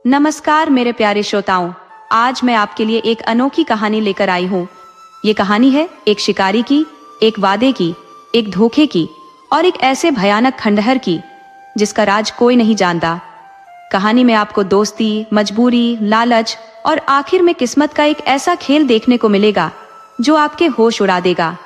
नमस्कार मेरे प्यारे श्रोताओं, आज मैं आपके लिए एक अनोखी कहानी लेकर आई हूँ। ये कहानी है एक शिकारी की, एक वादे की, एक धोखे की और एक ऐसे भयानक खंडहर की जिसका राज कोई नहीं जानता। कहानी में आपको दोस्ती, मजबूरी, लालच और आखिर में किस्मत का एक ऐसा खेल देखने को मिलेगा जो आपके होश उड़ा देगा।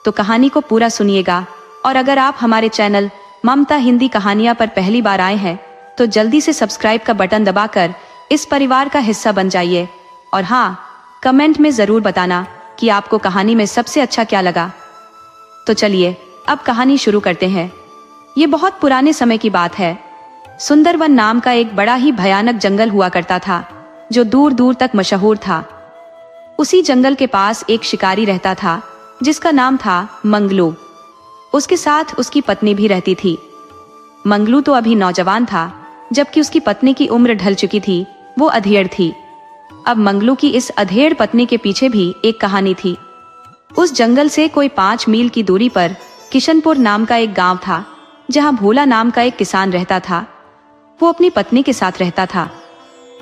तो कहानी को पूरा सुनिएगा और अगर आप हमारे चैनल ममता हिंदी कहानियां पर पहली बार आए हैं तो जल्दी से सब्सक्राइब का बटन दबाकर इस परिवार का हिस्सा बन जाइए। और हाँ, कमेंट में जरूर बताना कि आपको कहानी में सबसे अच्छा क्या लगा। तो चलिए अब कहानी शुरू करते हैं। ये बहुत पुराने समय की बात है। सुंदरवन नाम का एक बड़ा ही भयानक जंगल हुआ करता था जो दूर दूर तक मशहूर था। उसी जंगल के पास एक शिकारी रहता था जिसका नाम था मंगलू। उसके साथ उसकी पत्नी भी रहती थी। मंगलू तो अभी नौजवान था, जबकि उसकी पत्नी की उम्र ढल चुकी थी, वो अधेड़ थी। अब मंगलू की इस अधेड़ पत्नी के पीछे भी एक कहानी थी। उस जंगल से कोई 5 मील की दूरी पर किशनपुर नाम का एक गांव था, जहां भोला नाम का एक किसान रहता था। वो अपनी पत्नी के साथ रहता था।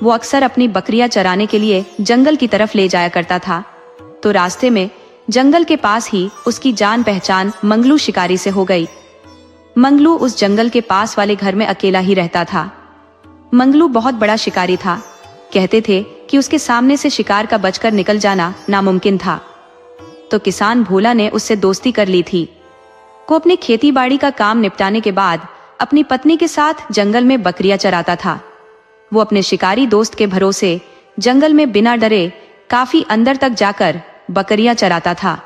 वो अक्सर अपनी बकरियां चराने के लिए जंगल की तरफ ले जाया करता था। तो रास्ते में जंगल के पास ही उसकी जान पहचान मंगलू शिकारी से हो गई। मंगलू उस जंगल के पास वाले घर में अकेला ही रहता था। मंगलू बहुत बड़ा शिकारी था। कहते थे कि उसके सामने से शिकार का बचकर निकल जाना नामुमकिन था। तो किसान भोला ने उससे दोस्ती कर ली थी। वो अपनी खेती बाड़ी का काम निपटाने के बाद अपनी पत्नी के साथ जंगल में बकरियां चराता था। वो अपने शिकारी दोस्त के भरोसे जंगल में बिना डरे काफी अंदर तक जाकर बकरियां चराता था।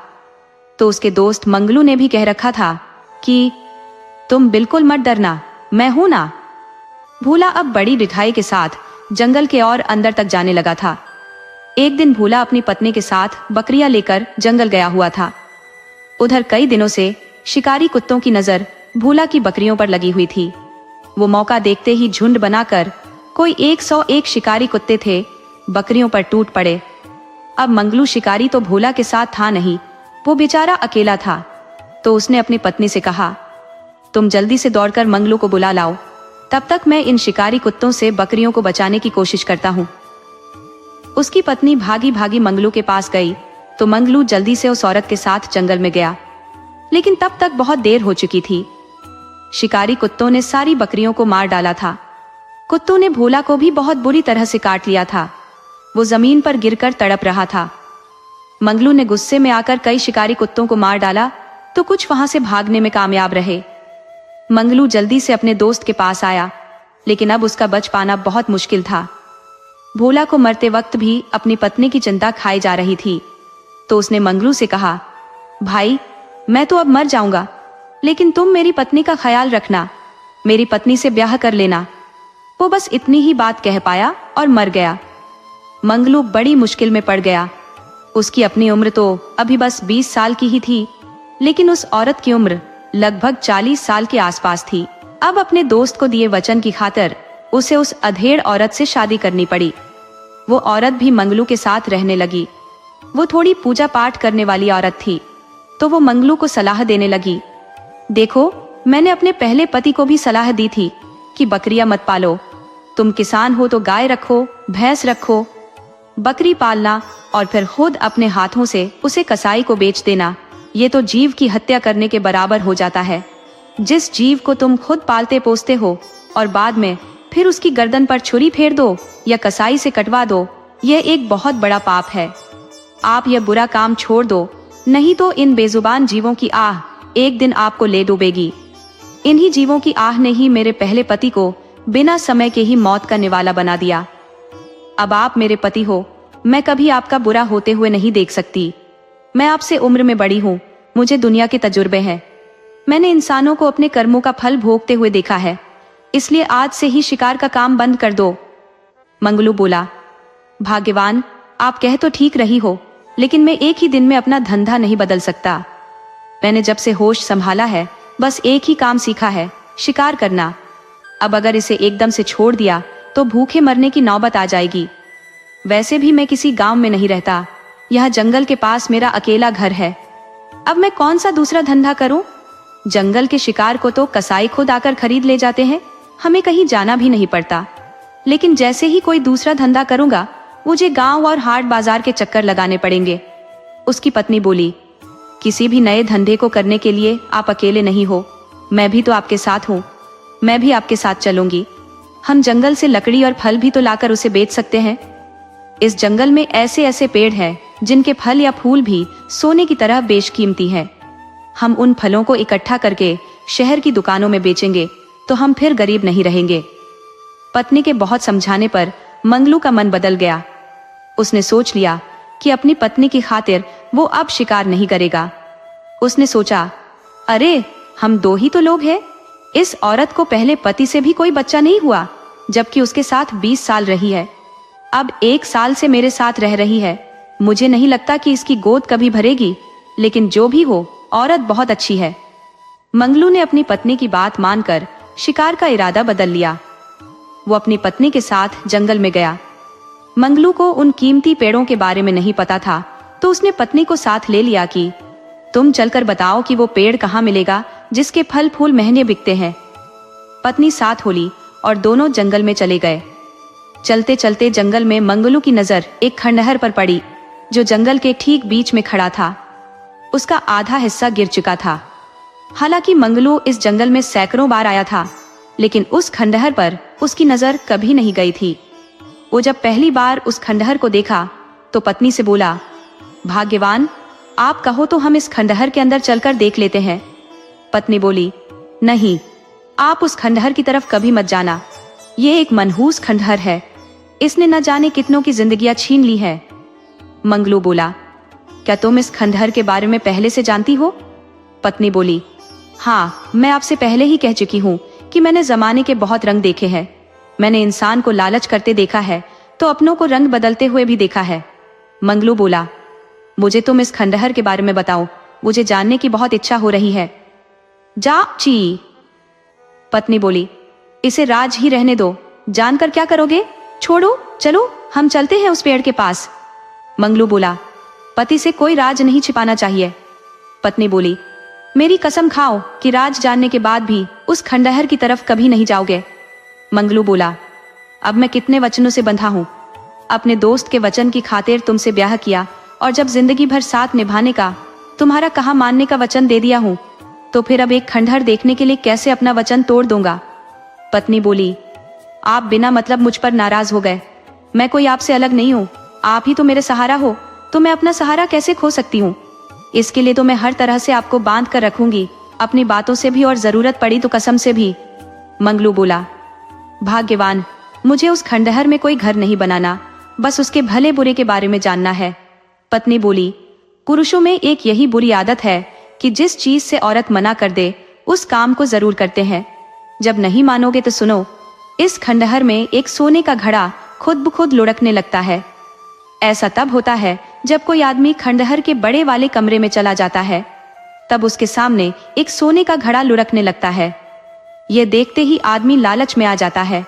तो उसके दोस्त मंगलू ने भी कह रखा था कि तुम बिल्कुल मत डरना, मैं हूं ना। भोला अब बड़ी रिठाई के साथ जंगल के और अंदर तक जाने लगा था। एक दिन भोला अपनी पत्नी के साथ बकरियां लेकर जंगल गया हुआ था। उधर कई दिनों से शिकारी कुत्तों की नजर भोला की बकरियों पर लगी हुई थी। वो मौका देखते ही झुंड बनाकर, कोई 101 शिकारी कुत्ते थे, बकरियों पर टूट पड़े। अब मंगलू शिकारी तो भोला के साथ था नहीं, वो बेचारा अकेला था। तो उसने अपनी पत्नी से कहा, तुम जल्दी से दौड़कर मंगलू को बुला लाओ, तब तक मैं इन शिकारी कुत्तों से बकरियों को बचाने की कोशिश करता हूँ। उसकी पत्नी भागी भागी मंगलू के पास गई तो मंगलू जल्दी से उस औरत के साथ जंगल में गया। लेकिन तब तक बहुत देर हो चुकी थी। शिकारी कुत्तों ने सारी बकरियों को मार डाला था। कुत्तों ने भोला को भी बहुत बुरी तरह से काट लिया था। वो जमीन पर गिरकर तड़प रहा था। मंगलू ने गुस्से में आकर कई शिकारी कुत्तों को मार डाला तो कुछ वहां से भागने में कामयाब रहे। मंगलू जल्दी से अपने दोस्त के पास आया, लेकिन अब उसका बच पाना बहुत मुश्किल था। भोला को मरते वक्त भी अपनी पत्नी की चिंता खाई जा रही थी। तो उसने मंगलू से कहा, भाई मैं तो अब मर जाऊंगा, लेकिन तुम मेरी पत्नी का ख्याल रखना, मेरी पत्नी से ब्याह कर लेना। वो बस इतनी ही बात कह पाया और मर गया। मंगलू बड़ी मुश्किल में पड़ गया। उसकी अपनी उम्र तो अभी बस 20 साल की ही थी, लेकिन उस औरत की उम्र लगभग 40 साल के आसपास थी। अब अपने दोस्त को दिए वचन की खातिर उसे उस अधेड़ औरत से शादी करनी पड़ी। वो औरत भी मंगलू के साथ रहने लगी। वो थोड़ी पूजा पाठ करने वाली औरत थी। तो वो मंगलू को सलाह देने लगी, देखो मैंने अपने पहले पति को भी सलाह दी थी कि बकरियां मत पालो, तुम किसान हो तो गाय रखो, भैंस रखो, बकरी पालना और फिर खुद अपने हाथों से उसे कसाई को बेच देना, ये तो जीव की हत्या करने के बराबर हो जाता है। जिस जीव को तुम खुद पालते पोसते हो और बाद में फिर उसकी गर्दन पर छुरी फेर दो या कसाई से कटवा दो, यह एक बहुत बड़ा पाप है। आप यह बुरा काम छोड़ दो, नहीं तो इन बेजुबान जीवों की आह एक दिन आपको ले डूबेगी। इन्हीं जीवों की आह ने ही मेरे पहले पति को बिना समय के ही मौत का निवाला बना दिया। अब आप मेरे पति हो, मैं कभी आपका बुरा होते हुए नहीं देख सकती। मैं आपसे उम्र में बड़ी हूँ, मुझे दुनिया के तजुर्बे हैं। मैंने इंसानों को अपने कर्मों का फल भोगते हुए देखा है, इसलिए आज से ही शिकार का काम बंद कर दो। मंगलू बोला, भाग्यवान, आप कह तो ठीक रही हो, लेकिन मैं एक ही दिन में अपना धंधा नहीं बदल सकता। मैंने जब से होश संभाला है बस एक ही काम सीखा है, शिकार करना। अब अगर इसे एकदम से छोड़ दिया तो भूखे मरने की नौबत आ जाएगी। वैसे भी मैं किसी गांव में नहीं रहता, यह जंगल के पास मेरा अकेला घर है। अब मैं कौन सा दूसरा धंधा करूं? जंगल के शिकार को तो कसाई खुद आकर खरीद ले जाते हैं, हमें कहीं जाना भी नहीं पड़ता। लेकिन जैसे ही कोई दूसरा धंधा करूंगा मुझे गांव और हाट बाजार के चक्कर लगाने पड़ेंगे। उसकी पत्नी बोली, किसी भी नए धंधे को करने के लिए आप अकेले नहीं हो, मैं भी तो आपके साथ हूँ। मैं भी आपके साथ चलूंगी। हम जंगल से लकड़ी और फल भी तो लाकर उसे बेच सकते हैं। इस जंगल में ऐसे ऐसे पेड़ हैं जिनके फल या फूल भी सोने की तरह बेशकीमती हैं। हम उन फलों को इकट्ठा करके शहर की दुकानों में बेचेंगे तो हम फिर गरीब नहीं रहेंगे। पत्नी के बहुत समझाने पर मंगलू का मन बदल गया। उसने सोच लिया कि अपनी पत्नी की खातिर वो अब शिकार नहीं करेगा। उसने सोचा, अरे हम दो ही तो लोग हैं। इस औरत को पहले पति से भी कोई बच्चा नहीं हुआ, जबकि उसके साथ 20 साल रही है। अब 1 साल से मेरे साथ रह रही है। मुझे नहीं लगता कि इसकी गोद कभी भरेगी, लेकिन जो भी हो, औरत बहुत अच्छी है। मंगलू ने अपनी पत्नी की बात मानकर शिकार का इरादा बदल लिया। वो अपनी पत्नी के साथ जंगल में गया। मंगलू को उन कीमती पेड़ों के बारे में नहीं पता था, तो उसने पत्नी को साथ ले लिया कि तुम चलकर बताओ कि वो पेड़ कहाँ मिलेगा जिसके फल फूल महंगे बिकते हैं। पत्नी साथ होली और दोनों जंगल में चले गए। चलते चलते जंगल में मंगलू की नजर एक खंडहर पर पड़ी जो जंगल के ठीक बीच में खड़ा था। उसका आधा हिस्सा गिर चुका था। हालांकि मंगलू इस जंगल में सैकड़ों बार आया था, लेकिन उस खंडहर पर उसकी नजर कभी नहीं गई थी। वो जब पहली बार उस खंडहर को देखा तो पत्नी से बोला, भाग्यवान, आप कहो तो हम इस खंडहर के अंदर चलकर देख लेते हैं। पत्नी बोली, नहीं, आप उस खंडहर की तरफ कभी मत जाना। ये एक मनहूस खंडहर है। इसने न जाने कितनों की जिंदगियां छीन ली है। मंगलू बोला, क्या तुम इस खंडहर के बारे में पहले से जानती हो? पत्नी बोली, हाँ, मैं आपसे पहले ही कह चुकी हूँ कि मैंने जमाने के बहुत रंग देखे हैं। मैंने इंसान को लालच करते देखा है तो अपनों को रंग बदलते हुए भी देखा है। मंगलू बोला, मुझे तुम इस खंडहर के बारे में बताओ, मुझे जानने की बहुत इच्छा हो रही है। जा ची। पत्नी बोली, इसे राज ही रहने दो, जानकर क्या करोगे? छोड़ो, चलो हम चलते हैं उस पेड़ के पास। मंगलू बोला, पति से कोई राज नहीं छिपाना चाहिए। पत्नी बोली, मेरी कसम खाओ कि राज जानने के बाद भी उस खंडहर की तरफ कभी नहीं जाओगे। मंगलू बोला, अब मैं कितने वचनों से बंधा हूँ। अपने दोस्त के वचन की खातिर तुमसे ब्याह किया और जब जिंदगी भर साथ निभाने का, तुम्हारा कहा मानने का वचन दे दिया हूँ, तो फिर अब एक खंडहर देखने के लिए कैसे अपना वचन तोड़ दूंगा? पत्नी बोली, आप बिना मतलब मुझ पर नाराज हो गए। मैं कोई आपसे अलग नहीं हूँ, आप ही तो मेरे सहारा हो, तो मैं अपना सहारा कैसे खो सकती हूँ? इसके लिए तो मैं हर तरह से आपको बांध कर रखूंगी, अपनी बातों से भी और जरूरत पड़ी तो कसम से भी। मंगलू बोला, भाग्यवान, मुझे उस खंडहर में कोई घर नहीं बनाना, बस उसके भले बुरे के बारे में जानना है। पत्नी बोली, पुरुषों में एक यही बुरी आदत है कि जिस चीज से औरत मना कर दे उस काम को जरूर करते हैं। जब नहीं मानोगे तो सुनो, इस खंडहर में एक सोने का घड़ा खुद ब खुद लुढ़कने लगता है। ऐसा तब होता है जब कोई आदमी खंडहर के बड़े वाले कमरे में चला जाता है, तब उसके सामने एक सोने का घड़ा लुढ़कने लगता है। यह देखते ही आदमी लालच में आ जाता है।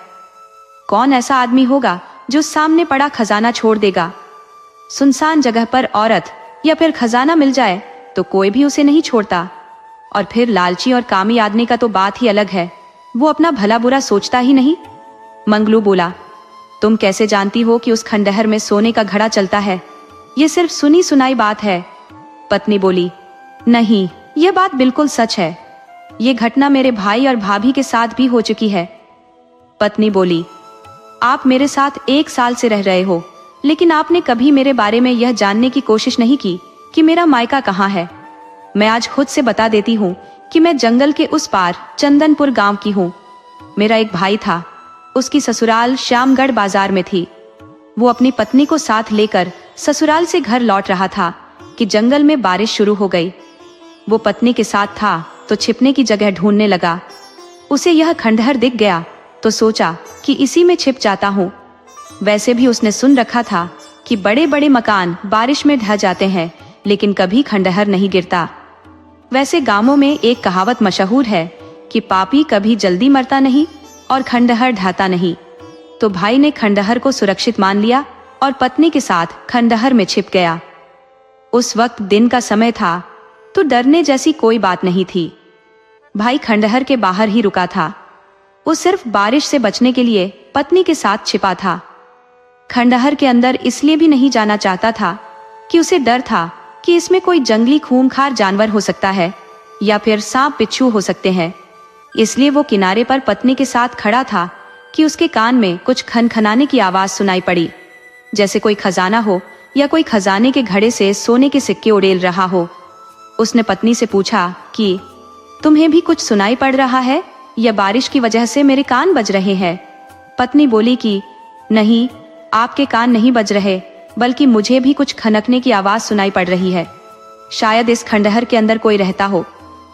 कौन ऐसा आदमी होगा जो सामने पड़ा खजाना छोड़ देगा? सुनसान जगह पर औरत या फिर खजाना मिल जाए तो कोई भी उसे नहीं छोड़ता। और फिर लालची और कामी आदमी का तो बात ही अलग है, वो अपना भला बुरा सोचता ही नहीं। मंगलू बोला, तुम कैसे जानती हो कि उस खंडहर में सोने का घड़ा चलता है? ये सिर्फ सुनी सुनाई बात है। पत्नी बोली, नहीं, यह बात बिल्कुल सच है। ये घटना मेरे भाई और भाभी के साथ भी हो चुकी है। पत्नी बोली, आप मेरे साथ 1 साल से रह रहे हो, लेकिन आपने कभी मेरे बारे में यह जानने की कोशिश नहीं की कि मेरा मायका कहाँ है। मैं आज खुद से बता देती हूँ कि मैं जंगल के उस पार चंदनपुर गांव की हूँ। मेरा एक भाई था, उसकी ससुराल श्यामगढ़ बाजार में थी। वो अपनी पत्नी को साथ लेकर ससुराल से घर लौट रहा था कि जंगल में बारिश शुरू हो गई। वो पत्नी के साथ था तो छिपने की जगह ढूंढने लगा। उसे यह खंडहर दिख गया तो सोचा कि इसी में छिप जाता हूँ। वैसे भी उसने सुन रखा था कि बड़े बड़े मकान बारिश में ढह जाते हैं, लेकिन कभी खंडहर नहीं गिरता। वैसे गांवों में एक कहावत मशहूर है कि पापी कभी जल्दी मरता नहीं और खंडहर ढहता नहीं। तो भाई ने खंडहर को सुरक्षित मान लिया और पत्नी के साथ खंडहर में छिप गया। उस वक्त दिन का समय था तो डरने जैसी कोई बात नहीं थी। भाई खंडहर के बाहर ही रुका था। वो सिर्फ बारिश से बचने के लिए पत्नी के साथ छिपा था। खंडहर के अंदर इसलिए भी नहीं जाना चाहता था कि उसे डर था कि इसमें कोई जंगली खूंखार जानवर हो सकता है या फिर सांप बिच्छू हो सकते हैं। इसलिए वो किनारे पर पत्नी के साथ खड़ा था कि उसके कान में कुछ खनखनाने की आवाज सुनाई पड़ी, जैसे कोई खजाना हो या कोई खजाने के घड़े से सोने के सिक्के उड़ेल रहा हो। उसने पत्नी से पूछा कि तुम्हें भी कुछ सुनाई पड़ रहा है या बारिश की वजह से मेरे कान बज रहे हैं? पत्नी बोली कि नहीं, आपके कान नहीं बज रहे, बल्कि मुझे भी कुछ खनकने की आवाज सुनाई पड़ रही है। शायद इस खंडहर के अंदर कोई रहता हो,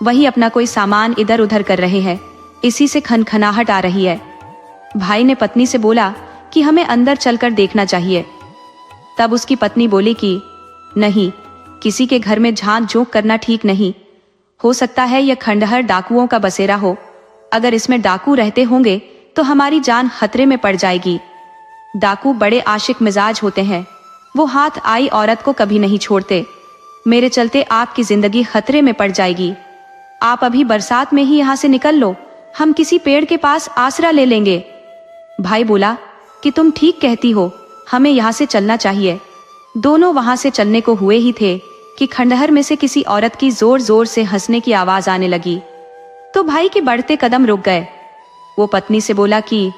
वही अपना कोई सामान इधर उधर कर रहे हैं, इसी से खनखनाहट आ रही है। भाई ने पत्नी से बोला कि हमें अंदर चलकर देखना चाहिए। तब उसकी पत्नी बोली कि नहीं, किसी के घर में झांक झोंक करना ठीक नहीं। हो सकता है यह खंडहर डाकुओं का बसेरा हो। अगर इसमें डाकू रहते होंगे तो हमारी जान खतरे में पड़ जाएगी। डाकू बड़े आशिक मिजाज होते हैं, वो हाथ आई औरत को कभी नहीं छोड़ते। मेरे चलते आपकी जिंदगी खतरे में पड़ जाएगी। आप अभी बरसात में ही यहाँ से निकल लो, हम किसी पेड़ के पास आसरा ले लेंगे। भाई बोला कि तुम ठीक कहती हो, हमें यहाँ से चलना चाहिए। दोनों वहां से चलने को हुए ही थे कि खंडहर में से किसी औरत की जोर जोर से हंसने की आवाज आने लगी, तो भाई के बढ़ते कदम रुक गए। वो पत्नी से बोला कि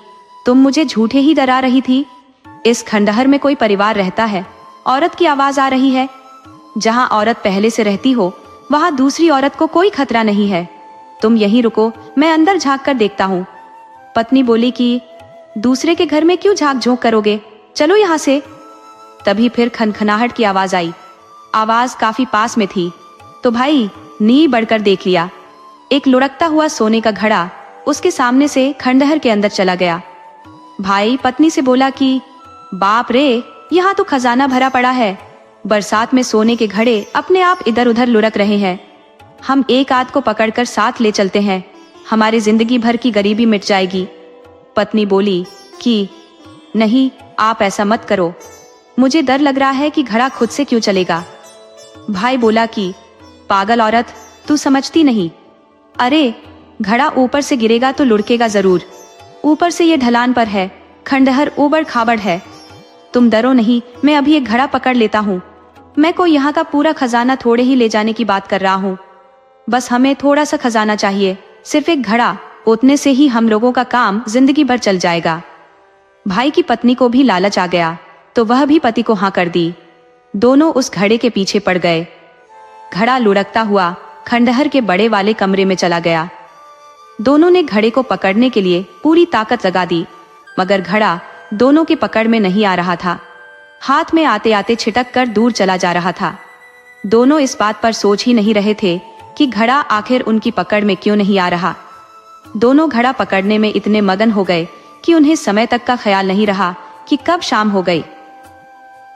तुम मुझे झूठे ही डरा रही थी। इस खंडहर में कोई परिवार रहता है, औरत की आवाज आ रही है। जहां औरत पहले से रहती हो वहां दूसरी औरत को कोई खतरा नहीं है। तुम यहीं रुको, मैं अंदर झांक कर देखता हूँ। पत्नी बोली कि दूसरे के घर में क्यों झांक झोंक करोगे, चलो यहाँ से। तभी फिर खनखनाहट की आवाज आई। आवाज काफी पास में थी, तो भाई नी बढ़कर देख लिया। एक लुढ़कता हुआ सोने का घड़ा उसके सामने से खंडहर के अंदर चला गया। भाई पत्नी से बोला कि बाप रे, यहाँ तो खजाना भरा पड़ा है। बरसात में सोने के घड़े अपने आप इधर उधर लुढ़क रहे हैं। हम एक आध को पकड़कर साथ ले चलते हैं, हमारी जिंदगी भर की गरीबी मिट जाएगी। पत्नी बोली कि नहीं, आप ऐसा मत करो, मुझे डर लग रहा है कि घड़ा खुद से क्यों चलेगा। भाई बोला कि पागल औरत, तू समझती नहीं। अरे, घड़ा ऊपर से गिरेगा तो लुढ़केगा जरूर। ऊपर से ये ढलान पर है, खंडहर ऊबड़ खाबड़ है। तुम डरो नहीं, मैं अभी एक घड़ा पकड़ लेता हूँ। मैं कोई यहाँ का पूरा खजाना थोड़े ही ले जाने की बात कर रहा हूँ। बस हमें थोड़ा सा खजाना चाहिए, सिर्फ एक घड़ा, उतने से ही हम लोगों का काम जिंदगी भर चल जाएगा। भाई की पत्नी को भी लालच आ गया, तो वह भी पति को हाँ कर दी। दोनों उस घड़े के पीछे पड़ गए। घड़ा लुढ़कता हुआ खंडहर के बड़े वाले कमरे में चला गया। दोनों ने घड़े को पकड़ने के लिए पूरी ताकत लगा दी, मगर घड़ा दोनों के पकड़ में नहीं आ रहा था। हाथ में आते आते छिटक कर दूर चला जा रहा था। दोनों इस बात पर सोच ही नहीं रहे थे कि घड़ा आखिर उनकी पकड़ में क्यों नहीं आ रहा। दोनों घड़ा पकड़ने में इतने मगन हो गए कि उन्हें समय तक का ख्याल नहीं रहा कि कब शाम हो गई।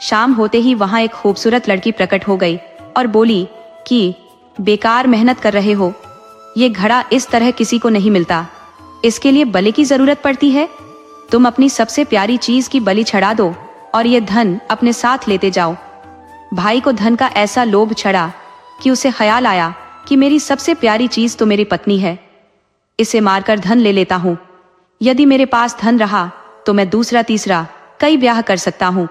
शाम होते ही वहां एक खूबसूरत लड़की प्रकट हो गई और बोली कि बेकार मेहनत कर रहे हो, ये घड़ा इस तरह किसी को नहीं मिलता, इसके लिए बलि की जरूरत पड़ती है। तुम अपनी सबसे प्यारी चीज की बलि चढ़ा दो और ये धन अपने साथ लेते जाओ। भाई को धन का ऐसा लोभ चढ़ा कि उसे ख्याल आया कि मेरी सबसे प्यारी चीज तो मेरी पत्नी है, इसे मारकर धन ले लेता हूँ। यदि मेरे पास धन रहा तो मैं दूसरा तीसरा कई ब्याह कर सकता हूँ।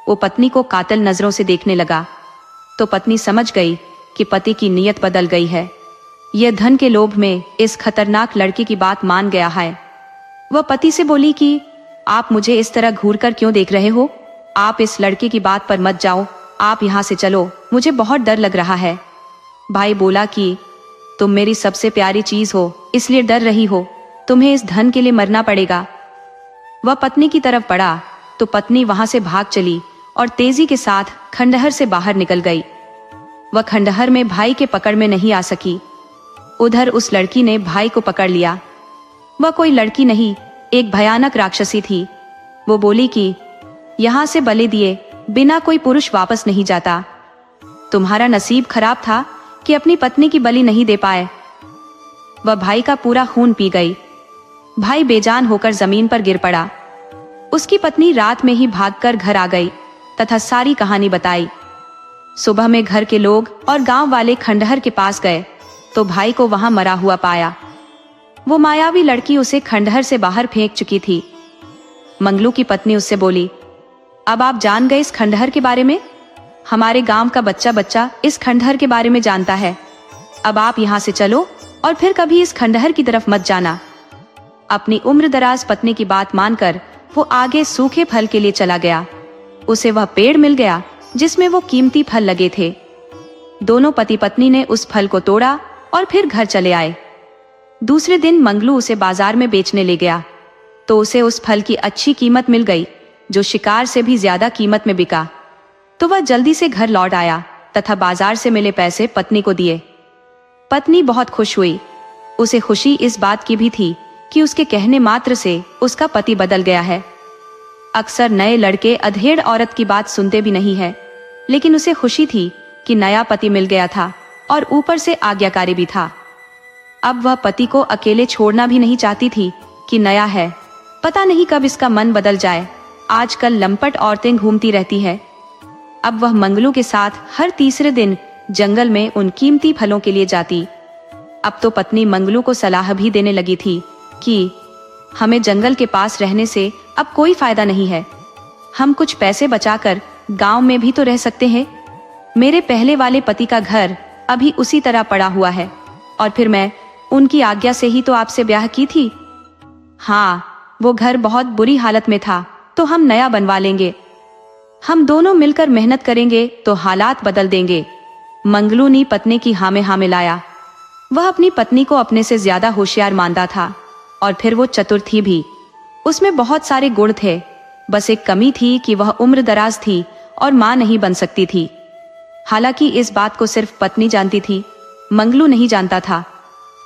वो पत्नी को कातिल नजरों से देखने लगा, तो पत्नी समझ गई कि पति की नीयत बदल गई है। यह धन के लोभ में इस खतरनाक लड़की की बात मान गया है। वह पति से बोली कि आप मुझे इस तरह घूर कर क्यों देख रहे हो? आप इस लड़के की बात पर मत जाओ, आप यहाँ से चलो, मुझे बहुत डर लग रहा है। भाई बोला कि तुम मेरी सबसे प्यारी चीज हो, इसलिए डर रही हो, तुम्हें इस धन के लिए मरना पड़ेगा। वह पत्नी की तरफ बढ़ा तो पत्नी वहां से भाग चली और तेजी के साथ खंडहर से बाहर निकल गई। वह खंडहर में भाई के पकड़ में नहीं आ सकी। उधर उस लड़की ने भाई को पकड़ लिया। वह कोई लड़की नहीं, एक भयानक राक्षसी थी। वो बोली कि यहाँ से बलि दिए बिना कोई पुरुष वापस नहीं जाता। तुम्हारा नसीब खराब था कि अपनी पत्नी की बलि नहीं दे पाए। वह भाई का पूरा खून पी गई। भाई बेजान होकर जमीन पर गिर पड़ा। उसकी पत्नी रात में ही भागकर घर आ गई तथा सारी कहानी बताई। सुबह में घर के लोग और गांव वाले खंडहर के पास गए तो भाई को वहां मरा हुआ पाया। वो मायावी लड़की उसे खंडहर से बाहर फेंक चुकी थी। मंगलू की पत्नी उससे बोली, अब आप जान गए इस खंडहर के बारे में? हमारे गांव का बच्चा बच्चा इस खंडहर के बारे में जानता है। अब आप यहाँ से चलो और फिर कभी इस खंडहर की तरफ मत जाना। अपनी उम्रदराज पत्नी की बात मानकर वो आगे सूखे फल के लिए चला गया। उसे वह पेड़ मिल गया जिसमें वो कीमती फल लगे थे। दोनों पति पत्नी ने उस फल को तोड़ा और फिर घर चले आए। दूसरे दिन मंगलू उसे बाजार में बेचने ले गया तो उसे उस फल की अच्छी कीमत मिल गई, जो शिकार से भी ज्यादा कीमत में बिका। तो वह जल्दी से घर लौट आया तथा बाजार से मिले पैसे पत्नी को दिए। पत्नी बहुत खुश हुई। उसे खुशी इस बात की भी थी कि उसके कहने मात्र से उसका पति बदल गया है। अक्सर नए लड़के अधेड़ औरत की बात सुनते भी नहीं है, लेकिन उसे खुशी थी कि नया पति मिल गया था और ऊपर से आज्ञाकारी भी था। अब वह पति को अकेले छोड़ना भी नहीं चाहती थी कि नया है, पता नहीं कब इसका मन बदल जाए। आजकल लंपट औरतें घूमती रहती है। अब वह मंगलू के साथ हर तीसरे दिन जंगल में उन कीमती फलों के लिए जाती। अब तो पत्नी मंगलू को सलाह भी देने लगी थी कि हमें जंगल के पास रहने से अब कोई फायदा नहीं है। हम कुछ पैसे बचाकर गांव में भी तो रह सकते हैं। मेरे पहले वाले पति का घर अभी उसी तरह पड़ा हुआ है और फिर मैं उनकी आज्ञा से ही तो आपसे ब्याह की थी। हाँ, वो घर बहुत बुरी हालत में था तो हम नया बनवा लेंगे। हम दोनों मिलकर मेहनत करेंगे तो हालात बदल देंगे। मंगलू ने पत्नी की हाँ में हाँ मिलाया। वह अपनी पत्नी को अपने से ज्यादा होशियार मानता था और फिर वो चतुर थी भी। उसमें बहुत सारे गुण थे, बस एक कमी थी कि वह उम्र दराज थी और मां नहीं बन सकती थी। हालांकि इस बात को सिर्फ पत्नी जानती थी, मंगलू नहीं जानता था।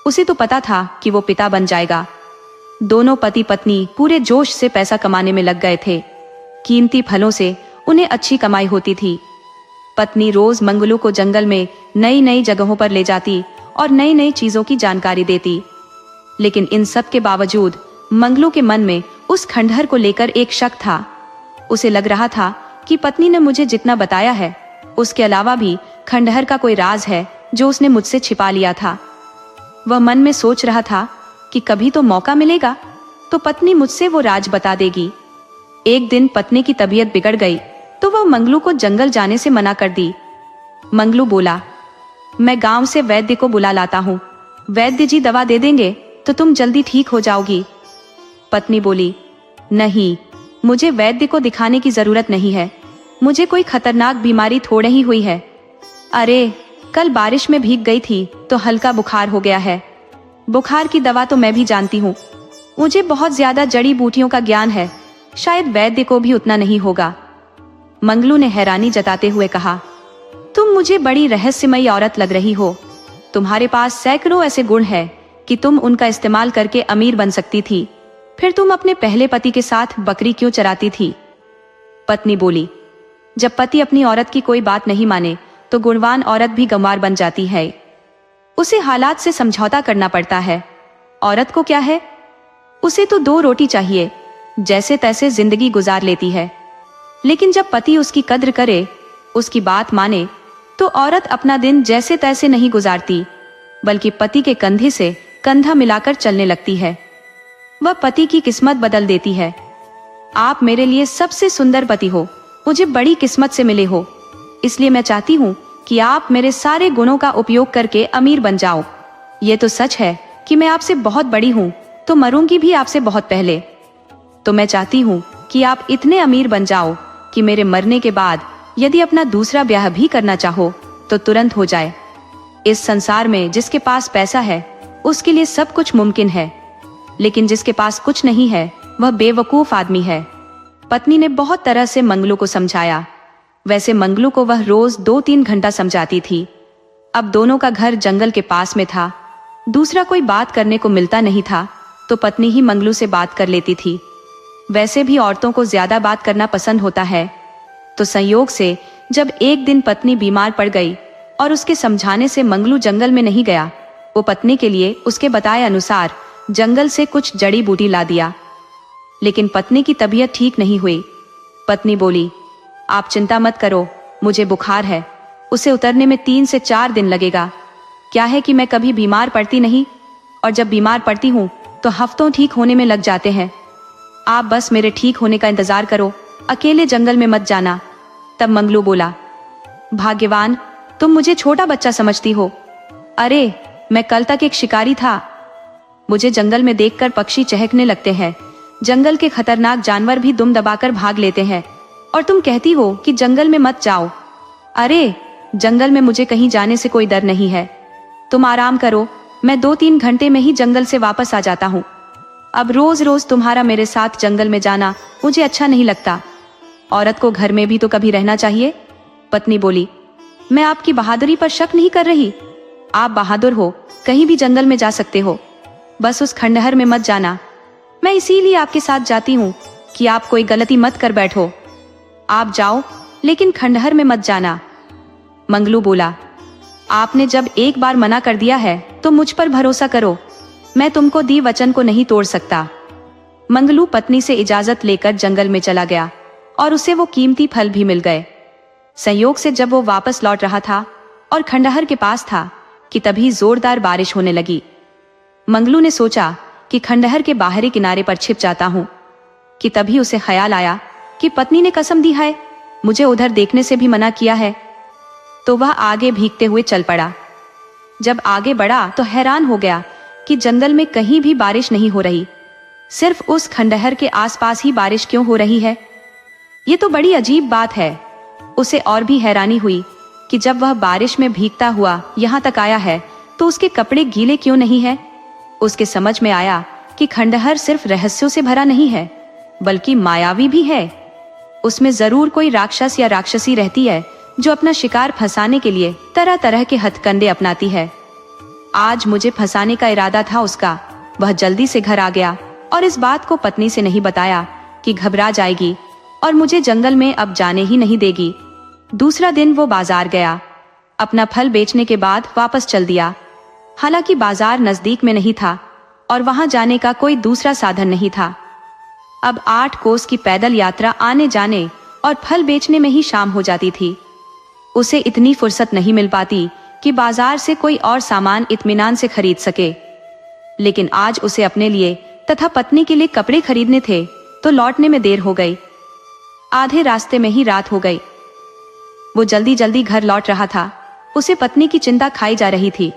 उसे तो पता था कि वो पिता बन जाएगा। दोनों पति पत्नी पूरे जोश से पैसा कमाने में लग गए थे। कीमती फलों से उन्हें अच्छी कमाई होती थी। पत्नी रोज मंगलू को जंगल में नई नई जगहों पर ले जाती और नई नई चीजों की जानकारी देती। लेकिन इन सब के बावजूद मंगलू के मन में उस खंडहर को लेकर एक शक था। उसे लग रहा था कि पत्नी ने मुझे जितना बताया है उसके अलावा भी खंडहर का कोई राज है जो उसने मुझसे छिपा लिया था। वह मन में सोच रहा था कि कभी तो मौका मिलेगा तो पत्नी मुझसे वो राज बता देगी। एक दिन पत्नी की तबीयत बिगड़ गई तो वह मंगलू को जंगल जाने से मना कर दी। मंगलू बोला, मैं गांव से वैद्य को बुला लाता हूँ। वैद्य जी दवा दे देंगे तो तुम जल्दी ठीक हो जाओगी। पत्नी बोली, नहीं, मुझे वैद्य को दिखाने की जरूरत नहीं है। मुझे कोई खतरनाक बीमारी थोड़े ही हुई है। अरे, कल बारिश में भीग गई थी तो हल्का बुखार हो गया है। बुखार की दवा तो मैं भी जानती हूँ। मुझे बहुत ज्यादा जड़ी बूटियों का ज्ञान है, शायद वैद्य को भी उतना नहीं होगा। मंगलू ने हैरानी जताते हुए कहा, तुम मुझे बड़ी रहस्यमयी औरत लग रही हो। तुम्हारे पास सैकड़ों ऐसे गुण हैं कि तुम उनका इस्तेमाल करके अमीर बन सकती थी। फिर तुम अपने पहले पति के साथ बकरी क्यों चराती थी? पत्नी बोली, जब पति अपनी औरत की कोई बात नहीं माने तो गुणवान औरत भी गंवार बन जाती है। उसे हालात से समझौता करना पड़ता है। औरत को क्या है, उसे तो 2 रोटी चाहिए, जैसे तैसे जिंदगी गुजार लेती है। लेकिन जब पति उसकी कद्र करे, उसकी बात माने, तो औरत अपना दिन जैसे तैसे नहीं गुजारती, बल्कि पति के कंधे से कंधा मिलाकर चलने लगती है। वह पति की किस्मत बदल देती है। आप मेरे लिए सबसे सुंदर पति हो, मुझे बड़ी किस्मत से मिले हो। इसलिए मैं चाहती हूँ कि आप मेरे सारे गुणों का उपयोग करके अमीर बन जाओ। ये तो सच है कि मैं आपसे बहुत बड़ी हूँ, तो मरूंगी भी आपसे बहुत पहले। तो मैं चाहती हूँ कि आप इतने अमीर बन जाओ कि मेरे मरने के बाद यदि अपना दूसरा ब्याह भी करना चाहो तो तुरंत हो जाए। इस संसार में जिसके पास पैसा है उसके लिए सब कुछ मुमकिन है, लेकिन जिसके पास कुछ नहीं है वह बेवकूफ आदमी है। पत्नी ने बहुत तरह से मंगलू को समझाया। वैसे मंगलू को वह रोज 2-3 घंटा समझाती थी। अब दोनों का घर जंगल के पास में था, दूसरा कोई बात करने को मिलता नहीं था, तो पत्नी ही मंगलू से बात कर लेती थी। वैसे भी औरतों को ज्यादा बात करना पसंद होता है। तो संयोग से जब एक दिन पत्नी बीमार पड़ गई और उसके समझाने से मंगलू जंगल में नहीं गया, वो पत्नी के लिए उसके बताए अनुसार जंगल से कुछ जड़ी बूटी ला दिया। लेकिन पत्नी की तबीयत ठीक नहीं हुई। पत्नी बोली, आप चिंता मत करो, मुझे बुखार है, उसे उतरने में 3 से 4 दिन लगेगा। क्या है कि मैं कभी बीमार पड़ती नहीं, और जब बीमार पड़ती हूँ तो हफ्तों ठीक होने में लग जाते हैं। आप बस मेरे ठीक होने का इंतजार करो, अकेले जंगल में मत जाना। तब मंगलू बोला, भाग्यवान, तुम मुझे छोटा बच्चा समझती हो। अरे, मैं कल तक एक शिकारी था। मुझे जंगल में देखकर पक्षी चहकने लगते हैं, जंगल के खतरनाक जानवर भी दुम दबाकर भाग लेते हैं, और तुम कहती हो कि जंगल में मत जाओ। अरे, जंगल में मुझे कहीं जाने से कोई डर नहीं है। तुम आराम करो, मैं 2-3 घंटे में ही जंगल से वापस आ जाता हूँ। अब रोज रोज तुम्हारा मेरे साथ जंगल में जाना मुझे अच्छा नहीं लगता। औरत को घर में भी तो कभी रहना चाहिए। पत्नी बोली, मैं आपकी बहादुरी पर शक नहीं कर रही। आप बहादुर हो, कहीं भी जंगल में जा सकते हो, बस उस खंडहर में मत जाना। मैं इसीलिए आपके साथ जाती हूँ कि आप कोई गलती मत कर बैठो। आप जाओ, लेकिन खंडहर में मत जाना। मंगलू बोला, आपने जब एक बार मना कर दिया है तो मुझ पर भरोसा करो, मैं तुमको दी वचन को नहीं तोड़ सकता। मंगलू पत्नी से इजाजत लेकर जंगल में चला गया और उसे वो कीमती फल भी मिल गए। संयोग से जब वो वापस लौट रहा था और खंडहर के पास था कि तभी जोरदार बारिश होने लगी। मंगलू ने सोचा कि खंडहर के बाहरी किनारे पर छिप जाता हूं, कि तभी उसे ख्याल आया कि पत्नी ने कसम दी है, मुझे उधर देखने से भी मना किया है। तो वह आगे भीगते हुए चल पड़ा। जब आगे बढ़ा तो हैरान हो गया कि जंगल में कहीं भी बारिश नहीं हो रही, सिर्फ उस खंडहर के आसपास ही बारिश क्यों हो रही है। ये तो बड़ी अजीब बात है। उसे और भी हैरानी हुई कि जब वह बारिश में भीगता हुआ यहाँ तक आया है तो उसके कपड़े गीले क्यों नहीं है। उसके समझ में आया कि खंडहर सिर्फ रहस्यों से भरा नहीं है, बल्कि मायावी भी है। उसमें जरूर कोई राक्षस या राक्षसी रहती है जो अपना शिकार फंसाने के लिए तरह तरह के हथकंडे अपनाती है। आज मुझे फंसाने का इरादा था उसका। वह जल्दी से घर आ गया और इस बात को पत्नी से नहीं बताया कि घबरा जाएगी और मुझे जंगल में अब जाने ही नहीं देगी। दूसरा दिन वो बाजार गया। अपना फल बेचने के बाद वापस चल दिया। हालांकि बाजार नजदीक में नहीं था और वहां जाने का कोई दूसरा साधन नहीं था। अब 8 कोस की पैदल यात्रा आने जाने और फल बेचने में ही शाम हो जाती थी। उसे इतनी फुर्सत नहीं मिल पाती कि बाजार से कोई और सामान इत्मीनान से खरीद सके। लेकिन आज उसे अपने लिए तथा पत्नी के लिए कपड़े खरीदने थे तो लौटने में देर हो गई। आधे रास्ते में ही रात हो गई। वो जल्दी जल्दी घर लौट रहा था। उसे पत्नी की चिंता खाई जा रही थी।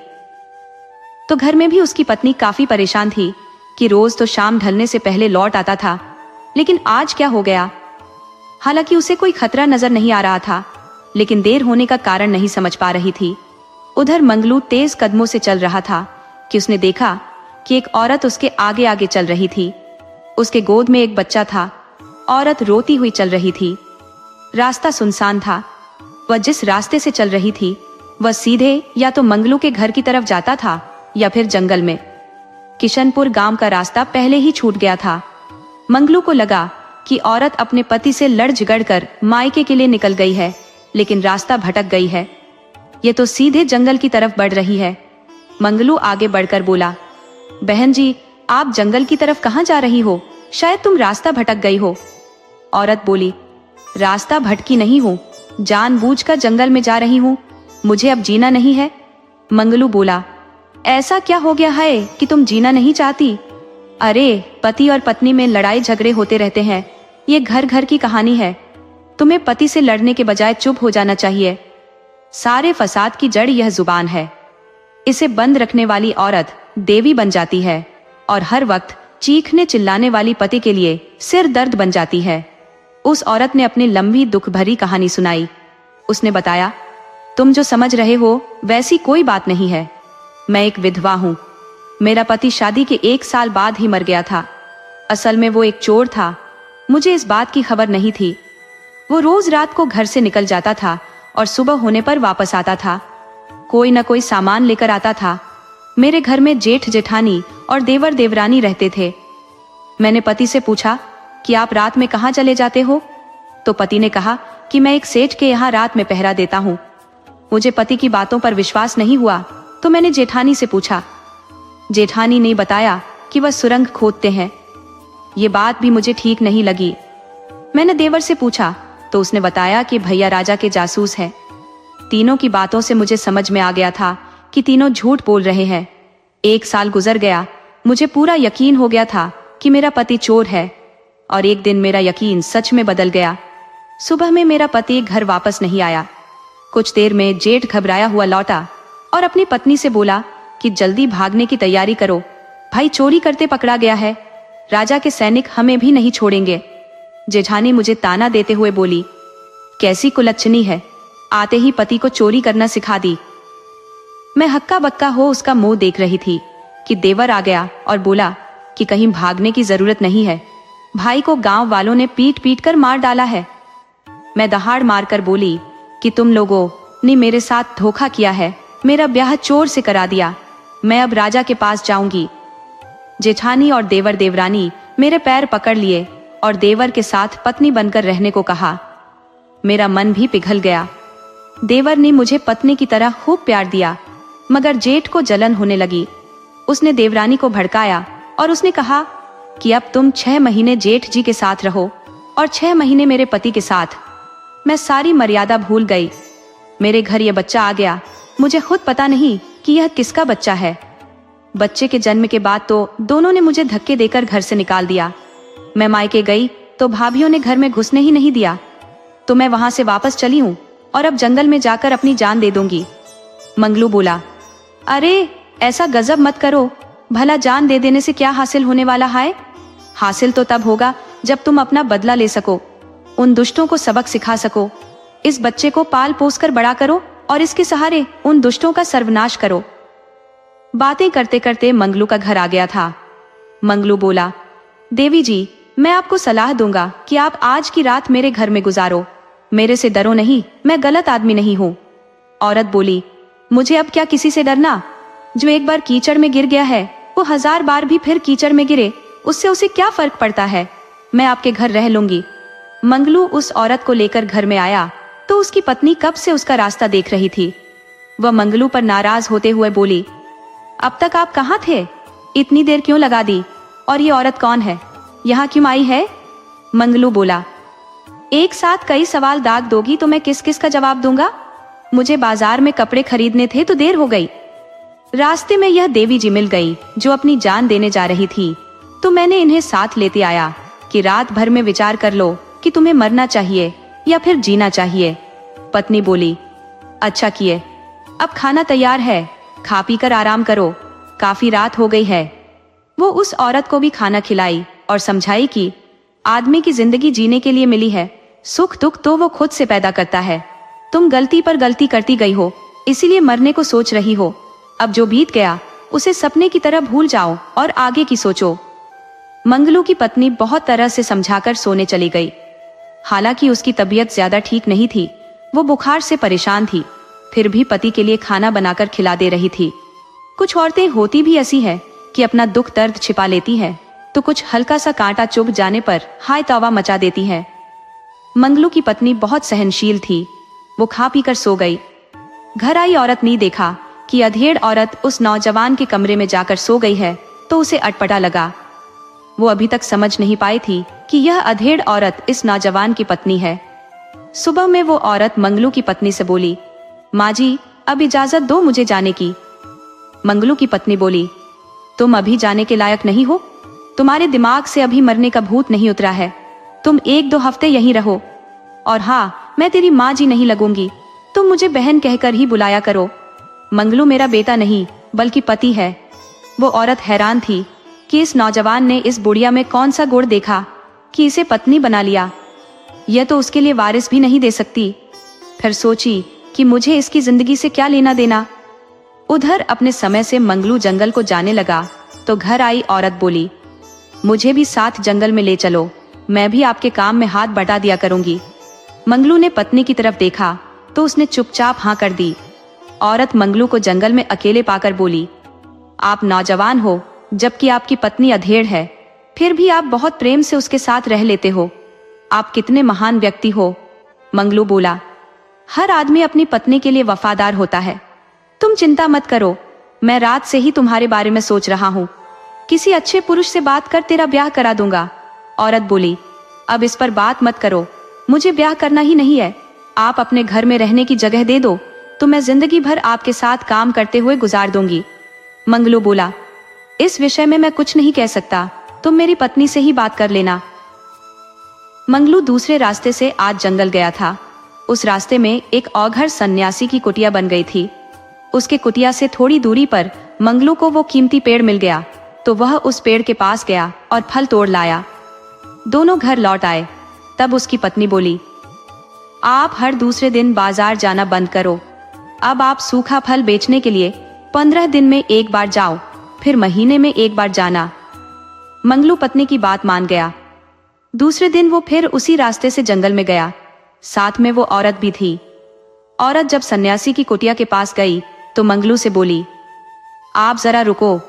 तो घर में भी उसकी पत्नी काफी परेशान थी कि रोज तो शाम ढलने से पहले लौट आता था, लेकिन आज क्या हो गया। हालांकि उसे कोई खतरा नजर नहीं आ रहा था, लेकिन देर होने का कारण नहीं समझ पा रही थी। उधर मंगलू तेज कदमों से चल रहा था कि उसने देखा कि एक औरत उसके आगे आगे चल रही थी। उसके गोद में एक बच्चा था। औरत रोती हुई चल रही थी। रास्ता सुनसान था। वह जिस रास्ते से चल रही थी वह सीधे या तो मंगलू के घर की तरफ जाता था या फिर जंगल में। किशनपुर गांव का रास्ता पहले ही छूट गया था। मंगलू को लगा कि औरत अपने पति से लड़ झगड़ कर मायके के लिए निकल गई है, लेकिन रास्ता भटक गई है। ये तो सीधे जंगल की तरफ बढ़ रही है। मंगलू आगे बढ़कर बोला, बहन जी, आप जंगल की तरफ कहाँ जा रही हो? शायद तुम रास्ता भटक गई हो। औरत बोली, रास्ता भटकी नहीं हूँ, जानबूझकर जंगल में जा रही हूँ। मुझे अब जीना नहीं है। मंगलू बोला, ऐसा क्या हो गया है कि तुम जीना नहीं चाहती? अरे, पति और पत्नी में लड़ाई झगड़े होते रहते हैं। ये घर घर की कहानी है। तुम्हें पति से लड़ने के बजाय चुप हो जाना चाहिए। सारे फसाद की जड़ यह जुबान है। इसे बंद रखने वाली औरत देवी बन जाती है और हर वक्त चीखने चिल्लाने वाली पति के लिए सिर दर्द बन जाती है। उस औरत ने अपनी लंबी दुख भरी कहानी सुनाई। उसने बताया, तुम जो समझ रहे हो वैसी कोई बात नहीं है। मैं एक विधवा हूँ। मेरा पति शादी के 1 साल बाद ही मर गया था। असल में वो एक चोर था। मुझे इस बात की खबर नहीं थी। वो रोज रात को घर से निकल जाता था और सुबह होने पर वापस आता था। कोई न कोई सामान लेकर आता था। मेरे घर में जेठ जेठानी और देवर देवरानी रहते थे। मैंने पति से पूछा कि आप रात में कहाँ चले जाते हो? तो पति ने कहा कि मैं एक सेठ के यहाँ रात में पहरा देता हूँ। मुझे पति की बातों पर विश्वास नहीं हुआ तो मैंने जेठानी से पूछा। जेठानी ने बताया कि वह सुरंग खोदते हैं। ये बात भी मुझे ठीक नहीं लगी। मैंने देवर से पूछा तो उसने बताया कि भैया राजा के जासूस हैं। तीनों की बातों से मुझे समझ में आ गया था कि तीनों झूठ बोल रहे हैं। 1 साल गुजर गया। मुझे पूरा यकीन हो गया था कि मेरा पति चोर है और एक दिन मेरा यकीन सच में बदल गया। सुबह में मेरा पति घर वापस नहीं आया। कुछ देर में जेठ घबराया हुआ लौटा और अपनी पत्नी से बोला कि जल्दी भागने की तैयारी करो, भाई चोरी करते पकड़ा गया है, राजा के सैनिक हमें भी नहीं छोड़ेंगे। जेठानी मुझे ताना देते हुए बोली, कैसी कुलच्छनी है, आते ही पति को चोरी करना सिखा दी। मैं हक्का बक्का हो उसका मुंह देख रही थी कि देवर आ गया और बोला कि कहीं भागने की जरूरत नहीं है, भाई को गांव वालों ने पीट पीट कर मार डाला है। मैं दहाड़ मारकर बोली कि तुम लोगों ने मेरे साथ धोखा किया है, मेरा ब्याह चोर से करा दिया, मैं अब राजा के पास जाऊंगी। जेठानी और देवर देवरानी मेरे पैर पकड़ लिए और देवर के साथ पत्नी बनकर रहने को कहा। मेरा मन भी पिघल गया। देवर ने मुझे पत्नी की तरह खूब प्यार दिया, मगर जेठ को जलन होने लगी। उसने देवरानी को भड़काया और उसने कहा कि अब तुम 6 महीने जेठ जी के साथ रहो और 6 महीने मेरे पति के साथ। मैं सारी मर्यादा भूल गई। मेरे घर ये बच्चा आ गया, मुझे खुद पता नहीं कि यह किसका बच्चा है। बच्चे के जन्म के बाद तो दोनों ने मुझे धक्के देकर घर से निकाल दिया। मैं मायके गई तो भाभियों ने घर में घुसने ही नहीं दिया, तो मैं वहां से वापस चली हूँ और अब जंगल में जाकर अपनी जान दे दूंगी। मंगलू बोला, अरे ऐसा गजब मत करो, भला जान दे देने से क्या हासिल होने वाला है? हासिल तो तब होगा जब तुम अपना बदला ले सको, उन दुष्टों को सबक सिखा सको। इस बच्चे को पाल पोस कर बड़ा करो और इसके सहारे उन दुष्टों का सर्वनाश करो। बातें करते करते मंगलू का घर आ गया था। मंगलू बोला, देवी जी, मैं आपको सलाह दूंगा कि आप आज की रात मेरे घर में गुजारो, मेरे से डरो नहीं, मैं गलत आदमी नहीं हूँ। औरत बोली, मुझे अब क्या किसी से डरना? जो एक बार कीचड़ में गिर गया है वो 1000 बार भी फिर कीचड़ में गिरे, उससे उसे क्या फर्क पड़ता है? मैं आपके घर रह लूंगी। मंगलू उस औरत को लेकर घर में आया तो उसकी पत्नी कब से उसका रास्ता देख रही थी। वह मंगलू पर नाराज होते हुए बोली, अब तक आप कहाँ थे? इतनी देर क्यों लगा दी? और ये औरत कौन है, यहाँ क्यों आई है? मंगलू बोला, एक साथ कई सवाल दाग दोगी तो मैं किस किस का जवाब दूंगा? मुझे बाजार में कपड़े खरीदने थे तो देर हो गई। रास्ते में यह देवी जी मिल गई जो अपनी जान देने जा रही थी, तो मैंने इन्हें साथ लेते आया कि रात भर में विचार कर लो कि तुम्हें मरना चाहिए या फिर जीना चाहिए। पत्नी बोली, अच्छा किए, अब खाना तैयार है, खा पी कर आराम करो, काफी रात हो गई है। वो उस औरत को भी खाना खिलाई और समझाई कि आदमी की जिंदगी जीने के लिए मिली है, सुख दुख तो वो खुद से पैदा करता है। तुम गलती पर गलती करती गई हो, इसीलिए मरने को सोच रही हो। अब जो बीत गया उसे सपने की तरह भूल जाओ और आगे की सोचो। मंगलू की पत्नी बहुत तरह से समझाकर सोने चली गई। हालांकि उसकी तबीयत ज्यादा ठीक नहीं थी, वो बुखार से परेशान थी, फिर भी पति के लिए खाना बनाकर खिला दे रही थी। कुछ औरतें होती भी ऐसी है कि अपना दुख दर्द छिपा लेती है, तो कुछ हल्का सा कांटा चुभ जाने पर हाय तौबा मचा देती है। मंगलू की पत्नी बहुत सहनशील थी, वो खा पी कर सो गई। घर आई औरत ने देखा कि अधेड़ औरत उस नौजवान के कमरे में जाकर सो गई है, तो उसे अटपटा लगा। वो अभी तक समझ नहीं पाई थी कि यह अधेड़ औरत इस नौजवान की पत्नी है। सुबह में वो औरत मंगलू की पत्नी से बोली, माँ जी, अब इजाजत दो मुझे जाने की। मंगलू की पत्नी बोली, तुम अभी जाने के लायक नहीं हो, तुम्हारे दिमाग से अभी मरने का भूत नहीं उतरा है, तुम 1-2 हफ्ते यहीं रहो। और हाँ, मैं तेरी माँ जी नहीं लगूंगी, तुम मुझे बहन कहकर ही बुलाया करो। मंगलू मेरा बेटा नहीं बल्कि पति है। वो औरत हैरान थी कि इस नौजवान ने इस बुढ़िया में कौन सा गुण देखा कि इसे पत्नी बना लिया। यह तो उसके लिए वारिस भी नहीं दे सकती। फिर सोची कि मुझे इसकी जिंदगी से क्या लेना देना। उधर अपने समय से मंगलू जंगल को जाने लगा तो घर आई औरत बोली, मुझे भी साथ जंगल में ले चलो, मैं भी आपके काम में हाथ बटा दिया करूंगी। मंगलू ने पत्नी की तरफ देखा तो उसने चुपचाप हाँ कर दी। औरत मंगलू को जंगल में अकेले पाकर बोली, आप नौजवान हो जबकि आपकी पत्नी अधेड़ है, फिर भी आप बहुत प्रेम से उसके साथ रह लेते हो, आप कितने महान व्यक्ति हो। मंगलू बोला, हर आदमी अपनी पत्नी के लिए वफादार होता है, तुम चिंता मत करो, मैं रात से ही तुम्हारे बारे में सोच रहा हूँ, किसी अच्छे पुरुष से बात कर तेरा ब्याह करा दूंगा। औरत बोली, अब इस पर बात मत करो, मुझे ब्याह करना ही नहीं है, आप अपने घर में रहने की जगह दे दो तो मैं जिंदगी भर आपके साथ काम करते हुए गुजार दूंगी। मंगलू बोला, इस विषय में मैं कुछ नहीं कह सकता, तुम मेरी पत्नी से ही बात कर लेना। मंगलू दूसरे रास्ते से आज जंगल गया था। उस रास्ते में एक औघड़ सन्यासी की कुटिया बन गई थी। उसके कुटिया से थोड़ी दूरी पर मंगलू को वो कीमती पेड़ मिल गया, तो वह उस पेड़ के पास गया और फल तोड़ लाया। दोनों घर लौट आए। तब उसकी पत्नी बोली, आप हर दूसरे दिन बाजार जाना बंद करो। अब आप सूखा फल बेचने के लिए 15 दिन में एक बार जाओ, फिर महीने में एक बार जाना। मंगलू पत्नी की बात मान गया। दूसरे दिन वो फिर उसी रास्ते से जंगल में गया। साथ में वो औरत भी थी। औरत जब सन्यासी की कुटिया के पास गई तो मंगलू से बोली, आप जरा रुको,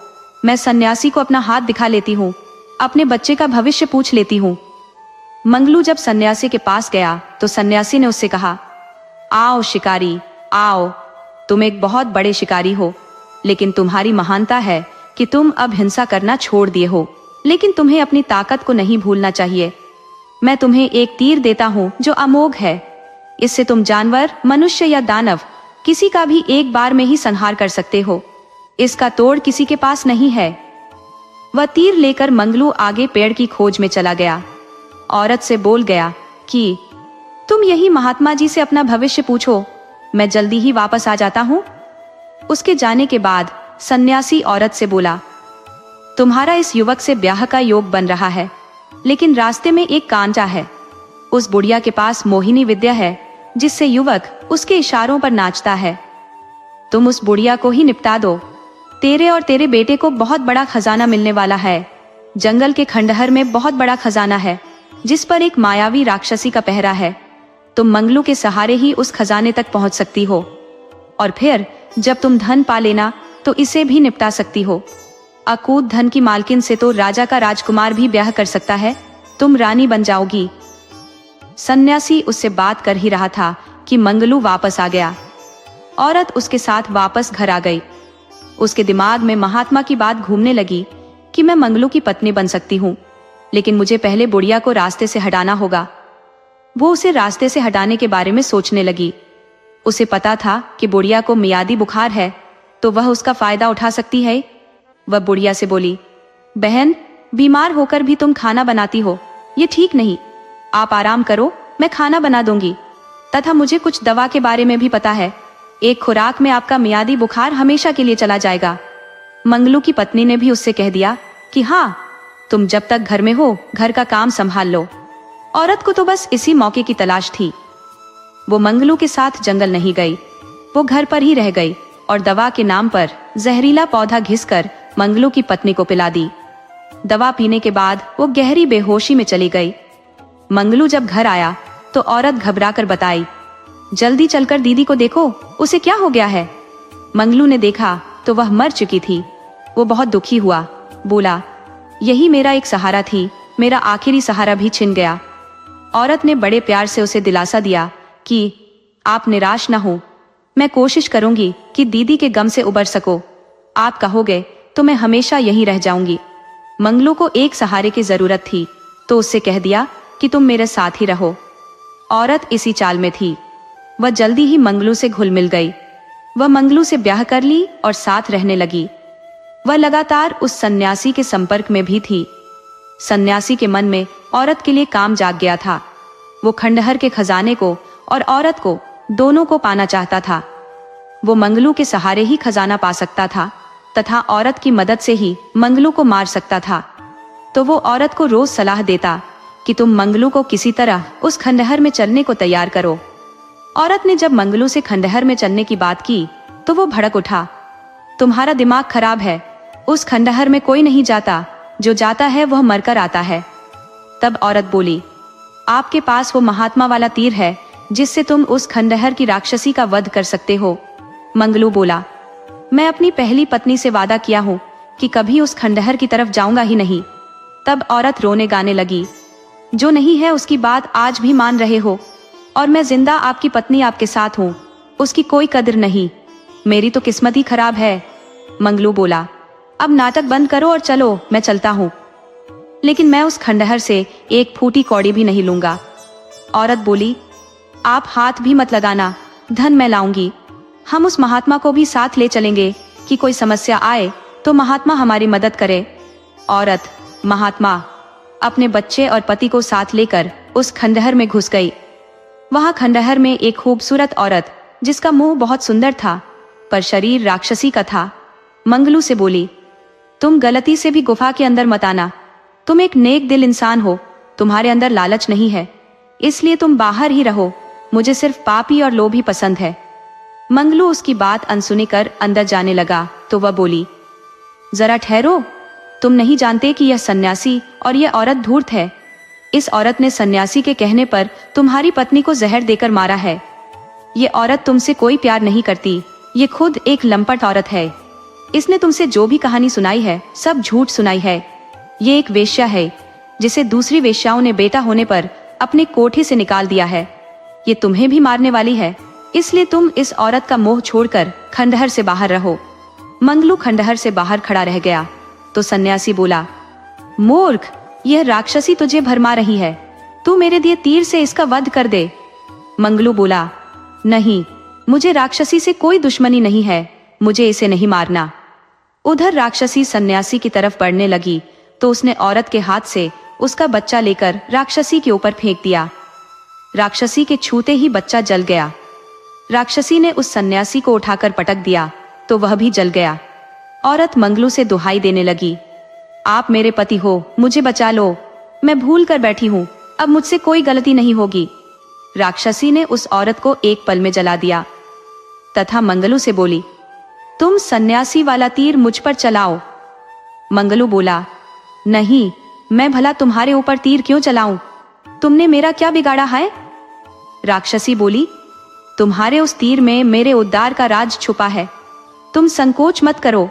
मैं सन्यासी को अपना हाथ दिखा लेती हूँ, अपने बच्चे का भविष्य पूछ लेती हूँ। मंगलू जब सन्यासी के पास गया तो सन्यासी ने उससे कहा, आओ शिकारी, आओ, तुम एक बहुत बड़े शिकारी हो, लेकिन तुम्हारी महानता है कि तुम अब हिंसा करना छोड़ दिए हो, लेकिन तुम्हें अपनी ताकत को नहीं भूलना चाहिए। मैं तुम्हें एक तीर देता हूँ जो अमोघ है। इससे तुम जानवर, मनुष्य या दानव किसी का भी एक बार में ही संहार कर सकते हो। इसका तोड़ किसी के पास नहीं है। वह तीर लेकर मंगलू आगे पेड़ की खोज में चला गया। औरत से बोल गया कि तुम यही महात्मा जी से अपना भविष्य पूछो, मैं जल्दी ही वापस आ जाता हूँ। उसके जाने के बाद सन्यासी औरत से बोला, तुम्हारा इस युवक से ब्याह का योग बन रहा है, लेकिन रास्ते में एक कांटा है। उस बुढ़िया के पास मोहिनी विद्या है जिससे युवक उसके इशारों पर नाचता है। तुम उस बुढ़िया को ही निपटा दो। तेरे और तेरे बेटे को बहुत बड़ा खजाना मिलने वाला है। जंगल के खंडहर में बहुत बड़ा खजाना है जिस पर एक मायावी राक्षसी का पहरा है। तुम मंगलू के सहारे ही उस खजाने तक पहुंच सकती हो, और फिर जब तुम धन पा लेना तो इसे भी निपटा सकती हो। अकूत धन की मालकिन से तो राजा का राजकुमार भी ब्याह कर सकता है। तुम रानी बन जाओगी। सन्यासी उससे बात कर ही रहा था कि मंगलू वापस आ गया। औरत उसके साथ वापस घर आ गई। उसके दिमाग में महात्मा की बात घूमने लगी कि मैं मंगलू की पत्नी बन सकती हूँ, लेकिन मुझे पहले बुढ़िया को रास्ते से हटाना होगा। वो उसे रास्ते से हटाने के बारे में सोचने लगी। उसे पता था कि बुढ़िया को मियादी बुखार है, तो वह उसका फायदा उठा सकती है। वह बुढ़िया से बोली, बहन, बीमार होकर भी तुम खाना बनाती हो, ये ठीक नहीं। आप आराम करो, मैं खाना बना दूंगी। तथा मुझे कुछ दवा के बारे में भी पता है। एक खुराक में आपका मियादी बुखार हमेशा के लिए चला जाएगा। मंगलू की पत्नी ने भी उससे कह दिया कि हाँ, तुम जब तक घर में हो घर का काम संभाल लो। औरत को तो बस इसी मौके की तलाश थी। वो मंगलू के साथ जंगल नहीं गई। वो घर पर ही रह गई और दवा के नाम पर जहरीला पौधा घिसकर मंगलू की पत्नी को पिला दी। दवा पीने के बाद वो गहरी बेहोशी में चली गई। मंगलू जब घर आया तो औरत घबराकर बताई, जल्दी चलकर दीदी को देखो, उसे क्या हो गया है। मंगलू ने देखा तो वह मर चुकी थी। वो बहुत दुखी हुआ, बोला, यही मेरा एक सहारा थी, मेरा आखिरी सहारा भी छिन गया। औरत ने बड़े प्यार से उसे दिलासा दिया कि आप निराश न हो, मैं कोशिश करूंगी कि दीदी के गम से उबर सको। आप कहोगे तो मैं हमेशा यहीं रह जाऊंगी। मंगलू को एक सहारे की जरूरत थी, तो उससे कह दिया कि तुम मेरे साथ ही रहो। औरत इसी चाल में थी। वह जल्दी ही मंगलू से घुल मिल गई। वह मंगलू से ब्याह कर ली और साथ रहने लगी। वह लगातार उस सन्यासी के संपर्क में भी थी। सन्यासी के मन में औरत के लिए काम जाग गया था। वो खंडहर के खजाने को और औरत को, दोनों को पाना चाहता था। वो मंगलू के सहारे ही खजाना पा सकता था तथा औरत की मदद से ही मंगलू को मार सकता था। तो वो औरत को रोज सलाह देता कि तुम मंगलू को किसी तरह उस खंडहर में चलने को तैयार करो। औरत ने जब मंगलू से खंडहर में चलने की बात की तो वो भड़क उठा, तुम्हारा दिमाग खराब है, उस खंडहर में कोई नहीं जाता, जो जाता है वह मरकर आता है। तब औरत बोली, आपके पास वो महात्मा वाला तीर है जिससे तुम उस खंडहर की राक्षसी का वध कर सकते हो। मंगलू बोला, मैं अपनी पहली पत्नी से वादा किया हूँ कि कभी उस खंडहर की तरफ जाऊंगा ही नहीं। तब औरत रोने गाने लगी, जो नहीं है उसकी बात आज भी मान रहे हो, और मैं जिंदा आपकी पत्नी आपके साथ हूँ, उसकी कोई कदर नहीं। मेरी तो किस्मत ही खराब है। मंगलू बोला, अब नाटक बंद करो और चलो, मैं चलता हूँ, लेकिन मैं उस खंडहर से एक फूटी कौड़ी भी नहीं लूंगा। औरत बोली, आप हाथ भी मत लगाना, धन मैं लाऊंगी। हम उस महात्मा को भी साथ ले चलेंगे कि कोई समस्या आए तो महात्मा हमारी मदद करे। औरत, महात्मा, अपने बच्चे और पति को साथ लेकर उस खंडहर में घुस गई। वहां खंडहर में एक खूबसूरत औरत, जिसका मुंह बहुत सुंदर था पर शरीर राक्षसी का था, मंगलू से बोली, तुम गलती से भी गुफा के अंदर मत आना। तुम एक नेक दिल इंसान हो, तुम्हारे अंदर लालच नहीं है, इसलिए तुम बाहर ही रहो। मुझे सिर्फ पापी और लोभी पसंद है। मंगलू उसकी बात अनसुनी कर अंदर जाने लगा तो वह बोली, जरा ठहरो, तुम नहीं जानते कि यह सन्यासी और यह औरत धूर्त है। इस औरत ने सन्यासी के कहने पर तुम्हारी पत्नी को जहर देकर मारा है। ये औरत तुमसे कोई प्यार नहीं करती, ये खुद एक लंपट औरत है। इसने तुमसे जो भी कहानी सुनाई है सब झूठ सुनाई है। ये एक वेश्या है जिसे दूसरी वेश्याओं ने बेटा होने पर अपने कोठे से निकाल दिया है। ये तुम्हें भी मारने वाली है, इसलिए तुम इस औरत का मोह छोड़कर खंडहर से बाहर रहो। मंगलू खंडहर से बाहर खड़ा रह गया तो सन्यासी बोला, मूर्ख, यह राक्षसी तुझे भरमा रही है, तू मेरे दिए तीर से इसका वध कर दे। मंगलू बोला, नहीं, मुझे राक्षसी से कोई दुश्मनी नहीं है, मुझे इसे नहीं मारना। उधर राक्षसी सन्यासी की तरफ बढ़ने लगी तो उसने औरत के हाथ से उसका बच्चा लेकर राक्षसी के ऊपर फेंक दिया। राक्षसी के छूते ही बच्चा जल गया। राक्षसी ने उस सन्यासी को उठाकर पटक दिया तो वह भी जल गया। औरत मंगलू से दुहाई देने लगी, आप मेरे पति हो, मुझे बचा लो, मैं भूल कर बैठी हूँ, अब मुझसे कोई गलती नहीं होगी। राक्षसी ने उस औरत को एक पल में जला दिया तथा मंगलू से बोली, तुम सन्यासी वाला तीर मुझ पर चलाओ। मंगलू बोला, नहीं, मैं भला तुम्हारे ऊपर तीर क्यों चलाऊं? तुमने मेरा क्या बिगाड़ा है? राक्षसी बोली, तुम्हारे उस तीर में मेरे उद्धार का राज छुपा है, तुम संकोच मत करो।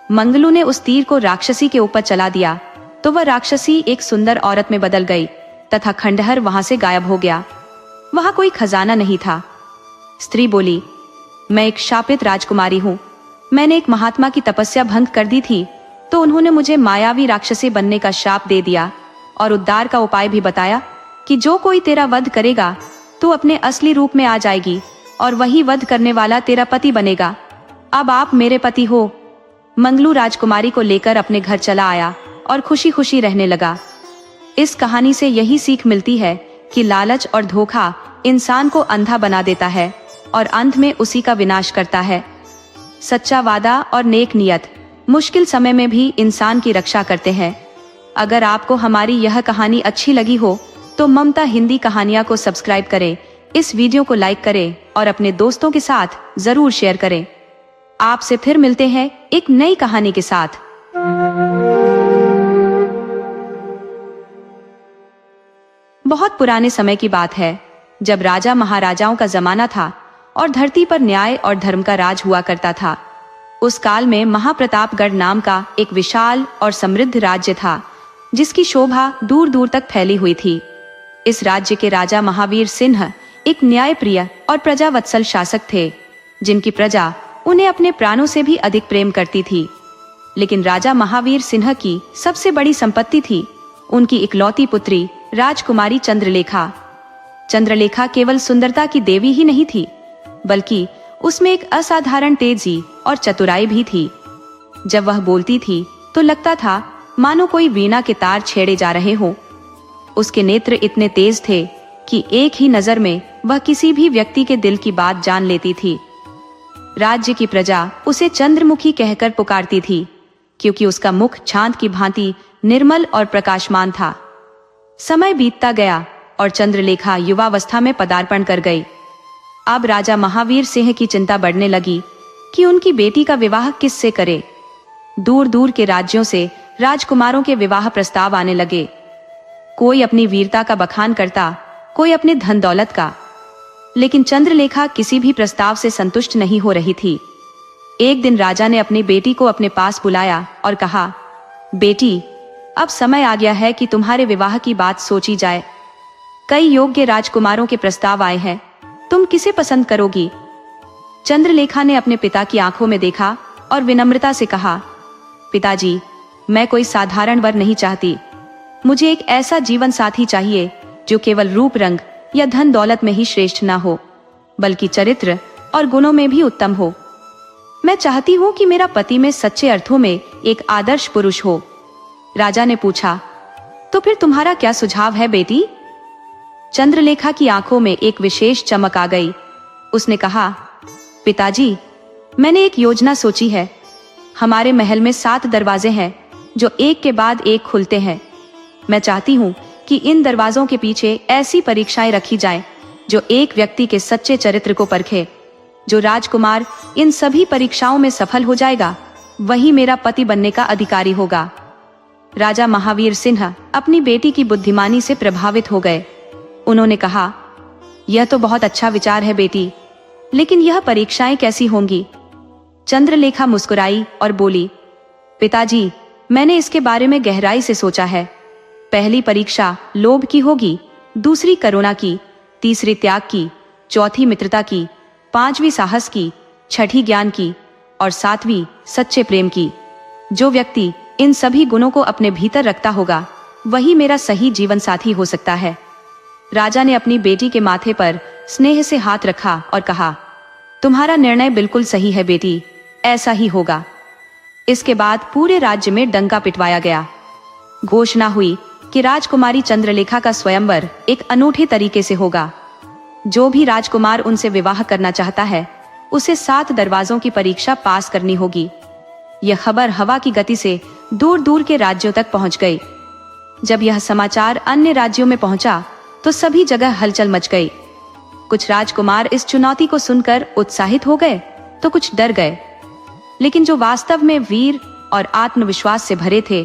मंगलू ने उस तीर को राक्षसी के ऊपर चला दिया तो वह राक्षसी एक सुंदर औरत में बदल गई तथा खंडहर वहां से गायब हो गया। वहां कोई खजाना नहीं था। स्त्री बोली, मैं एक शापित राजकुमारी हूँ, मैंने एक महात्मा की तपस्या भंग कर दी थी तो उन्होंने मुझे मायावी राक्षसी बनने का शाप दे दिया और उद्धार का उपाय भी बताया कि जो कोई तेरा वध करेगा तो अपने असली रूप में आ जाएगी और वही वध करने वाला तेरा पति बनेगा। अब आप मेरे पति हो। मंगलू राजकुमारी को लेकर अपने घर चला आया और खुशी खुशी रहने लगा। इस कहानी से यही सीख मिलती है कि लालच और धोखा इंसान को अंधा बना देता है और अंत में उसी का विनाश करता है। सच्चा वादा और नेक नियत मुश्किल समय में भी इंसान की रक्षा करते हैं। अगर आपको हमारी यह कहानी अच्छी लगी हो तो ममता हिंदी कहानियां को सब्सक्राइब करें, इस वीडियो को लाइक करें और अपने दोस्तों के साथ जरूर शेयर करें। आपसे फिर मिलते हैं एक नई कहानी के साथ। बहुत पुराने समय की बात है, जब राजा महाराजाओं का जमाना था और धरती पर न्याय और धर्म का राज हुआ करता था। उस काल में महाप्रतापगढ़ नाम का एक विशाल और समृद्ध राज्य था जिसकी शोभा दूर दूर तक फैली हुई थी। इस राज्य के राजा महावीर सिंह एक न्यायप्रिय और प्रजावत्सल शासक थे, जिनकी प्रजा उन्हें अपने प्राणों से भी अधिक प्रेम करती थी। लेकिन राजा महावीर सिंह की सबसे बड़ी संपत्ति थी उनकी इकलौती पुत्री राजकुमारी चंद्रलेखा। चंद्रलेखा केवल सुंदरता की देवी ही नहीं थी, बल्कि उसमें एक असाधारण तेजी और चतुराई भी थी। जब वह बोलती थी तो लगता था मानो कोई वीणा के तार छेड़े जा रहे हों। उसके नेत्र इतने तेज थे कि एक ही नजर में वह किसी भी व्यक्ति के दिल की बात जान लेती थी। राज्य की प्रजा उसे चंद्रमुखी कहकर पुकारती थी, क्योंकि उसका मुख चांद की भांति निर्मल और प्रकाशमान था। समय बीतता गया और चंद्रलेखा युवावस्था में पदार्पण कर गई। अब राजा महावीर सिंह की चिंता बढ़ने लगी कि उनकी बेटी का विवाह किससे करे। दूर दूर के राज्यों से राजकुमारों के विवाह प्रस्ताव आने लगे। कोई अपनी वीरता का बखान करता, कोई अपने धन दौलत का, लेकिन चंद्रलेखा किसी भी प्रस्ताव से संतुष्ट नहीं हो रही थी। एक दिन राजा ने अपनी बेटी को अपने पास बुलाया और कहा, बेटी, अब समय आ गया है कि तुम्हारे विवाह की बात सोची जाए। कई योग्य राजकुमारों के प्रस्ताव आए हैं, तुम किसे पसंद करोगी? चंद्रलेखा ने अपने पिता की आंखों में देखा और विनम्रता से कहा, पिताजी, मैं कोई साधारण वर नहीं चाहती। मुझे एक ऐसा जीवन साथी चाहिए जो केवल रूप रंग या धन दौलत में ही श्रेष्ठ ना हो, बल्कि चरित्र और गुणों में भी उत्तम हो। मैं चाहती हूँ कि मेरा पति में सच्चे अर्थों में एक आदर्श पुरुष हो। राजा ने पूछा, तो फिर तुम्हारा क्या सुझाव है बेटी? चंद्रलेखा की आंखों में एक विशेष चमक आ गई। उसने कहा, पिताजी, मैंने एक योजना सोची है। हमारे महल में 7 दरवाजे हैं जो एक के बाद एक खुलते हैं। मैं चाहती हूँ कि इन दरवाजों के पीछे ऐसी परीक्षाएं रखी जाएं जो एक व्यक्ति के सच्चे चरित्र को परखे। जो राजकुमार इन सभी परीक्षाओं में सफल हो जाएगा, वही मेरा पति बनने का अधिकारी होगा। राजा महावीर सिंह अपनी बेटी की बुद्धिमानी से प्रभावित हो गए। उन्होंने कहा, यह तो बहुत अच्छा विचार है बेटी, लेकिन यह परीक्षाएं कैसी होंगी? चंद्रलेखा मुस्कुराई और बोली, पिताजी, मैंने इसके बारे में गहराई से सोचा है। पहली परीक्षा लोभ की होगी, दूसरी करुणा की, तीसरी त्याग की, चौथी मित्रता की, 5वीं साहस की, 6ठी ज्ञान की और 7वीं सच्चे प्रेम की। जो व्यक्ति इन सभी गुणों को अपने भीतर रखता होगा, वही मेरा सही जीवन साथी हो सकता है। राजा ने अपनी बेटी के माथे पर स्नेह से हाथ रखा और कहा, तुम्हारा निर्णय बिल्कुल सही है बेटी, ऐसा ही होगा। इसके बाद पूरे राज्य में डंका पिटवाया गया। घोषणा हुई कि राजकुमारी चंद्रलेखा का स्वयंवर एक अनूठे तरीके से होगा। जो भी राजकुमार उनसे विवाह करना चाहता है, उसे 7 दरवाजों की परीक्षा पास करनी होगी। यह खबर हवा की गति से दूर दूर के राज्यों तक पहुंच गई। जब यह समाचार अन्य राज्यों में पहुंचा तो सभी जगह हलचल मच गई। कुछ राजकुमार इस चुनौती को सुनकर उत्साहित हो गए तो कुछ डर गए, लेकिन जो वास्तव में वीर और आत्मविश्वास से भरे थे,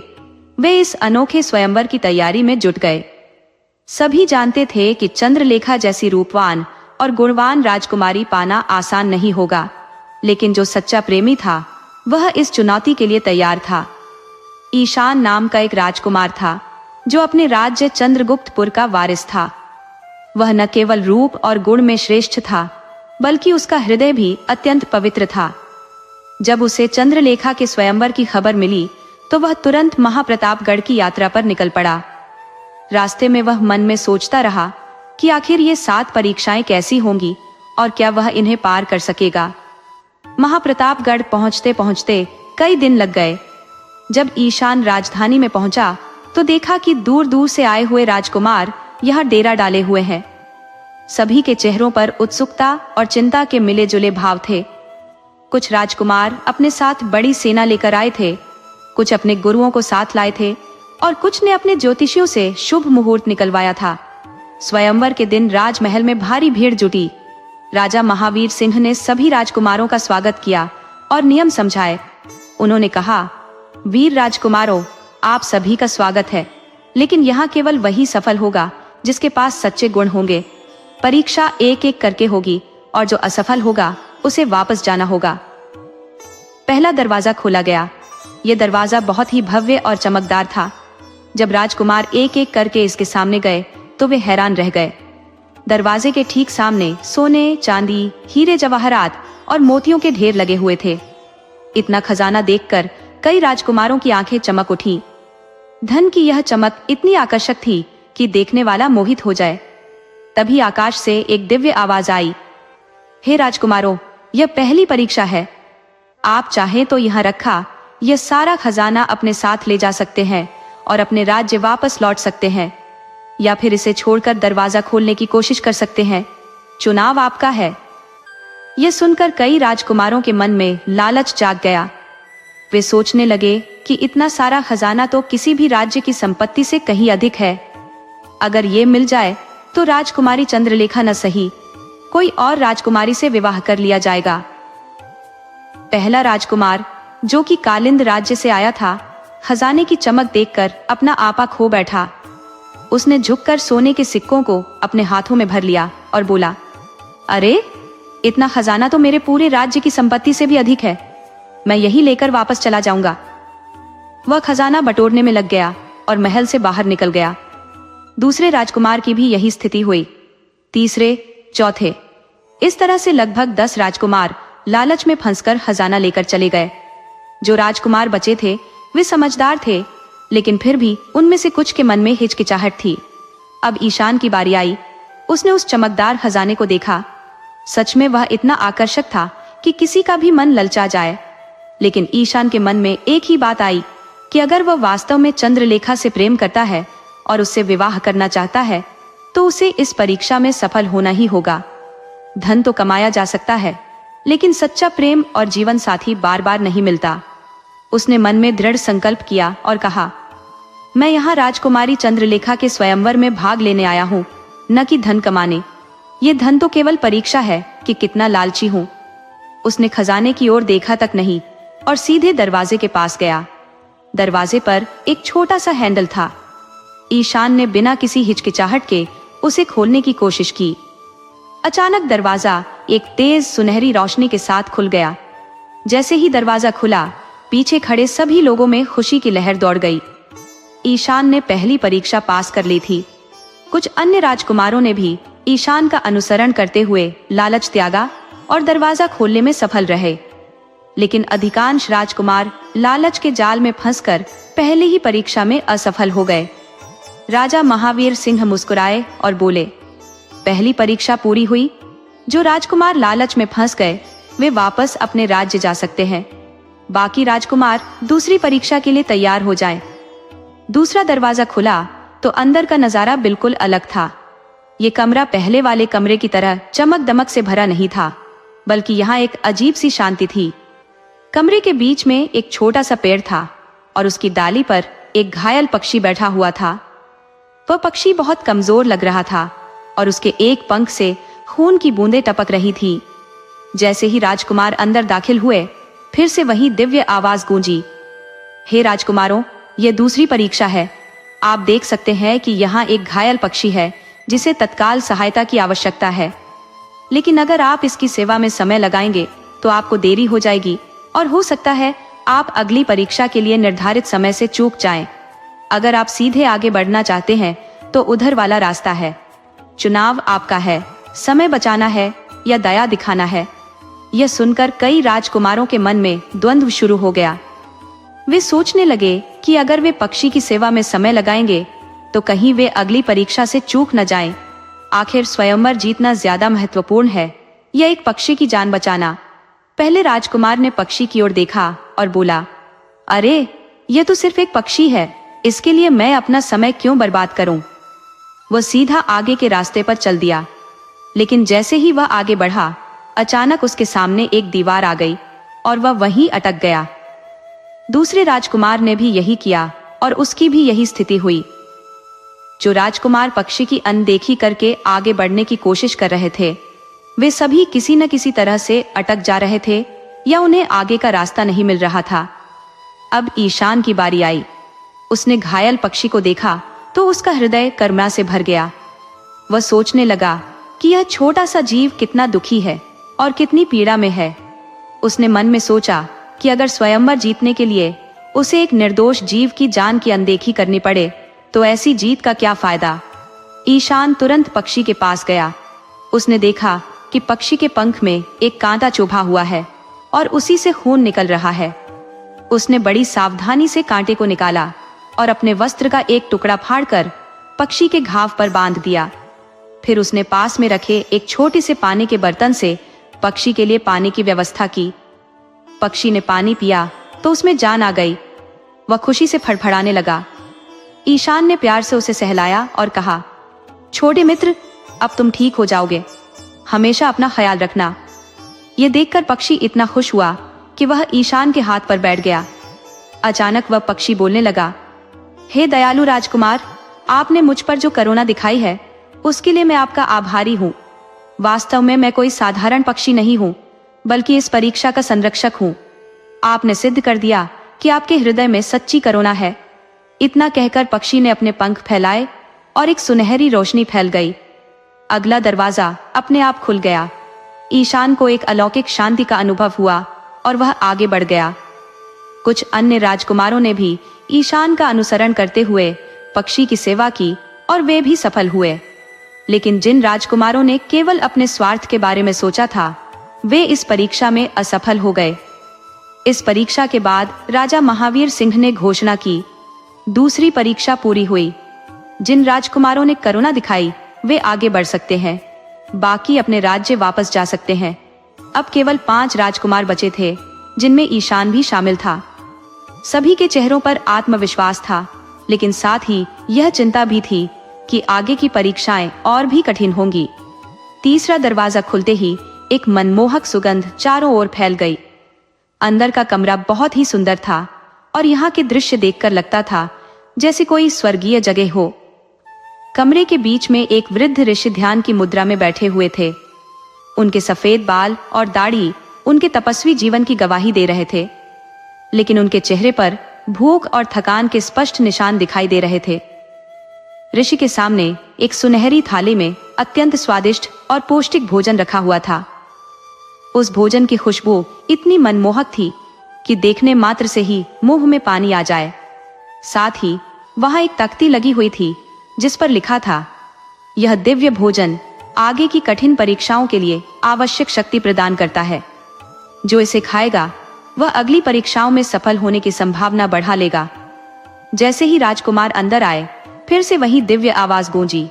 वे इस अनोखे स्वयंवर की तैयारी में जुट गए। सभी जानते थे कि चंद्रलेखा जैसी रूपवान और गुणवान राजकुमारी पाना आसान नहीं होगा, लेकिन जो सच्चा प्रेमी था, वह इस चुनौती के लिए तैयार था। ईशान नाम का एक राजकुमार था जो अपने राज्य चंद्रगुप्तपुर का वारिस था। वह न केवल रूप और गुण में श्रेष्ठ था, बल्कि उसका हृदय भी अत्यंत पवित्र था। जब उसे चंद्रलेखा के स्वयंवर की खबर मिली तो वह तुरंत महाप्रतापगढ़ की यात्रा पर निकल पड़ा। रास्ते में वह मन में सोचता रहा कि आखिर ये 7 परीक्षाएं कैसी होंगी और क्या वह इन्हें पार कर सकेगा। महाप्रतापगढ़ पहुंचते पहुंचते कई दिन लग गए। जब ईशान राजधानी में पहुंचा तो देखा कि दूर दूर से आए हुए राजकुमार यहाँ डेरा डाले हुए हैं। सभी के चेहरों पर उत्सुकता और चिंता के मिले जुले भाव थे। कुछ राजकुमार अपने साथ बड़ी सेना लेकर आए थे, कुछ अपने गुरुओं को साथ लाए थे और कुछ ने अपने ज्योतिषियों से शुभ मुहूर्त निकलवाया था। स्वयंवर के दिन राजमहल में भारी भीड़ जुटी। राजा महावीर सिंह ने सभी राजकुमारों का स्वागत किया और नियम समझाए। उन्होंने कहा, वीर राजकुमारों, आप सभी का स्वागत है, लेकिन यहाँ केवल वही सफल होगा जिसके पास सच्चे गुण होंगे। परीक्षा एक एक करके होगी और जो असफल होगा उसे वापस जाना होगा। पहला दरवाजा खोला गया। यह दरवाजा बहुत ही भव्य और चमकदार था। जब राजकुमार एक एक करके इसके सामने गए तो वे हैरान रह गए। दरवाजे के ठीक सामने सोने, चांदी, हीरे जवाहरात और मोतियों के ढेर लगे हुए थे। इतना खजाना देखकर कई राजकुमारों की आंखें चमक उठी। धन की यह चमक इतनी आकर्षक थी कि देखने वाला मोहित हो जाए। तभी आकाश से एक दिव्य आवाज आई, हे राजकुमारों, यह पहली परीक्षा है। आप चाहें तो यहाँ रखा यह सारा खजाना अपने साथ ले जा सकते हैं और अपने राज्य वापस लौट सकते हैं, या फिर इसे छोड़कर दरवाजा खोलने की कोशिश कर सकते हैं। चुनाव आपका है। यह सुनकर कई राजकुमारों के मन में लालच जाग गया। वे सोचने लगे कि इतना सारा खजाना तो किसी भी राज्य की संपत्ति से कहीं अधिक है। अगर ये मिल जाए तो राजकुमारी चंद्रलेखा न सही, कोई और राजकुमारी से विवाह कर लिया जाएगा। पहला राजकुमार, जो कि कालिंद राज्य से आया था, खजाने की चमक देखकर अपना आपा खो बैठा। उसने झुककर सोने के सिक्कों को अपने हाथों में भर लिया और बोला, अरे, इतना खजाना तो मेरे पूरे राज्य की संपत्ति से भी अधिक है। मैं यही लेकर वापस चला जाऊंगा। वह खजाना बटोरने में लग गया और महल से बाहर निकल गया। दूसरे राजकुमार की भी यही स्थिति हुई, तीसरे, चौथे। इस तरह से लगभग 10 राजकुमार लालच में फंसकर खजाना लेकर चले गए। जो राजकुमार बचे थे वे समझदार थे, लेकिन फिर भी उनमें से कुछ के मन में हिचकिचाहट थी। अब ईशान की बारी आई। उसने उस चमकदार खजाने को देखा। सच में वह इतना आकर्षक था कि किसी का भी मन ललचा जाए। लेकिन ईशान के मन में एक ही बात आई कि अगर वह वास्तव में चंद्रलेखा से प्रेम करता है और उससे विवाह करना चाहता है तो उसे इस परीक्षा में सफल होना ही होगा। धन तो कमाया जा सकता है, लेकिन सच्चा प्रेम और जीवन साथी बार बार नहीं मिलता। उसने मन में दृढ़ संकल्प किया और कहा, मैं यहाँ राजकुमारी चंद्रलेखा के स्वयंवर में भाग लेने आया हूँ, न कि धन कमाने। ये धन तो केवल परीक्षा है कि कितना लालची हूँ। उसने खजाने की ओर देखा तक नहीं और सीधे दरवाजे के पास गया। दरवाजे पर एक छोटा सा हैंडल था। ईशान ने बिना किसी हिचकिचाहट के उसे खोलने की कोशिश की। अचानक दरवाजा एक तेज सुनहरी रोशनी के साथ खुल गया। जैसे ही दरवाजा खुला, पीछे खड़े सभी लोगों में खुशी की लहर दौड़ गई। ईशान ने पहली परीक्षा पास कर ली थी। कुछ अन्य राजकुमारों ने भी ईशान का अनुसरण करते हुए लालच त्यागा और दरवाजा खोलने में सफल रहे। लेकिन अधिकांश राजकुमार लालच के जाल में फंसकर पहले ही परीक्षा में असफल हो गए। राजा महावीर सिंह मुस्कुराए और बोले, पहली परीक्षा पूरी हुई। जो राजकुमार लालच में फंस गए वे वापस अपने राज्य जा सकते हैं। बाकी राजकुमार दूसरी परीक्षा के लिए तैयार हो जाएं। दूसरा दरवाजा खुला तो अंदर का नजारा बिल्कुल अलग था। ये कमरा पहले वाले कमरे की तरह चमक दमक से भरा नहीं था, बल्कि यहाँ एक अजीब सी शांति थी। कमरे के बीच में एक छोटा सा पेड़ था और उसकी डाली पर एक घायल पक्षी बैठा हुआ था। वह पक्षी बहुत कमजोर लग रहा था और उसके एक पंख से खून की बूंदें टपक रही थी। जैसे ही राजकुमार अंदर दाखिल हुए, फिर से वही दिव्य आवाज गूंजी, हे राजकुमारों, यह दूसरी परीक्षा है। आप देख सकते हैं कि यहाँ एक घायल पक्षी है जिसे तत्काल सहायता की आवश्यकता है। लेकिन अगर आप इसकी सेवा में समय लगाएंगे तो आपको देरी हो जाएगी और हो सकता है आप अगली परीक्षा के लिए निर्धारित समय से चूक जाएं। अगर आप सीधे आगे बढ़ना चाहते हैं तो उधर वाला रास्ता है। चुनाव आपका है, समय बचाना है या दया दिखाना है। यह सुनकर कई राजकुमारों के मन में द्वंद्व शुरू हो गया। वे सोचने लगे कि अगर वे पक्षी की सेवा में समय लगाएंगे तो कहीं वे अगली परीक्षा से चूक न जाएं। आखिर स्वयंवर जीतना ज्यादा महत्वपूर्ण है या एक पक्षी की जान बचाना। पहले राजकुमार ने पक्षी की ओर देखा और बोला, अरे यह तो सिर्फ एक पक्षी है, इसके लिए मैं अपना समय क्यों बर्बाद करूं। वह सीधा आगे के रास्ते पर चल दिया। लेकिन जैसे ही वह आगे बढ़ा, अचानक उसके सामने एक दीवार आ गई और वह वहीं अटक गया। दूसरे राजकुमार ने भी यही किया और उसकी भी यही स्थिति हुई। जो राजकुमार पक्षी की अनदेखी करके आगे बढ़ने की कोशिश कर रहे थे, वे सभी किसी न किसी तरह से अटक जा रहे थे या उन्हें आगे का रास्ता नहीं मिल रहा था। अब ईशान की बारी आई। उसने घायल पक्षी को देखा तो उसका हृदय करुणा से भर गया। वह सोचने लगा कि यह छोटा सा जीव कितना दुखी है और कितनी पीड़ा में है। उसने मन में सोचा कि अगर स्वयंवर जीतने के लिए उसे एक निर्दोष जीव की जान की अनदेखी करनी पड़े तो ऐसी जीत का क्या फायदा। ईशान तुरंत पक्षी के पास गया। उसने देखा कि पक्षी के पंख में एक कांटा चुभा हुआ है और उसी से खून निकल रहा है। उसने बड़ी सावधानी से कांटे को निकाला और अपने वस्त्र का एक टुकड़ा फाड़कर पक्षी के घाव पर बांध दिया। फिर उसने पास में रखे एक छोटे से पानी के बर्तन से पक्षी के लिए पानी की व्यवस्था की। पक्षी ने पानी पिया तो उसमें जान आ गई। वह खुशी से फड़फड़ाने लगा। ईशान ने प्यार से उसे सहलाया और कहा, छोटे मित्र, अब तुम ठीक हो जाओगे। हमेशा अपना ख्याल रखना। ये देखकर पक्षी इतना खुश हुआ कि वह ईशान के हाथ पर बैठ गया। अचानक वह पक्षी बोलने लगा, हे दयालु राजकुमार, आपने मुझ पर जो करुणा दिखाई है उसके लिए मैं आपका आभारी हूँ। वास्तव में मैं कोई साधारण पक्षी नहीं हूँ, बल्कि इस परीक्षा का संरक्षक हूँ। आपने सिद्ध कर दिया कि आपके हृदय में सच्ची करुणा है। इतना कहकर पक्षी ने अपने पंख फैलाए और एक सुनहरी रोशनी फैल गई। अगला दरवाजा अपने आप खुल गया। ईशान को एक अलौकिक शांति का अनुभव हुआ और वह आगे बढ़ गया। कुछ अन्य राजकुमारों ने भी ईशान का अनुसरण करते हुए पक्षी की सेवा की और वे भी सफल हुए। लेकिन जिन राजकुमारों ने केवल अपने स्वार्थ के बारे में सोचा था, वे इस परीक्षा में असफल हो गए। इस परीक्षा के बाद राजा महावीर सिंह ने घोषणा की, दूसरी परीक्षा पूरी हुई। जिन राजकुमारों ने करुणा दिखाई वे आगे बढ़ सकते हैं, बाकी अपने राज्य वापस जा सकते हैं। अब केवल 5 राजकुमार बचे थे, जिनमें ईशान भी शामिल था। सभी के चेहरों पर आत्मविश्वास था लेकिन साथ ही यह चिंता भी थी कि आगे की परीक्षाएं और भी कठिन होंगी। तीसरा दरवाजा खुलते ही एक मनमोहक सुगंध चारों ओर फैल गई। अंदर का कमरा बहुत ही सुंदर था और यहाँ के दृश्य देखकर लगता था जैसे कोई स्वर्गीय जगह हो। कमरे के बीच में एक वृद्ध ऋषि ध्यान की मुद्रा में बैठे हुए थे। उनके सफेद बाल और दाढ़ी उनके तपस्वी जीवन की गवाही दे रहे थे, लेकिन उनके चेहरे पर भूख और थकान के स्पष्ट निशान दिखाई दे रहे थे। ऋषि के सामने एक सुनहरी थाली में अत्यंत स्वादिष्ट और पौष्टिक भोजन रखा हुआ था। उस भोजन की खुशबू इतनी मनमोहक थी कि देखने मात्र से ही मुंह में पानी आ जाए। साथ ही वहां एक तख्ती लगी हुई थी जिस पर लिखा था, यह दिव्य भोजन आगे की कठिन परीक्षाओं के लिए आवश्यक शक्ति प्रदान करता है। जो इसे खाएगा वह अगली परीक्षाओं में सफल होने की संभावना बढ़ा लेगा। जैसे ही राजकुमार अंदर आए, फिर से वही दिव्य आवाज गूंजी,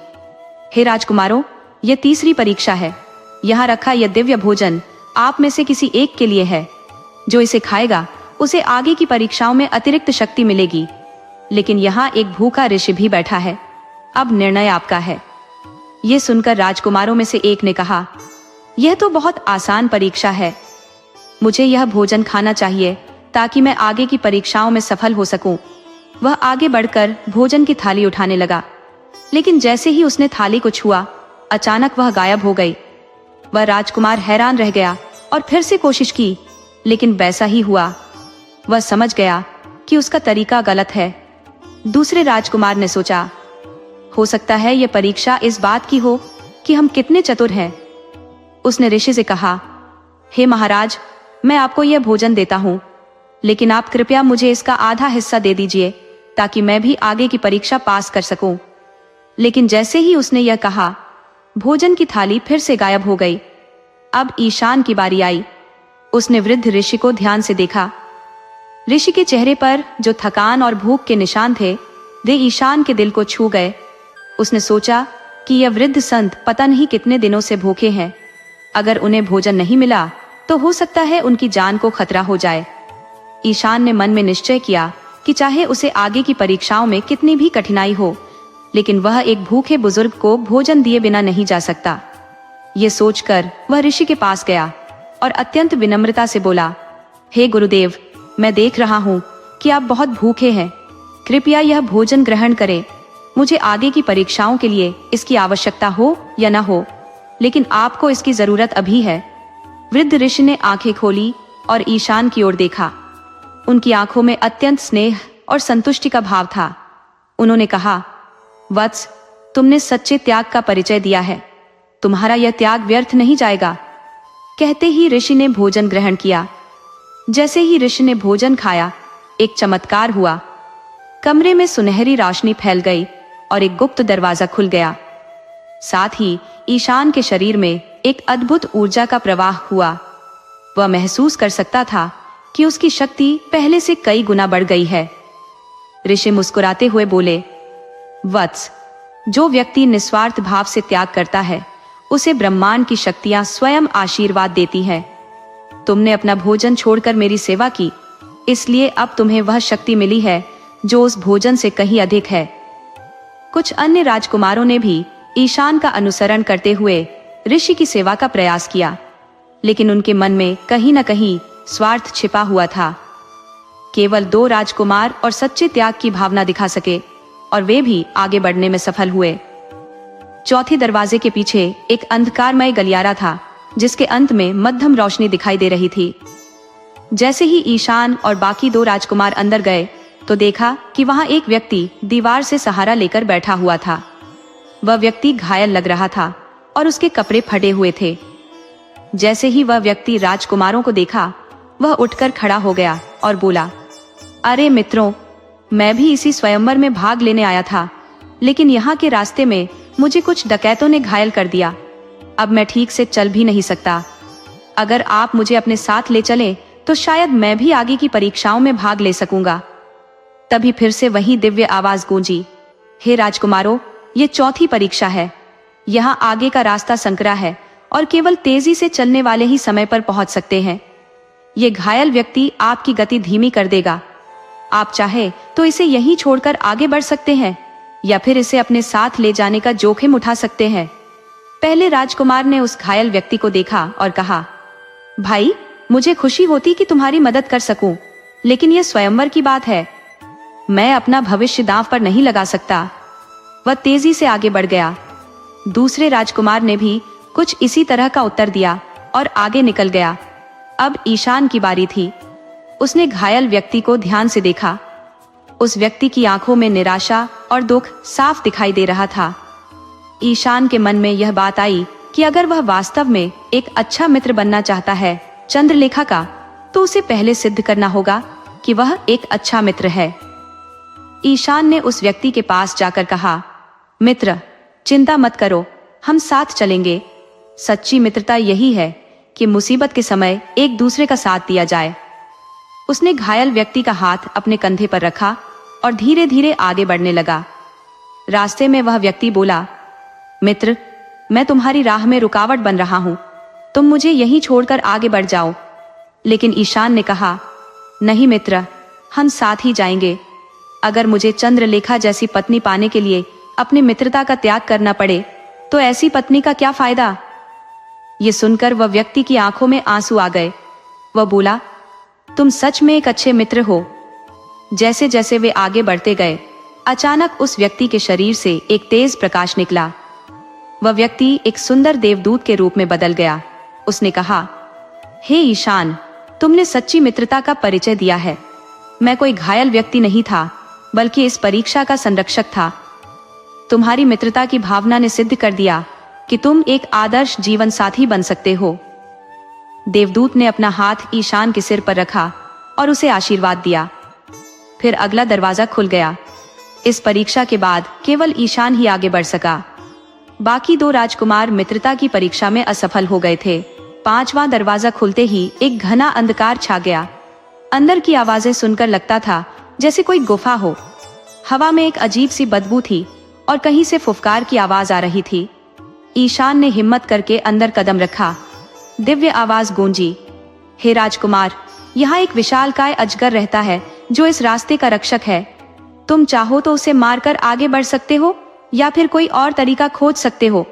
हे राजकुमारों, यह तीसरी परीक्षा है। यहाँ रखा यह दिव्य भोजन आप में से किसी एक के लिए है। जो इसे खाएगा उसे आगे की परीक्षाओं में अतिरिक्त शक्ति मिलेगी। लेकिन यहाँ एक भूखा ऋषि भी बैठा है, अब निर्णय आपका है। ये सुनकर राजकुमारों में से एक ने कहा, यह तो बहुत आसान परीक्षा है। मुझे यह भोजन खाना चाहिए ताकि मैं आगे की परीक्षाओं में सफल हो सकूं। वह आगे बढ़कर भोजन की थाली उठाने लगा, लेकिन जैसे ही उसने थाली को छुआ, अचानक वह गायब हो गई। वह राजकुमार हैरान रह गया और फिर से कोशिश की, लेकिन वैसा ही हुआ। वह समझ गया कि उसका तरीका गलत है। दूसरे राजकुमार ने सोचा, हो सकता है यह परीक्षा इस बात की हो कि हम कितने चतुर हैं। उसने ऋषि से कहा, हे महाराज, मैं आपको यह भोजन देता हूँ, लेकिन आप कृपया मुझे इसका आधा हिस्सा दे दीजिए ताकि मैं भी आगे की परीक्षा पास कर सकूं। लेकिन जैसे ही उसने यह कहा, भोजन की थाली फिर से गायब हो गई। अब ईशान की बारी आई। उसने वृद्ध ऋषि को ध्यान से देखा। ऋषि के चेहरे पर जो थकान और भूख के निशान थे, वे ईशान के दिल को छू गए। उसने सोचा कि यह वृद्ध संत पता नहीं कितने दिनों से भूखे हैं। अगर उन्हें भोजन नहीं मिला तो हो सकता है उनकी जान को खतरा हो जाए। ईशान ने मन में निश्चय किया कि चाहे उसे आगे की परीक्षाओं में कितनी भी कठिनाई हो, लेकिन वह एक भूखे बुजुर्ग को भोजन दिए बिना नहीं जा सकता। ये सोचकर वह ऋषि के पास गया और अत्यंत विनम्रता से बोला, हे गुरुदेव, मैं देख रहा हूँ कि आप बहुत भूखे हैं। कृपया यह भोजन ग्रहण करें। मुझे आगे की परीक्षाओं के लिए इसकी आवश्यकता हो या न हो, लेकिन आपको इसकी जरूरत अभी है। वृद्ध ऋषि ने आंखें खोली और ईशान की ओर देखा। उनकी आंखों में अत्यंत स्नेह और संतुष्टि का भाव था। उन्होंने कहा, वत्स, तुमने सच्चे त्याग का परिचय दिया है। तुम्हारा यह त्याग व्यर्थ नहीं जाएगा। कहते ही ऋषि ने भोजन ग्रहण किया। जैसे ही ऋषि ने भोजन खाया, एक चमत्कार हुआ। कमरे में सुनहरी रोशनी फैल गई और एक गुप्त दरवाजा खुल गया। साथ ही ईशान के शरीर में एक अद्भुत ऊर्जा का प्रवाह हुआ। वह महसूस कर सकता था कि उसकी शक्ति पहले से कई गुना बढ़ गई है। ऋषि मुस्कुराते हुए बोले, वत्स, जो व्यक्ति निस्वार्थ भाव से त्याग करता है, उसे ब्रह्मांड की शक्तियां स्वयं आशीर्वाद देती हैं। तुमने अपना भोजन छोड़कर मेरी सेवा की, इसलिए अब तुम्हें वह शक्ति मिली है जो उस भोजन से कहीं अधिक है। कुछ अन्य राजकुमारों ने भी ईशान का अनुसरण करते हुए ऋषि की सेवा का प्रयास किया, लेकिन उनके मन में कहीं न कहीं स्वार्थ छिपा हुआ था। केवल 2 राजकुमार और सच्चे त्याग की भावना दिखा सके और वे भी आगे बढ़ने में सफल हुए। चौथे दरवाजे के पीछे एक अंधकारमय गलियारा था, जिसके अंत में मध्यम रोशनी दिखाई दे रही थी। जैसे ही ईशान और बाकी 2 राजकुमार अंदर गए तो देखा कि वहां एक व्यक्ति दीवार से सहारा लेकर बैठा हुआ था। वह व्यक्ति घायल लग रहा था और उसके कपड़े फटे हुए थे। जैसे ही वह व्यक्ति राजकुमारों को देखा, वह उठकर खड़ा हो गया और बोला, अरे मित्रों, मैं भी इसी स्वयंवर में भाग लेने आया था, लेकिन यहाँ के रास्ते में मुझे कुछ डकैतों ने घायल कर दिया। अब मैं ठीक से चल भी नहीं सकता। अगर आप मुझे अपने साथ ले चलें तो शायद मैं भी आगे की परीक्षाओं में भाग ले सकूंगा। तभी फिर से वही दिव्य आवाज गूंजी, हे राजकुमारों, ये चौथी परीक्षा है। यहाँ आगे का रास्ता संकरा है और केवल तेजी से चलने वाले ही समय पर पहुंच सकते हैं। ये घायल व्यक्ति आपकी गति धीमी कर देगा। आप चाहे तो इसे यहीं छोड़कर आगे बढ़ सकते हैं या फिर इसे अपने साथ ले जाने का जोखिम उठा सकते हैं। पहले राजकुमार ने उस घायल व्यक्ति को देखा और कहा, भाई, मुझे खुशी होती कि तुम्हारी मदद कर सकूं, लेकिन यह स्वयंवर की बात है, मैं अपना भविष्य दांव पर नहीं लगा सकता। वह तेजी से आगे बढ़ गया। दूसरे राजकुमार ने भी कुछ इसी तरह का उत्तर दिया और आगे निकल गया। अब ईशान की बारी थी। उसने घायल व्यक्ति को ध्यान से देखा। उस व्यक्ति की आंखों में निराशा और दुख साफ दिखाई दे रहा था। ईशान के मन में यह बात आई कि अगर वह वास्तव में एक अच्छा मित्र बनना चाहता है चंद्रलेखा का, तो उसे पहले सिद्ध करना होगा कि वह एक अच्छा मित्र है। ईशान ने उस व्यक्ति के पास जाकर कहा, मित्र, चिंता मत करो, हम साथ चलेंगे। सच्ची मित्रता यही है कि मुसीबत के समय एक दूसरे का साथ दिया जाए। उसने घायल व्यक्ति का हाथ अपने कंधे पर रखा और धीरे धीरे आगे बढ़ने लगा। रास्ते में वह व्यक्ति बोला, मित्र, मैं तुम्हारी राह में रुकावट बन रहा हूं, तुम मुझे यहीं छोड़कर आगे बढ़ जाओ। लेकिन ईशान ने कहा, नहीं मित्र, हम साथ ही जाएंगे। अगर मुझे चंद्रलेखा जैसी पत्नी पाने के लिए अपनी मित्रता का त्याग करना पड़े तो ऐसी पत्नी का क्या फायदा। ये सुनकर वह व्यक्ति की आंखों में आंसू आ गए। वह बोला, तुम सच में एक अच्छे मित्र हो। जैसे जैसे वे आगे बढ़ते गए, अचानक उस व्यक्ति के शरीर से एक तेज प्रकाश निकला। वह व्यक्ति एक सुंदर देवदूत के रूप में बदल गया। उसने कहा, हे ईशान, तुमने सच्ची मित्रता का परिचय दिया है। मैं कोई घायल व्यक्ति नहीं था, बल्कि इस परीक्षा का संरक्षक था। तुम्हारी मित्रता की भावना ने सिद्ध कर दिया कि तुम एक आदर्श जीवन साथी बन सकते हो। देवदूत ने अपना हाथ ईशान के सिर पर रखा और उसे आशीर्वाद दिया। फिर अगला दरवाजा खुल गया। इस परीक्षा के बाद केवल ईशान ही आगे बढ़ सका। बाकी दो राजकुमार मित्रता की परीक्षा में असफल हो गए थे। पांचवां दरवाजा खुलते ही एक घना अंधकार छा गया। अंदर की आवाजें सुनकर लगता था जैसे कोई गुफा हो। हवा में एक अजीब सी बदबू थी और कहीं से फुफकार की आवाज आ रही थी। ईशान ने हिम्मत करके अंदर कदम रखा। दिव्य आवाज गूंजी, हे राजकुमार, यहाँ एक विशालकाय अजगर रहता है जो इस रास्ते का रक्षक है। तुम चाहो तो उसे मारकर आगे बढ़ सकते हो या फिर कोई और तरीका खोज सकते हो,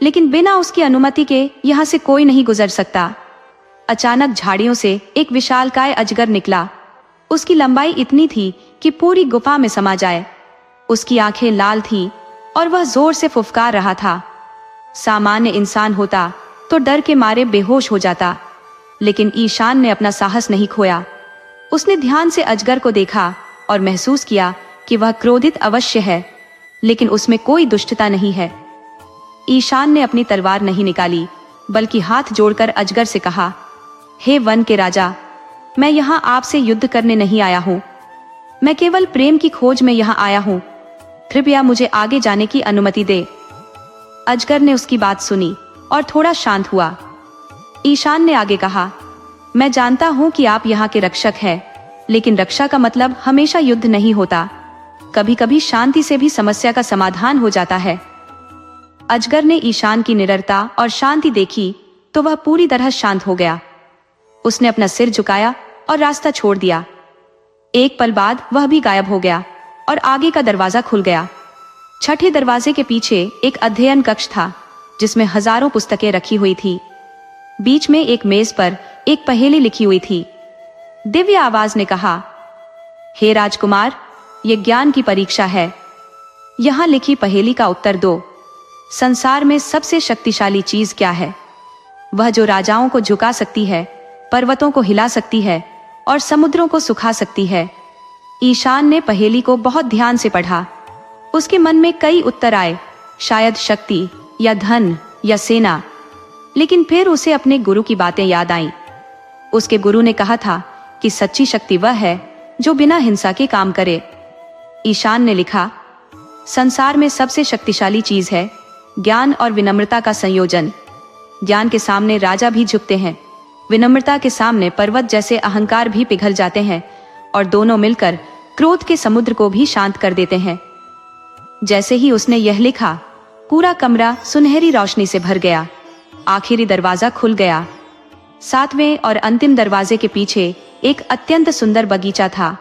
लेकिन बिना उसकी अनुमति के यहाँ से कोई नहीं गुजर सकता। अचानक झाड़ियों से एक विशालकाय अजगर निकला। उसकी लंबाई इतनी थी कि पूरी गुफा में समा जाए। उसकी आंखें लाल थीं और वह जोर से फुफकार रहा था। सामान्य इंसान होता तो डर के मारे बेहोश हो जाता, लेकिन ईशान ने अपना साहस नहीं खोया। उसने ध्यान से अजगर को देखा और महसूस किया कि वह क्रोधित अवश्य है, लेकिन उसमें कोई दुष्टता नहीं है। ईशान ने अपनी तलवार नहीं निकाली, बल्कि हाथ जोड़कर अजगर से कहा, हे वन के राजा, मैं यहाँ आपसे युद्ध करने नहीं आया हूँ। मैं केवल प्रेम की खोज में यहाँ आया हूँ। कृपया मुझे आगे जाने की अनुमति दे। अजगर ने उसकी बात सुनी और थोड़ा शांत हुआ। ईशान ने आगे कहा, मैं जानता हूँ कि आप यहाँ के रक्षक हैं, लेकिन रक्षा का मतलब हमेशा युद्ध नहीं होता। कभी कभी शांति से भी समस्या का समाधान हो जाता है। अजगर ने ईशान की निडरता और शांति देखी तो वह पूरी तरह शांत हो गया। उसने अपना सिर झुकाया और रास्ता छोड़ दिया। एक पल बाद वह भी गायब हो गया और आगे का दरवाजा खुल गया। छठे दरवाजे के पीछे एक अध्ययन कक्ष था जिसमें हजारों पुस्तकें रखी हुई थी। बीच में एक मेज पर एक पहेली लिखी हुई थी। दिव्य आवाज ने कहा, हे राजकुमार, ये ज्ञान की परीक्षा है। यहाँ लिखी पहेली का उत्तर दो। संसार में सबसे शक्तिशाली चीज क्या है? वह जो राजाओं को झुका सकती है, पर्वतों को हिला सकती है और समुद्रों को सुखा सकती है। ईशान ने पहेली को बहुत ध्यान से पढ़ा। उसके मन में कई उत्तर आए, शायद शक्ति या धन या सेना। लेकिन फिर उसे अपने गुरु की बातें याद आईं। उसके गुरु ने कहा था कि सच्ची शक्ति वह है जो बिना हिंसा के काम करे। ईशान ने लिखा, संसार में सबसे शक्तिशाली चीज है ज्ञान और विनम्रता का संयोजन। ज्ञान के सामने राजा भी झुकते हैं, विनम्रता के सामने पर्वत जैसे अहंकार भी पिघल जाते हैं, और दोनों मिलकर क्रोध के समुद्र को भी शांत कर देते हैं। जैसे ही उसने यह लिखा, पूरा कमरा सुनहरी रोशनी से भर गया। आखिरी दरवाजा खुल गया। सातवें और अंतिम दरवाजे के पीछे एक अत्यंत सुंदर बगीचा था।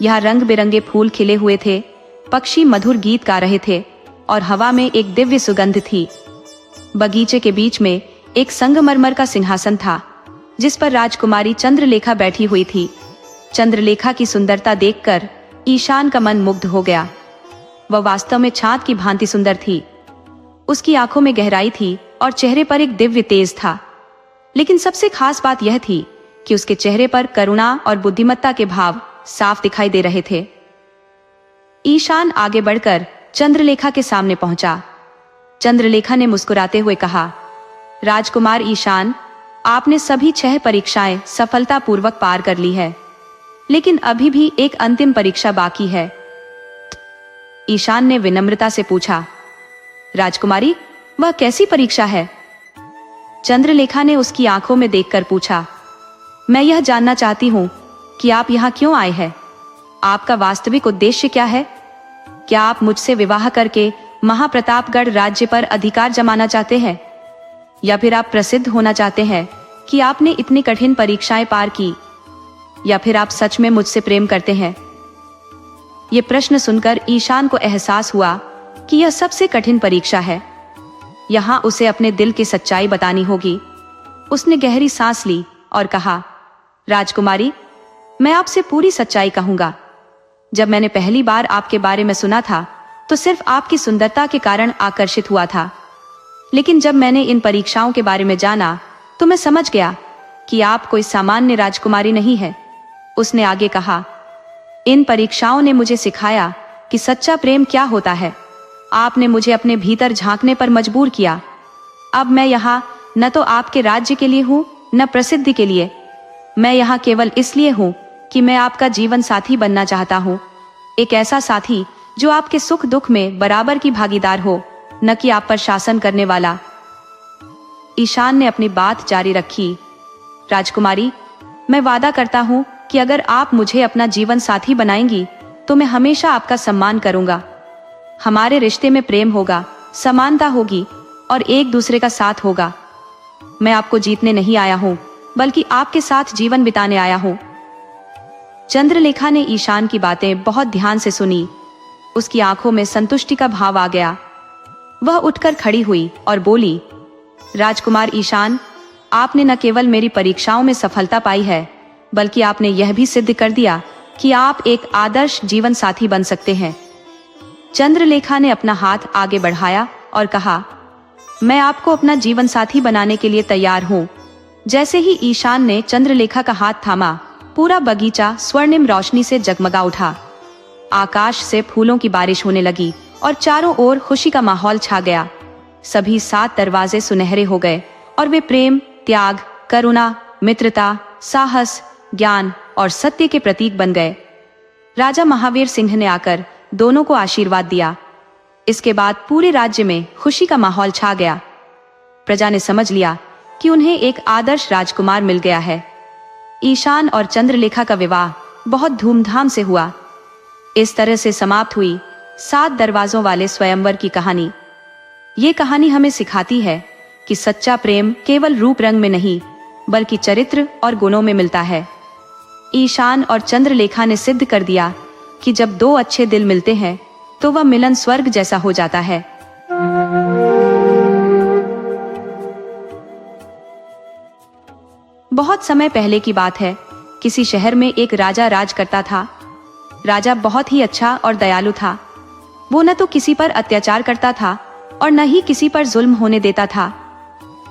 यहाँ रंग बिरंगे फूल खिले हुए थे, पक्षी मधुर गीत गा रहे थे और हवा में एक दिव्य सुगंध थी। बगीचे के बीच में एक संगमरमर का सिंहासन था, जिस पर राजकुमारी चंद्रलेखा बैठी हुई थी। चंद्रलेखा की सुंदरता देखकर ईशान का मन मुग्ध हो गया। वह वास्तव में चाँद की भांति सुंदर थी। उसकी आंखों में गहराई थी और चेहरे पर एक दिव्य तेज था। लेकिन सबसे खास बात यह थी कि उसके चेहरे पर करुणा और बुद्धिमत्ता के भाव साफ दिखाई दे रहे थे। ईशान आगे बढ़कर चंद्रलेखा के सामने पहुंचा। चंद्रलेखा ने मुस्कुराते हुए कहा, राजकुमार ईशान, आपने सभी 6 परीक्षाएं सफलतापूर्वक पार कर ली है, लेकिन अभी भी एक अंतिम परीक्षा बाकी है। ईशान ने विनम्रता से पूछा, राजकुमारी, वह कैसी परीक्षा है? चंद्रलेखा ने उसकी आंखों में देखकर पूछा, मैं यह जानना चाहती हूँ कि आप यहाँ क्यों आए हैं? आपका वास्तविक उद्देश्य क्या है? क्या आप मुझसे विवाह करके महाप्रतापगढ़ राज्य पर अधिकार जमाना चाहते हैं, या फिर आप प्रसिद्ध होना चाहते हैं कि आपने इतनी कठिन परीक्षाएं पार की, या फिर आप सच में मुझसे प्रेम करते हैं? ये प्रश्न सुनकर ईशान को एहसास हुआ कि यह सबसे कठिन परीक्षा है। यहाँ उसे अपने दिल की सच्चाई बतानी होगी। उसने गहरी सांस ली और कहा, राजकुमारी, मैं आपसे पूरी सच्चाई कहूंगा। जब मैंने पहली बार आपके बारे में सुना था तो सिर्फ आपकी सुंदरता के कारण आकर्षित हुआ था, लेकिन जब मैंने इन परीक्षाओं के बारे में जाना तो मैं समझ गया कि आप कोई सामान्य राजकुमारी नहीं है। उसने आगे कहा, इन परीक्षाओं ने मुझे सिखाया कि सच्चा प्रेम क्या होता है। आपने मुझे अपने भीतर झांकने पर मजबूर किया। अब मैं यहाँ न तो आपके राज्य के लिए हूँ, न प्रसिद्धि के लिए। मैं यहाँ केवल इसलिए हूँ कि मैं आपका जीवन साथी बनना चाहता हूँ, एक ऐसा साथी जो आपके सुख दुख में बराबर की भागीदार हो, न कि आप पर शासन करने वाला। ईशान ने अपनी बात जारी रखी, राजकुमारी, मैं वादा करता हूँ कि अगर आप मुझे अपना जीवन साथी बनाएंगी तो मैं हमेशा आपका सम्मान करूंगा। हमारे रिश्ते में प्रेम होगा, समानता होगी और एक दूसरे का साथ होगा। मैं आपको जीतने नहीं आया हूं, बल्कि आपके साथ जीवन बिताने आया हूं। चंद्रलेखा ने ईशान की बातें बहुत ध्यान से सुनी। उसकी आंखों में संतुष्टि का भाव आ गया। वह उठकर खड़ी हुई और बोली, राजकुमार ईशान, आपने न केवल मेरी परीक्षाओं में सफलता पाई है, बल्कि आपने यह भी सिद्ध कर दिया कि आप एक आदर्श जीवन साथी बन सकते हैं। चंद्रलेखा ने अपना हाथ आगे बढ़ाया और कहा, मैं आपको अपना जीवन साथी बनाने के लिए तैयार हूँ। जैसे ही ईशान ने चंद्रलेखा का हाथ थामा, पूरा बगीचा स्वर्णिम रोशनी से जगमगा उठा। आकाश से फूलों की बारिश होने लगी और चारों ओर खुशी का माहौल छा गया। सभी 7 दरवाजे सुनहरे हो गए और वे प्रेम, त्याग, करुणा, मित्रता, साहस, ज्ञान और सत्य के प्रतीक बन गए। राजा महावीर सिंह ने आकर दोनों को आशीर्वाद दिया। इसके बाद पूरे राज्य में खुशी का माहौल छा गया। प्रजा ने समझ लिया कि उन्हें एक आदर्श राजकुमार मिल गया है। ईशान और चंद्रलेखा का विवाह बहुत धूमधाम से हुआ। इस तरह से समाप्त हुई 7 दरवाजों वाले स्वयंवर की कहानी। ये कहानी हमें सिखाती है कि सच्चा प्रेम केवल रूप रंग में नहीं, बल्कि चरित्र और गुणों में मिलता है। ईशान और चंद्रलेखा ने सिद्ध कर दिया कि जब 2 अच्छे दिल मिलते हैं तो वह मिलन स्वर्ग जैसा हो जाता है। बहुत समय पहले की बात है। किसी शहर में एक राजा राज करता था। राजा बहुत ही अच्छा और दयालु था। वो न तो किसी पर अत्याचार करता था और न ही किसी पर जुल्म होने देता था।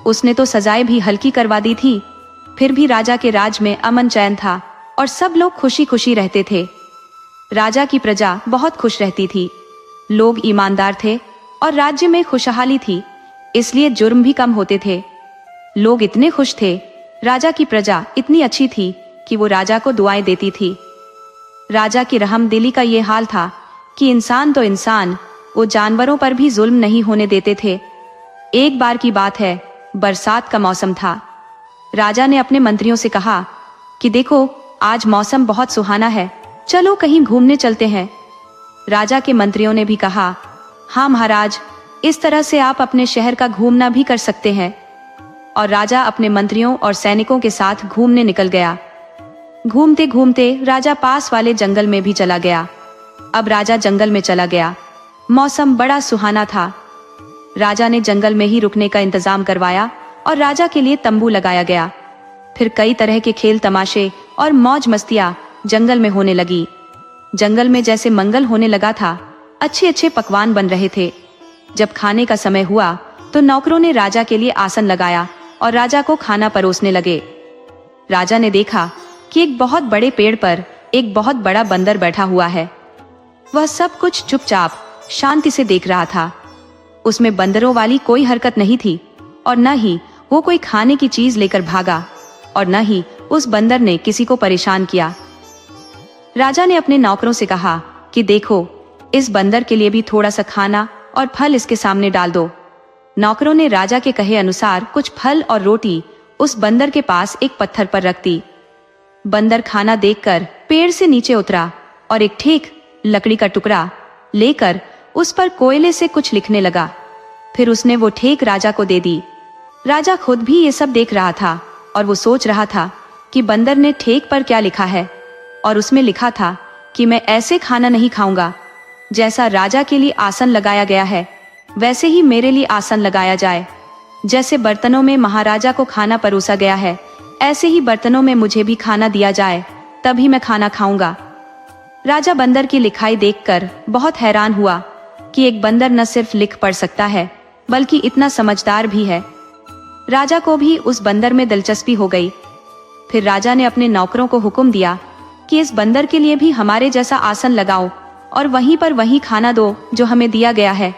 उसने तो सजाएं भी हल्की करवा दी थी। फिर भी राजा के राज में अमन चैन था और सब लोग खुशी खुशी रहते थे। राजा की प्रजा बहुत खुश रहती थी। लोग ईमानदार थे और राज्य में खुशहाली थी, इसलिए जुर्म भी कम होते थे। लोग इतने खुश थे, राजा की प्रजा इतनी अच्छी थी कि वो राजा को दुआएं देती थी। राजा की रहमदिली का ये हाल था कि इंसान तो इंसान, वो जानवरों पर भी जुल्म नहीं होने देते थे। एक बार की बात है, बरसात का मौसम था। राजा ने अपने मंत्रियों से कहा कि देखो, आज मौसम बहुत सुहाना है, चलो कहीं घूमने चलते हैं। राजा के मंत्रियों ने भी कहा, हाँ महाराज, इस तरह से आप अपने शहर का घूमना भी कर सकते हैं। और राजा अपने मंत्रियों और सैनिकों के साथ घूमने निकल गया। घूमते घूमते राजा पास वाले जंगल में भी चला गया। अब राजा जंगल में चला गया। मौसम बड़ा सुहाना था। राजा ने जंगल में ही रुकने का इंतजाम करवाया और राजा के लिए तंबू लगाया गया। फिर कई तरह के खेल तमाशे और मौज मस्तियां जंगल में होने लगी। जंगल में जैसे मंगल होने लगा था, अच्छे अच्छे पकवान बन रहे थे। जब खाने का समय हुआ तो नौकरों ने राजा के लिए आसन लगाया और राजा को खाना परोसने लगे। राजा ने देखा कि एक बहुत बड़े पेड़ पर एक बहुत बड़ा बंदर बैठा हुआ है। वह सब कुछ चुपचाप शांति से देख रहा था। उसमें बंदरों वाली कोई हरकत नहीं थी और न ही वो कोई खाने की चीज लेकर भागा और न ही उस बंदर ने किसी को परेशान किया। राजा ने अपने नौकरों से कहा कि देखो, इस बंदर के लिए भी थोड़ा सा खाना और फल इसके सामने डाल दो। नौकरों ने राजा के कहे अनुसार कुछ फल और रोटी उस बंदर के पास एक पत्थर पर रख दी। बंदर खाना देखकर पेड़ से नीचे उतरा और एक ठीक लकड़ी का टुकड़ा लेकर उस पर कोयले से कुछ लिखने लगा। फिर उसने वो ठेक राजा को दे दी। राजा खुद भी ये सब देख रहा था और वो सोच रहा था कि बंदर ने ठेक पर क्या लिखा है, और उसमें लिखा था कि मैं ऐसे खाना नहीं खाऊंगा। जैसा राजा के लिए आसन लगाया गया है वैसे ही मेरे लिए आसन लगाया जाए। जैसे बर्तनों में महाराजा को खाना परोसा गया है ऐसे ही बर्तनों में मुझे भी खाना दिया जाए, तभी मैं खाना खाऊंगा। राजा बंदर की लिखाई देखकर बहुत हैरान हुआ कि एक बंदर न सिर्फ लिख पढ़ सकता है बल्कि इतना समझदार भी है। राजा को भी उस बंदर में दिलचस्पी हो गई। फिर राजा ने अपने नौकरों को हुक्म दिया कि इस बंदर के लिए भी हमारे जैसा आसन लगाओ और वहीं पर वही खाना दो जो हमें दिया गया है।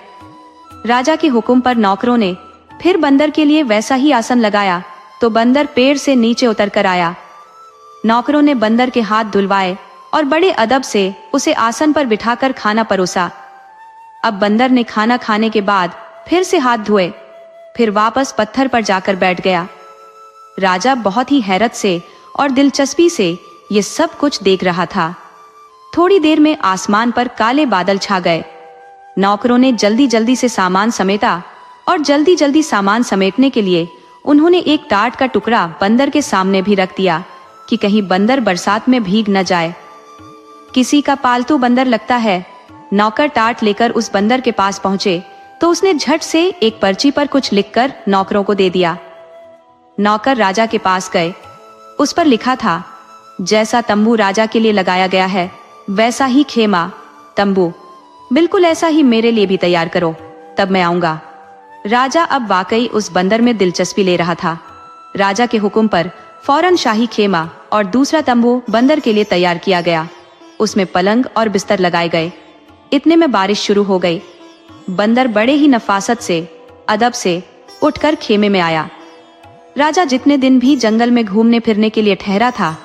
राजा के हुक्म पर नौकरों ने फिर बंदर के लिए वैसा ही आसन लगाया तो बंदर पेड़ से नीचे उतर कर आया। नौकरों ने बंदर के हाथ धुलवाए और बड़े अदब से उसे आसन पर बिठाकर खाना परोसा। अब बंदर ने खाना खाने के बाद फिर से हाथ धोए, फिर वापस पत्थर पर जाकर बैठ गया। राजा बहुत ही हैरत से और दिलचस्पी से ये सब कुछ देख रहा था। थोड़ी देर में आसमान पर काले बादल छा गए। नौकरों ने जल्दी जल्दी से सामान समेटा और जल्दी जल्दी सामान समेटने के लिए उन्होंने एक टाट का टुकड़ा बंदर के सामने भी रख दिया कि कहीं बंदर बरसात में भीग न जाए। किसी का पालतू बंदर लगता है। नौकर टाट लेकर उस बंदर के पास पहुंचे तो उसने झट से एक पर्ची पर कुछ लिखकर नौकरों को दे दिया। नौकर राजा के पास गए। उस पर लिखा था, जैसा तंबू राजा के लिए लगाया गया है वैसा ही खेमा तंबू बिल्कुल ऐसा ही मेरे लिए भी तैयार करो, तब मैं आऊंगा। राजा अब वाकई उस बंदर में दिलचस्पी ले रहा था। राजा के हुक्म पर फौरन शाही खेमा और दूसरा तंबू बंदर के लिए तैयार किया गया। उसमें पलंग और बिस्तर लगाए गए। इतने में बारिश शुरू हो गई। बंदर बड़े ही नफासत से अदब से उठकर खेमे में आया। राजा जितने दिन भी जंगल में घूमने फिरने के लिए ठहरा था,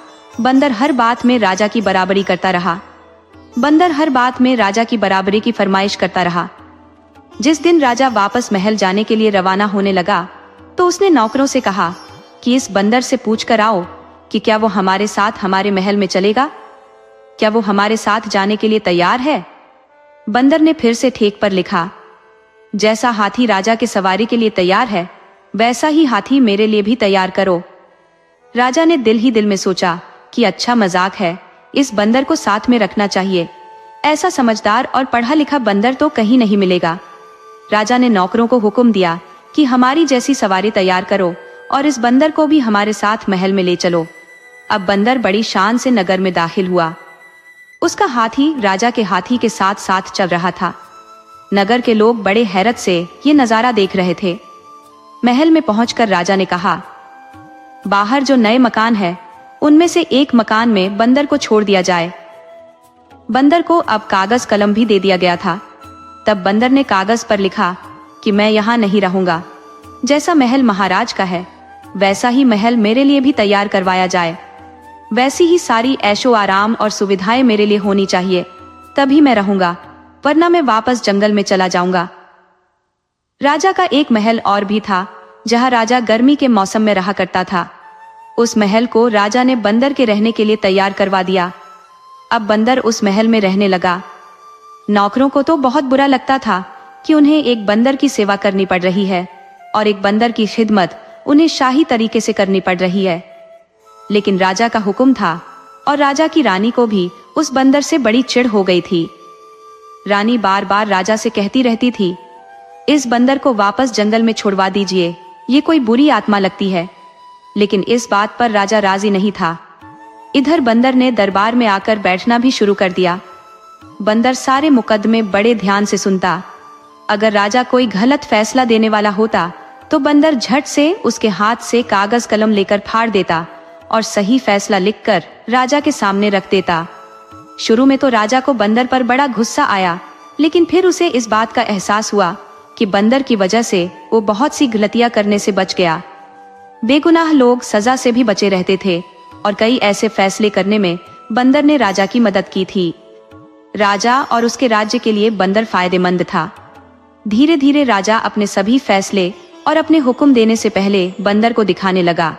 बंदर हर बात में राजा की बराबरी करता रहा। बंदर हर बात में राजा की बराबरी की फरमाइश करता रहा। जिस दिन राजा वापस महल जाने के लिए रवाना होने लगा तो उसने नौकरों से कहा कि इस बंदर से पूछ कर आओ कि क्या वो हमारे साथ हमारे महल में चलेगा, क्या वो हमारे साथ जाने के लिए तैयार है। बंदर ने फिर से ठेक पर लिखा, जैसा हाथी राजा के सवारी के लिए तैयार है वैसा ही हाथी मेरे लिए भी तैयार करो। राजा ने दिल ही दिल में सोचा कि अच्छा मजाक है, इस बंदर को साथ में रखना चाहिए। ऐसा समझदार और पढ़ा लिखा बंदर तो कहीं नहीं मिलेगा। राजा ने नौकरों को हुक्म दिया कि हमारी जैसी सवारी तैयार करो और इस बंदर को भी हमारे साथ महल में ले चलो। अब बंदर बड़ी शान से नगर में दाखिल हुआ। उसका हाथी राजा के हाथी के साथ साथ चल रहा था। नगर के लोग बड़े हैरत से ये नजारा देख रहे थे। महल में पहुंचकर राजा ने कहा, बाहर जो नए मकान है उनमें से एक मकान में बंदर को छोड़ दिया जाए। बंदर को अब कागज कलम भी दे दिया गया था। तब बंदर ने कागज पर लिखा कि मैं यहाँ नहीं रहूंगा। जैसा महल महाराज का है वैसा ही महल मेरे लिए भी तैयार करवाया जाए। वैसी ही सारी ऐशो आराम और सुविधाएं मेरे लिए होनी चाहिए, तभी मैं रहूंगा, वरना मैं वापस जंगल में चला जाऊंगा। राजा का एक महल और भी था जहां राजा गर्मी के मौसम में रहा करता था। उस महल को राजा ने बंदर के रहने के लिए तैयार करवा दिया। अब बंदर उस महल में रहने लगा। नौकरों को तो बहुत बुरा लगता था कि उन्हें एक बंदर की सेवा करनी पड़ रही है और एक बंदर की खिदमत उन्हें शाही तरीके से करनी पड़ रही है। लेकिन राजा का हुक्म था और राजा की रानी को भी उस बंदर से बड़ी चिढ़ हो गई थी। रानी बार बार राजा से कहती रहती थी, इस बंदर को वापस जंगल में छुड़वा दीजिए, ये कोई बुरी आत्मा लगती है। लेकिन इस बात पर राजा राजी नहीं था। इधर बंदर ने दरबार में आकर बैठना भी शुरू कर दिया। बंदर सारे मुकदमे बड़े ध्यान से सुनता। अगर राजा कोई गलत फैसला देने वाला होता तो बंदर झट से उसके हाथ से कागज कलम लेकर फाड़ देता और सही फैसला लिखकर राजा के सामने रख देता। शुरू में तो राजा को बंदर पर बड़ा गुस्सा आया, लेकिन फिर उसे इस बात का एहसास हुआ कि बंदर की वजह से वो बहुत सी गलतियां करने से बच गया। बेगुनाह लोग सजा से भी बचे रहते थे और कई ऐसे फैसले करने में बंदर ने राजा की मदद की थी। राजा और उसके राज्य के लिए बंदर फायदेमंद था। धीरे धीरे राजा अपने सभी फैसले और अपने हुक्म देने से पहले बंदर को दिखाने लगा।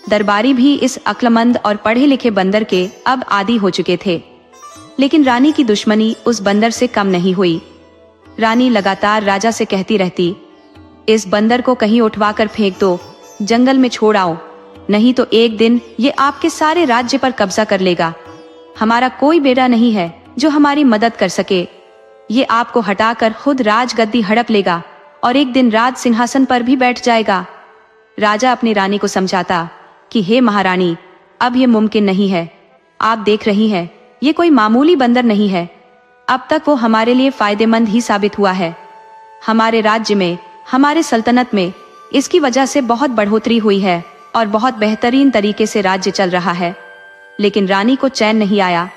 दरबारी भी इस अक्लमंद और पढ़े लिखे बंदर के अब आदी हो चुके थे। लेकिन रानी की दुश्मनी उस बंदर से कम नहीं हुई। रानी लगातार राजा से कहती रहती, इस बंदर को कहीं उठवा कर फेंक दो, जंगल में छोड़ आओ, नहीं तो एक दिन ये आपके सारे राज्य पर कब्जा कर लेगा। हमारा कोई बेटा नहीं है जो हमारी मदद कर सके। ये आपको हटाकर खुद राजगद्दी हड़प लेगा और एक दिन राज सिंहासन पर भी बैठ जाएगा। राजा अपनी रानी को समझाता कि हे महारानी, अब ये मुमकिन नहीं है। आप देख रही हैं, ये कोई मामूली बंदर नहीं है। अब तक वो हमारे लिए फायदेमंद ही साबित हुआ है। हमारे राज्य में, हमारे सल्तनत में इसकी वजह से बहुत बढ़ोतरी हुई है और बहुत बेहतरीन तरीके से राज्य चल रहा है। लेकिन रानी को चैन नहीं आया।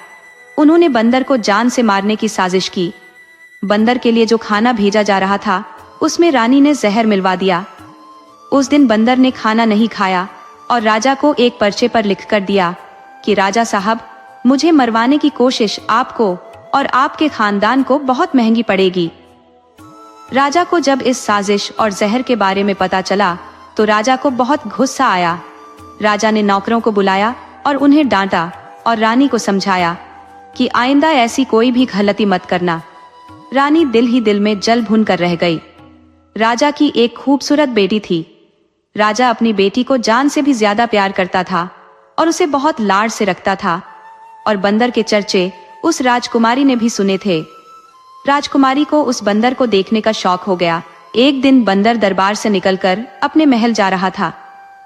उन्होंने बंदर को जान से मारने की साजिश की। बंदर के लिए जो खाना भेजा जा रहा था उसमें रानी ने जहर मिलवा दिया। उस दिन बंदर ने खाना नहीं खाया और राजा को एक पर्चे पर लिख कर दिया कि राजा साहब, मुझे मरवाने की कोशिश आपको और आपके खानदान को बहुत महंगी पड़ेगी। राजा को जब इस साजिश और जहर के बारे में पता चला तो राजा को बहुत गुस्सा आया। राजा ने नौकरों को बुलाया और उन्हें डांटा और रानी को समझाया कि आइंदा ऐसी कोई भी गलती मत करना। रानी दिल ही दिल में जल भुन कर रह गई। राजा की एक खूबसूरत बेटी थी। राजा अपनी बेटी को जान से भी ज्यादा प्यार करता था और उसे बहुत लाड से रखता था। और बंदर के चर्चे उस राजकुमारी ने भी सुने थे। राजकुमारी को उस बंदर को देखने का शौक हो गया। एक दिन बंदर दरबार से निकलकर अपने महल जा रहा था।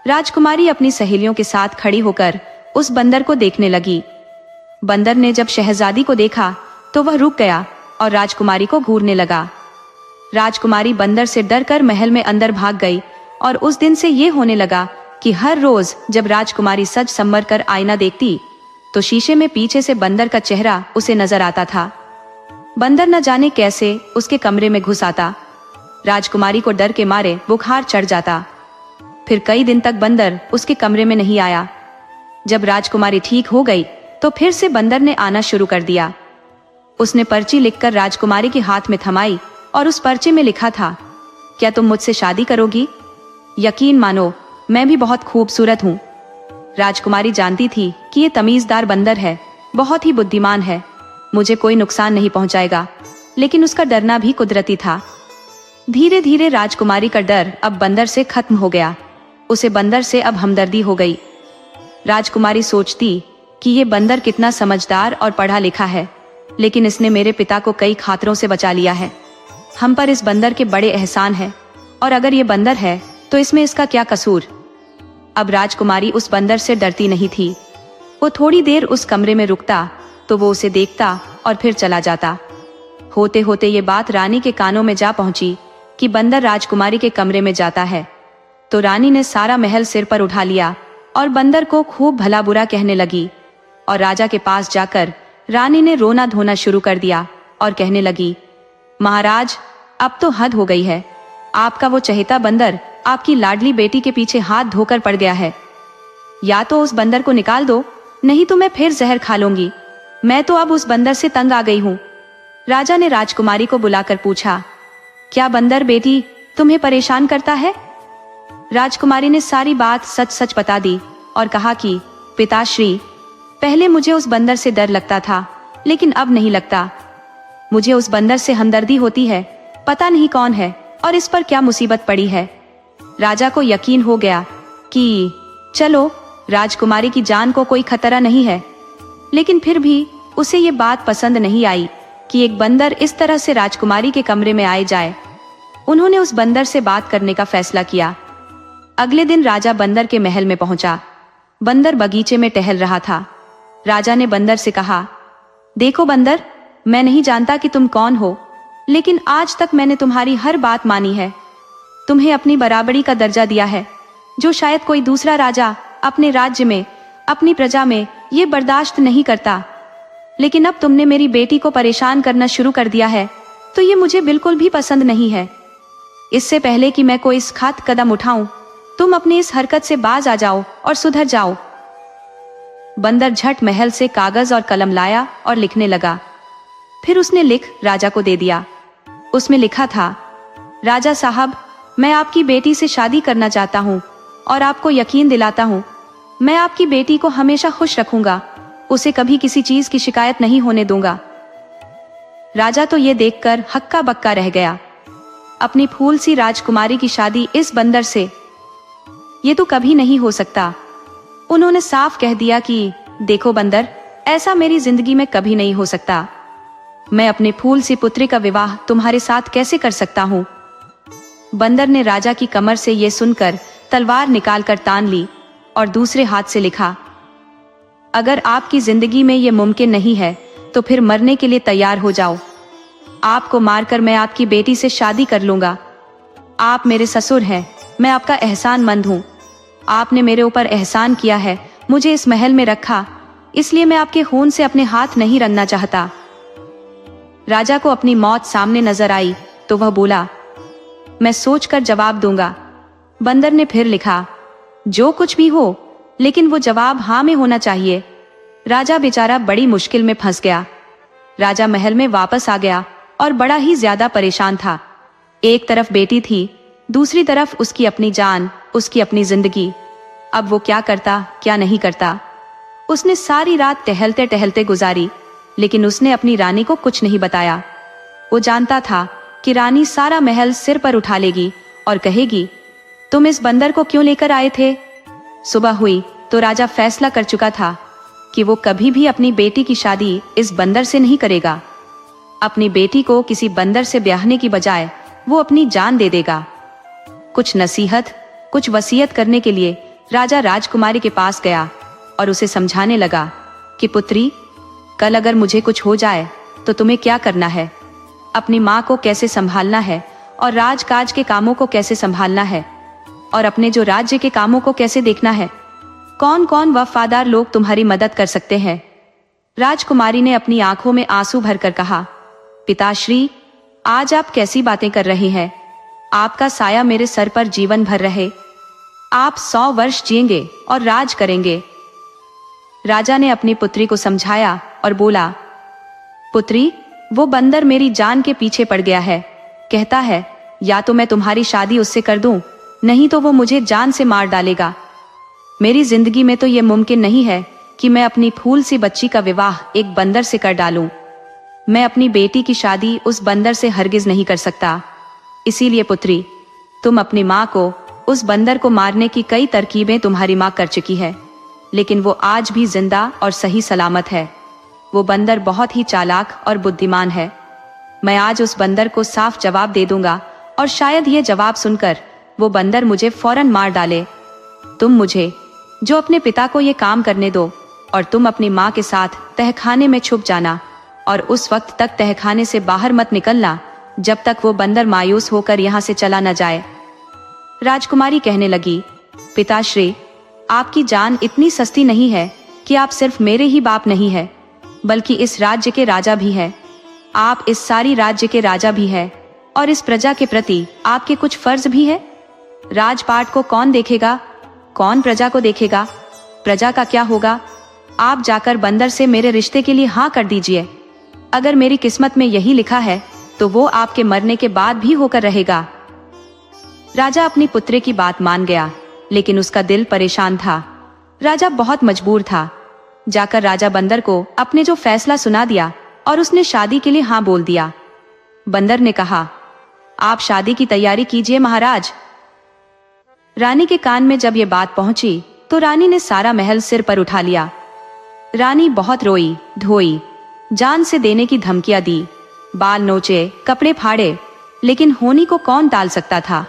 राजकुमारी अपनी सहेलियों के साथ खड़ी होकर उस बंदर को देखने लगी। बंदर ने जब शहजादी को देखा तो वह रुक गया और राजकुमारी को घूरने लगा। राजकुमारी बंदर से डरकर महल में अंदर भाग गई और उस दिन से ये होने लगा कि हर रोज जब राजकुमारी सज संवर कर आईना देखती तो शीशे में पीछे से बंदर का चेहरा उसे नजर आता था। बंदर न जाने कैसे उसके कमरे में घुस आता। राजकुमारी को डर के मारे बुखार चढ़ जाता। फिर कई दिन तक बंदर उसके कमरे में नहीं आया। जब राजकुमारी ठीक हो गई तो फिर से बंदर ने आना शुरू कर दिया। उसने पर्ची लिखकर राजकुमारी के हाथ में थमाई और उस पर्चे में लिखा था, क्या तुम मुझसे शादी करोगी? यकीन मानो, मैं भी बहुत खूबसूरत हूँ। राजकुमारी जानती थी कि ये तमीजदार बंदर है, बहुत ही बुद्धिमान है, मुझे कोई नुकसान नहीं पहुंचाएगा। लेकिन उसका डरना भी कुदरती था। धीरे धीरे राजकुमारी का डर अब बंदर से खत्म हो गया। उसे बंदर से अब हमदर्दी हो गई। राजकुमारी सोचती कि ये बंदर कितना समझदार और पढ़ा लिखा है, लेकिन इसने मेरे पिता को कई खतरों से बचा लिया है। हम पर इस बंदर के बड़े एहसान है, और अगर ये बंदर है तो इसमें इसका क्या कसूर। अब राजकुमारी उस बंदर से डरती नहीं थी। वो थोड़ी देर उस कमरे में रुकता तो वो उसे देखता और फिर चला जाता। होते होते ये बात रानी के कानों में जा पहुंची कि बंदर राजकुमारी के कमरे में जाता है। तो रानी ने सारा महल सिर पर उठा लिया और बंदर को खूब भला बुरा कहने लगी। और राजा के पास जाकर रानी ने रोना धोना शुरू कर दिया और कहने लगी, महाराज, अब तो हद हो गई है। आपका वो चहेता बंदर आपकी लाडली बेटी के पीछे हाथ धोकर पड़ गया है। या तो उस बंदर को निकाल दो, नहीं तो मैं फिर जहर खा लूंगी। मैं तो अब उस बंदर से तंग आ गई हूँ। राजा ने राजकुमारी को बुलाकर पूछा, क्या बंदर बेटी तुम्हें परेशान करता है? राजकुमारी ने सारी बात सच सच बता दी और कहा कि पिताश्री, पहले मुझे उस बंदर से डर लगता था, लेकिन अब नहीं लगता। मुझे उस बंदर से हमदर्दी होती है। पता नहीं कौन है और इस पर क्या मुसीबत पड़ी है। राजा को यकीन हो गया कि चलो, राजकुमारी की जान को कोई खतरा नहीं है, लेकिन फिर भी उसे ये बात पसंद नहीं आई कि एक बंदर इस तरह से राजकुमारी के कमरे में आए जाए। उन्होंने उस बंदर से बात करने का फैसला किया। अगले दिन राजा बंदर के महल में पहुंचा। बंदर बगीचे में टहल रहा था। राजा ने बंदर से कहा, देखो बंदर, मैं नहीं जानता कि तुम कौन हो, लेकिन आज तक मैंने तुम्हारी हर बात मानी है। तुम्हें अपनी बराबरी का दर्जा दिया है, जो शायद कोई दूसरा राजा अपने राज्य में, अपनी प्रजा में ये बर्दाश्त नहीं करता। लेकिन अब तुमने मेरी बेटी को परेशान करना शुरू कर दिया है, तो ये मुझे बिल्कुल भी पसंद नहीं है। इससे पहले कि मैं कोई इस घात कदम उठाऊं, तुम अपनी इस हरकत से बाज आ जाओ और सुधर जाओ। बंदर झट महल से कागज और कलम लाया और लिखने लगा। फिर उसने लिख राजा को दे दिया। उसमें लिखा था, राजा साहब, मैं आपकी बेटी से शादी करना चाहता हूँ और आपको यकीन दिलाता हूँ, मैं आपकी बेटी को हमेशा खुश रखूंगा, उसे कभी किसी चीज की शिकायत नहीं होने दूंगा। राजा तो ये देखकर हक्का बक्का रह गया। अपनी फूल सी राजकुमारी की शादी इस बंदर से, ये तो कभी नहीं हो सकता। उन्होंने साफ कह दिया कि देखो बंदर, ऐसा मेरी जिंदगी में कभी नहीं हो सकता। मैं अपने फूल सी पुत्री का विवाह तुम्हारे साथ कैसे कर सकता हूँ। बंदर ने राजा की कमर से ये सुनकर तलवार निकालकर तान ली और दूसरे हाथ से लिखा, अगर आपकी जिंदगी में ये मुमकिन नहीं है तो फिर मरने के लिए तैयार हो जाओ। आपको मारकर मैं आपकी बेटी से शादी कर लूंगा। आप मेरे ससुर हैं, मैं आपका एहसानमंद हूँ। आपने मेरे ऊपर एहसान किया है, मुझे इस महल में रखा, इसलिए मैं आपके खून से अपने हाथ नहीं रंगना चाहता। राजा को अपनी मौत सामने नजर आई तो वह बोला, मैं सोचकर जवाब दूंगा। बंदर ने फिर लिखा, जो कुछ भी हो, लेकिन वो जवाब हाँ में होना चाहिए। राजा बेचारा बड़ी मुश्किल में फंस गया। राजा महल में वापस आ गया और बड़ा ही ज्यादा परेशान था। एक तरफ बेटी थी, दूसरी तरफ उसकी अपनी जान, उसकी अपनी जिंदगी। अब वो क्या करता, क्या नहीं करता। उसने सारी रात टहलते टहलते गुजारी, लेकिन उसने अपनी रानी को कुछ नहीं बताया। वो जानता था कि रानी सारा महल सिर पर उठा लेगी और कहेगी, तुम इस बंदर को क्यों लेकर आए थे। सुबह हुई तो राजा फैसला कर चुका था कि वो कभी भी अपनी बेटी की शादी इस बंदर से नहीं करेगा। अपनी बेटी को किसी बंदर से ब्याहने की बजाय वो अपनी जान दे देगा। कुछ नसीहत, कुछ वसीयत करने के लिए राजा राजकुमारी के पास गया और उसे समझाने लगा कि पुत्री, कल अगर मुझे कुछ हो जाए तो तुम्हें क्या करना है, अपनी माँ को कैसे संभालना है और राजकाज के कामों को कैसे संभालना है और अपने जो राज्य के कामों को कैसे देखना है। कौन कौन वफादार लोग तुम्हारी मदद कर सकते हैं। राजकुमारी ने अपनी आंखों में आंसू भरकर कहा, पिताश्री, आज आप कैसी बातें कर रहे हैं। आपका साया मेरे सर पर जीवन भर रहे। आप 100 वर्ष जिएंगे और राज करेंगे। राजा ने अपनी पुत्री को समझाया और बोला, पुत्री, वो बंदर मेरी जान के पीछे पड़ गया है। कहता है या तो मैं तुम्हारी शादी उससे कर दूं, नहीं तो वो मुझे जान से मार डालेगा। मेरी जिंदगी में तो ये मुमकिन नहीं है कि मैं अपनी फूल सी बच्ची का विवाह एक बंदर से कर डालूं। मैं अपनी बेटी की शादी उस बंदर से हरगिज नहीं कर सकता। इसीलिए पुत्री, तुम अपनी माँ को, उस बंदर को मारने की कई तरकीबें तुम्हारी माँ कर चुकी है, लेकिन वो आज भी जिंदा और सही सलामत है। वो बंदर बहुत ही चालाक और बुद्धिमान है। मैं आज उस बंदर को साफ जवाब दे दूंगा और शायद ये जवाब सुनकर वो बंदर मुझे फौरन मार डाले। तुम मुझे, जो अपने पिता को ये काम करने दो, और तुम अपनी माँ के साथ तहखाने में छुप जाना और उस वक्त तक तहखाने से बाहर मत निकलना जब तक वो बंदर मायूस होकर यहाँ से चला न जाए। राजकुमारी कहने लगी, पिताश्री, आपकी जान इतनी सस्ती नहीं है कि आप सिर्फ मेरे ही बाप नहीं है, बल्कि इस राज्य के राजा भी है। आप इस सारी राज्य के राजा भी है और इस प्रजा के प्रति आपके कुछ फर्ज भी है। राजपाट को कौन देखेगा, कौन प्रजा को देखेगा। प्रजा का क्या होगा। आप जाकर बंदर से मेरे रिश्ते के लिए हाँ कर दीजिए। अगर मेरी किस्मत में यही लिखा है तो वो आपके मरने के बाद भी होकर रहेगा। राजा अपनी पुत्री की बात मान गया, लेकिन उसका दिल परेशान था। राजा बहुत मजबूर था। जाकर राजा बंदर को अपने जो फैसला सुना दिया और उसने शादी के लिए हाँ बोल दिया। बंदर ने कहा, आप शादी की तैयारी कीजिए महाराज। रानी के कान में जब ये बात पहुंची तो रानी ने सारा महल सिर पर उठा लिया। रानी बहुत रोई धोई, जान से देने की धमकियां दी, बाल नोचे, कपड़े फाड़े, लेकिन होनी को कौन टाल सकता था।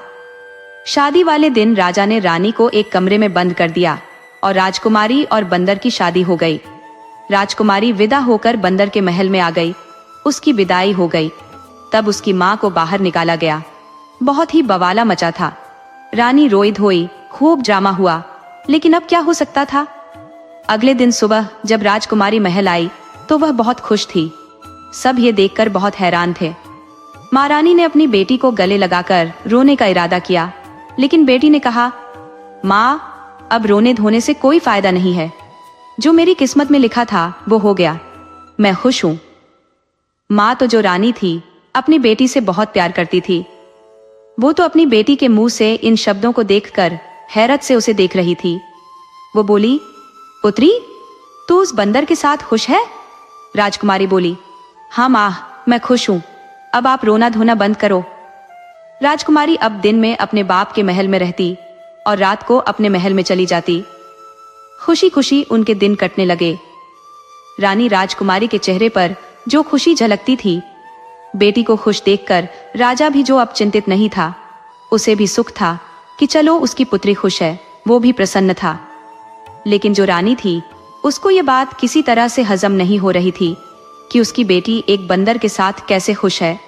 शादी वाले दिन राजा ने रानी को एक कमरे में बंद कर दिया और राजकुमारी और बंदर की शादी हो गई। राजकुमारी विदा होकर बंदर के महल में आ गई। उसकी विदाई हो गई। तब उसकी माँ को बाहर निकाला गया। बहुत ही बवाला मचा था। रानी रोई धोई, खूब ड्रामा हुआ, लेकिन अब क्या हो सकता था। अगले दिन सुबह जब राजकुमारी महल आई तो वह बहुत खुश थी। सब ये देखकर बहुत हैरान थे। महारानी ने अपनी बेटी को गले लगाकर रोने का इरादा किया, लेकिन बेटी ने कहा, माँ, अब रोने धोने से कोई फायदा नहीं है। जो मेरी किस्मत में लिखा था वो हो गया। मैं खुश हूं। माँ तो जो रानी थी अपनी बेटी से बहुत प्यार करती थी। वो तो अपनी बेटी के मुंह से इन शब्दों को देखकर हैरत से उसे देख रही थी। वो बोली, पुत्री, तू उस बंदर के साथ खुश है? राजकुमारी बोली, हाँ माँ, मैं खुश हूं। अब आप रोना धोना बंद करो। राजकुमारी अब दिन में अपने बाप के महल में रहती और रात को अपने महल में चली जाती। खुशी खुशी उनके दिन कटने लगे। रानी राजकुमारी के चेहरे पर जो खुशी झलकती थी, बेटी को खुश देखकर राजा भी जो अब चिंतित नहीं था, उसे भी सुख था कि चलो उसकी पुत्री खुश है। वो भी प्रसन्न था। लेकिन जो रानी थी उसको ये बात किसी तरह से हजम नहीं हो रही थी कि उसकी बेटी एक बंदर के साथ कैसे खुश है।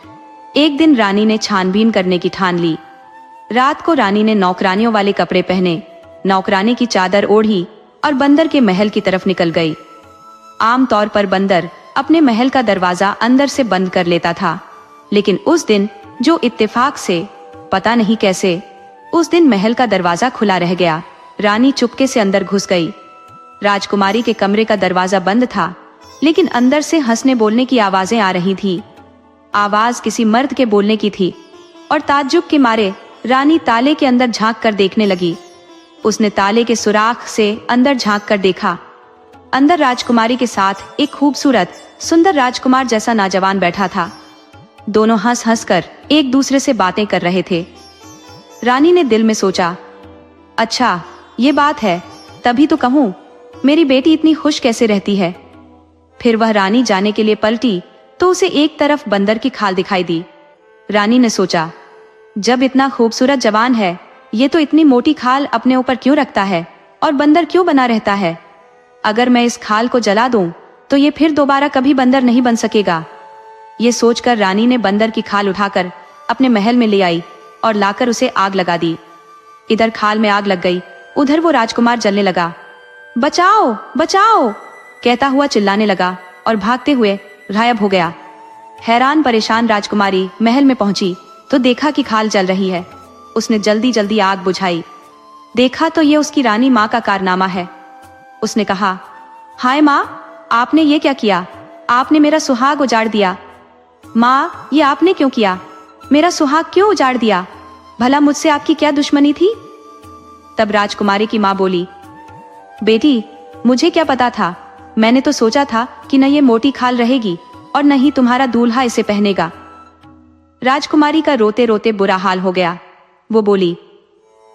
एक दिन रानी ने छानबीन करने की ठान ली। रात को रानी ने नौकरानियों वाले कपड़े पहने, नौकरानी की चादर ओढ़ी और बंदर के महल की तरफ निकल गई। आमतौर पर बंदर अपने महल का दरवाजा अंदर से बंद कर लेता था, लेकिन उस दिन जो इत्तेफाक से, पता नहीं कैसे, उस दिन महल का दरवाजा खुला रह गया। रानी चुपके से अंदर घुस गई। राजकुमारी के कमरे का दरवाजा बंद था, लेकिन अंदर से हंसने बोलने की आवाजें आ रही थी। आवाज किसी मर्द के बोलने की थी और ताज्जुब के मारे रानी ताले के अंदर झांक कर देखने लगी। उसने ताले के सुराख से अंदर झांक कर देखा। अंदर राजकुमारी के साथ एक खूबसूरत सुंदर राजकुमार जैसा नौजवान बैठा था। दोनों हंस हंस कर एक दूसरे से बातें कर रहे थे। रानी ने दिल में सोचा, अच्छा ये बात है, तभी तो कहूं मेरी बेटी इतनी खुश कैसे रहती है। फिर वह रानी जाने के लिए पलटी तो उसे एक तरफ बंदर की खाल दिखाई दी। रानी ने सोचा, जब इतना खूबसूरत जवान है, ये तो इतनी मोटी खाल अपने ऊपर क्यों रखता है और बंदर क्यों बना रहता है। अगर मैं इस खाल को जला दूं तो ये फिर दोबारा कभी बंदर नहीं बन सकेगा। ये सोचकर रानी ने बंदर की खाल उठाकर अपने महल में ले आई और लाकर उसे आग लगा दी। इधर खाल में आग लग गई, उधर वो राजकुमार जलने लगा। बचाओ बचाओ कहता हुआ चिल्लाने लगा और भागते हुए गायब हो गया। हैरान परेशान राजकुमारी महल में पहुंची तो देखा कि खाल जल रही है। उसने जल्दी जल्दी आग बुझाई। देखा तो ये उसकी रानी माँ का कारनामा है। उसने कहा, हाय माँ, आपने ये क्या किया? आपने मेरा सुहाग उजाड़ दिया। माँ, ये आपने क्यों किया? मेरा सुहाग क्यों उजाड़ दिया? भला मुझसे आपकी क्या दुश्मनी थी? तब राजकुमारी की माँ बोली, बेटी, मुझे क्या पता था। मैंने तो सोचा था कि न ये मोटी खाल रहेगी और न ही तुम्हारा दूल्हा इसे पहनेगा। राजकुमारी का रोते रोते बुरा हाल हो गया। वो बोली,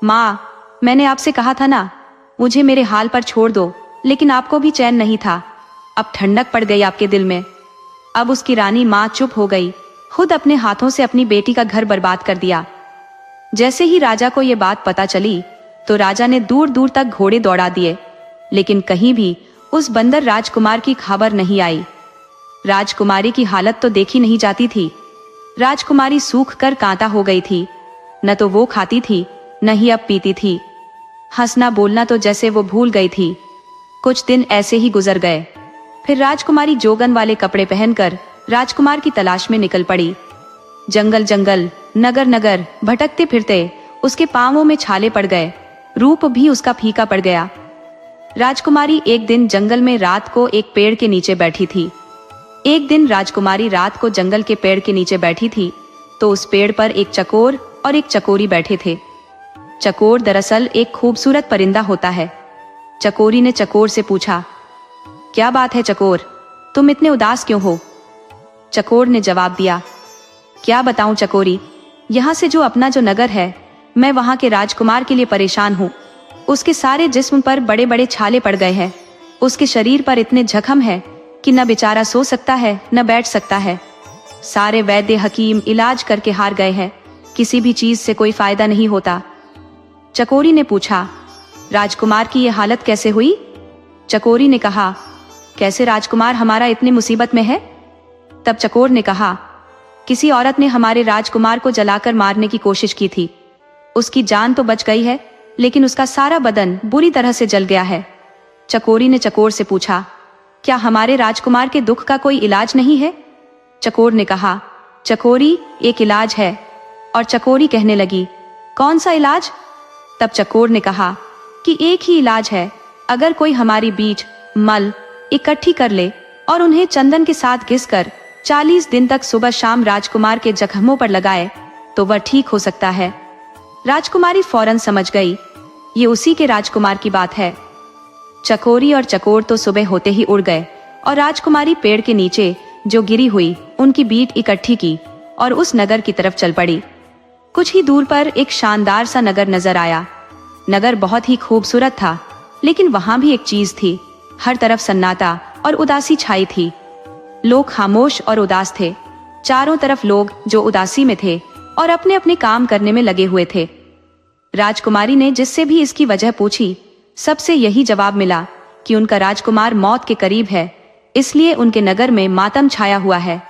माँ, मैंने आपसे कहा था ना, मुझे मेरे हाल पर छोड़ दो, लेकिन आपको भी चैन नहीं था। अब ठंडक पड़ गई आपके दिल में। अब उसकी रानी माँ चुप हो गई। खुद अपने हाथों से अपनी बेटी का घर बर्बाद कर दिया। जैसे ही राजा को ये बात पता चली तो राजा ने दूर दूर तक घोड़े दौड़ा दिए, लेकिन कहीं भी उस बंदर राजकुमार की खबर नहीं आई। राजकुमारी की हालत तो देखी नहीं जाती थी। राजकुमारी सूख कर कांटा हो गई थी। न तो वो खाती थी, न ही अब पीती थी। हंसना बोलना तो जैसे वो भूल गई थी। कुछ दिन ऐसे ही गुजर गए। फिर राजकुमारी जोगन वाले कपड़े पहनकर राजकुमार की तलाश में निकल पड़ी। जंगल जंगल, नगर नगर भटकते फिरते उसके पांवों में छाले पड़ गए। रूप भी उसका फीका पड़ गया। राजकुमारी एक दिन जंगल में रात को एक पेड़ के नीचे बैठी थी। एक दिन राजकुमारी रात को जंगल के पेड़ के नीचे बैठी थी तो उस पेड़ पर एक चकोर और एक चकोरी बैठे थे। चकोर दरअसल एक खूबसूरत परिंदा होता है। चकोरी ने चकोर से पूछा, क्या बात है चकोर, तुम इतने उदास क्यों हो? चकोर ने जवाब दिया, क्या बताऊं चकोरी, यहाँ से जो अपना जो नगर है, मैं वहाँ के राजकुमार के लिए परेशान हूँ। उसके सारे जिस्म पर बड़े बड़े छाले पड़ गए हैं। उसके शरीर पर इतने जख्म है कि न बेचारा सो सकता है न बैठ सकता है। सारे वैद्य हकीम इलाज करके हार गए हैं, किसी भी चीज से कोई फायदा नहीं होता। चकोरी ने पूछा, राजकुमार की ये हालत कैसे हुई? चकोरी ने कहा, कैसे राजकुमार हमारा इतनी मुसीबत में है? तब चकोर ने कहा, किसी औरत ने हमारे राजकुमार को जलाकर मारने की कोशिश की थी। उसकी जान तो बच गई है, लेकिन उसका सारा बदन बुरी तरह से जल गया है। चकोरी ने चकोर से पूछा, क्या हमारे राजकुमार के दुख का कोई इलाज नहीं है? चकोर ने कहा, चकोरी, एक इलाज है। और चकोरी कहने लगी, कौन सा इलाज? तब चकोर ने कहा कि एक ही इलाज है, अगर कोई हमारी बीज मल इकट्ठी कर ले और उन्हें चंदन के साथ घिसकर 40 दिन तक सुबह शाम राजकुमार के जख्मों पर लगाए तो वह ठीक हो सकता है। राजकुमारी फौरन समझ गई, ये उसी के राजकुमार की बात है। चकोरी और चकोर तो सुबह होते ही उड़ गए और राजकुमारी पेड़ के नीचे जो गिरी हुई उनकी बीट इकट्ठी की और उस नगर की तरफ चल पड़ी। कुछ ही दूर पर एक शानदार सा नगर नजर आया। नगर बहुत ही खूबसूरत था, लेकिन वहां भी एक चीज थी, हर तरफ सन्नाटा और उदासी छाई थी। लोग खामोश और उदास थे। चारों तरफ लोग जो उदासी में थे और अपने अपने काम करने में लगे हुए थे। राजकुमारी ने जिससे भी इसकी वजह पूछी, सबसे यही जवाब मिला कि उनका राजकुमार मौत के करीब है, इसलिए उनके नगर में मातम छाया हुआ है।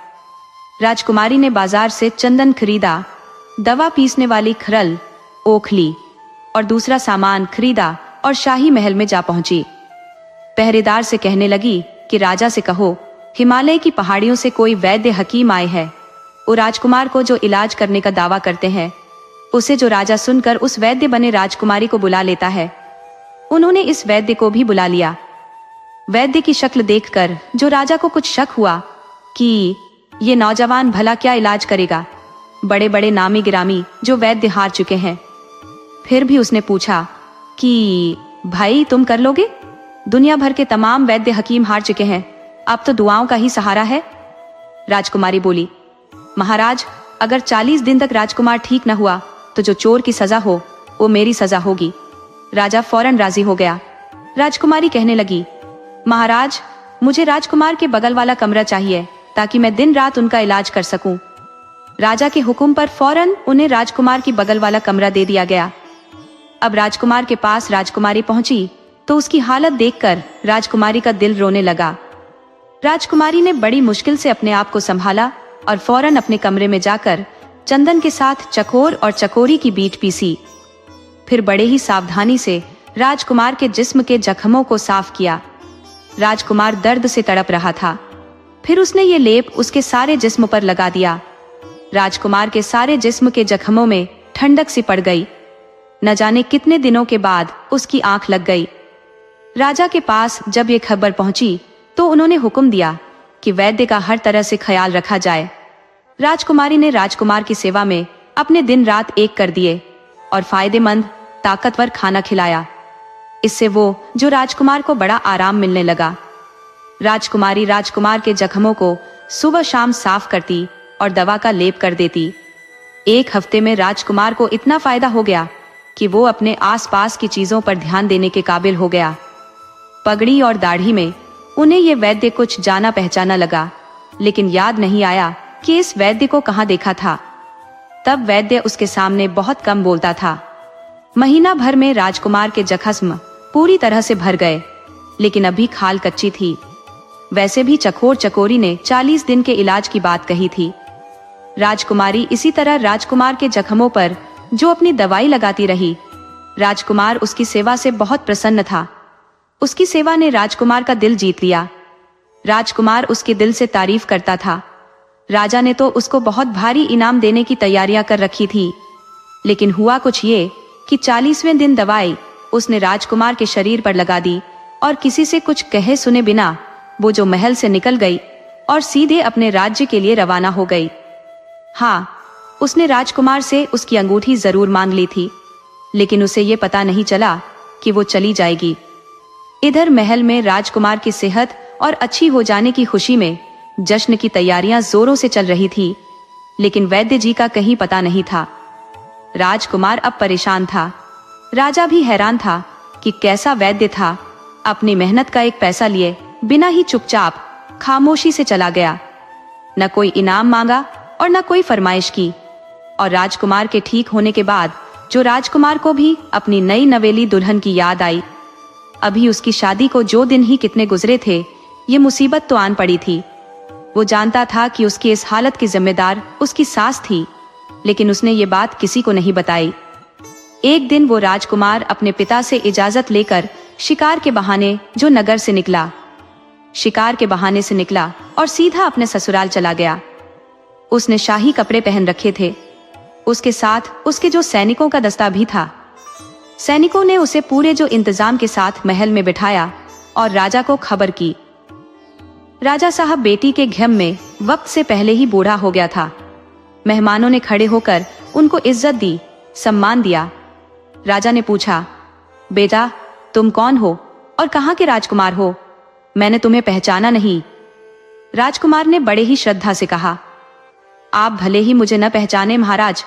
राजकुमारी ने बाजार से चंदन खरीदा, दवा पीसने वाली खरल, ओखली और दूसरा सामान खरीदा और शाही महल में जा पहुंची। पहरेदार से कहने लगी कि राजा से कहो, हिमालय की पहाड़ियों से कोई वैद्य हकीम आए हैं। वो राजकुमार को जो इलाज करने का दावा करते हैं, उसे जो राजा सुनकर उस वैद्य बने राजकुमारी को बुला लेता है। उन्होंने इस वैद्य को भी बुला लिया। वैद्य की शक्ल देखकर जो राजा को कुछ शक हुआ कि ये नौजवान भला क्या इलाज करेगा। बड़े बड़े नामी गिरामी जो वैद्य हार चुके हैं। फिर भी उसने पूछा कि भाई तुम कर लोगे? दुनिया भर के तमाम वैद्य हकीम हार चुके हैं, अब तो दुआओं का ही सहारा है। राजकुमारी बोली, महाराज, अगर 40 दिन तक राजकुमार ठीक न हुआ तो जो चोर की सजा हो वो मेरी सजा होगी। राजा फौरन राजी हो गया। राजकुमारी कहने लगी, महाराज, मुझे राजकुमार के बगल वाला कमरा चाहिए ताकि मैं दिन रात उनका इलाज कर सकूं। राजा के हुक्म पर फौरन उन्हें राजकुमार की बगल वाला कमरा दे दिया गया। अब राजकुमार के पास राजकुमारी पहुंची तो उसकी हालत देखकर राजकुमारी का दिल रोने लगा। राजकुमारी ने बड़ी मुश्किल से अपने आप को संभाला और फौरन अपने कमरे में जाकर चंदन के साथ चकोर और चकोरी की बीट पीसी। फिर बड़े ही सावधानी से राजकुमार के जिस्म के जख्मों को साफ किया। राजकुमार दर्द से तड़प रहा था। फिर उसने ये लेप उसके सारे जिस्म पर लगा दिया। राजकुमार के सारे जिस्म के जख्मों में ठंडक सी पड़ गई। न जाने कितने दिनों के बाद उसकी आंख लग गई। राजा के पास जब ये खबर पहुंची तो उन्होंने हुक्म दिया कि वैद्य का हर तरह से ख्याल रखा जाए। राजकुमारी ने राजकुमार की सेवा में अपने दिन रात एक कर दिए और फायदेमंद ताकतवर खाना खिलाया। इससे वो जो राजकुमार को बड़ा आराम मिलने लगा। राजकुमारी राजकुमार के जख्मों को सुबह शाम साफ करती और दवा का लेप कर देती। एक हफ्ते में राजकुमार को इतना फायदा हो गया कि वो अपने आसपास की चीजों पर ध्यान देने के काबिल हो गया। पगड़ी और दाढ़ी में उन्हें ये वैद्य कुछ जाना पहचाना लगा, लेकिन याद नहीं आया कि इस वैद्य को कहाँ देखा था। तब वैद्य उसके सामने बहुत कम बोलता था। महीना भर में राजकुमार के जख्म पूरी तरह से भर गए, लेकिन अभी खाल कच्ची थी। वैसे भी चकोर चकोरी ने 40 दिन के इलाज की बात कही थी। राजकुमारी इसी तरह राजकुमार के जख्मों पर जो अपनी दवाई लगाती रही। राजकुमार उसकी सेवा से बहुत प्रसन्न था। उसकी सेवा ने राजकुमार का दिल जीत लिया। राजकुमार उसके दिल से तारीफ करता था। राजा ने तो उसको बहुत भारी इनाम देने की तैयारियां कर रखी थी, लेकिन हुआ कुछ ये कि 40वें दिन दवाई उसने राजकुमार के शरीर पर लगा दी और किसी से कुछ कहे सुने बिना वो जो महल से निकल गई और सीधे अपने राज्य के लिए रवाना हो गई। हाँ, उसने राजकुमार से उसकी अंगूठी जरूर मांग ली थी, लेकिन उसे ये पता नहीं चला कि वो चली जाएगी। इधर महल में राजकुमार की सेहत और अच्छी हो जाने की खुशी में जश्न की तैयारियां जोरों से चल रही थी, लेकिन वैद्य जी का कहीं पता नहीं था। राजकुमार अब परेशान था। राजा भी हैरान था कि कैसा वैद्य था, अपनी मेहनत का एक पैसा लिए बिना ही चुपचाप खामोशी से चला गया। न कोई इनाम मांगा और न कोई फरमाइश की। और राजकुमार के ठीक होने के बाद जो राजकुमार को भी अपनी नई नवेली दुल्हन की याद आई। अभी उसकी शादी को 2 दिन ही कितने गुजरे थे, ये मुसीबत तो आन पड़ी थी। वो जानता था कि उसकी इस हालत की जिम्मेदार उसकी सास थी, लेकिन उसने ये बात किसी को नहीं बताई। एक दिन वो राजकुमार अपने पिता से इजाजत लेकर शिकार के बहाने जो नगर से निकला, शिकार के बहाने से निकला और सीधा अपने ससुराल चला गया। उसने शाही कपड़े पहन रखे थे। उसके साथ उसके जो सैनिकों का दस्ता भी था। सैनिकों ने उसे पूरे जो इंतजाम के साथ महल में बिठाया और राजा को खबर की। राजा साहब बेटी के गम में वक्त से पहले ही बूढ़ा हो गया था। मेहमानों ने खड़े होकर उनको इज्जत दी, सम्मान दिया। राजा ने पूछा, बेटा तुम कौन हो और कहाँ के राजकुमार हो? मैंने तुम्हें पहचाना नहीं। राजकुमार ने बड़े ही श्रद्धा से कहा, आप भले ही मुझे न पहचाने महाराज,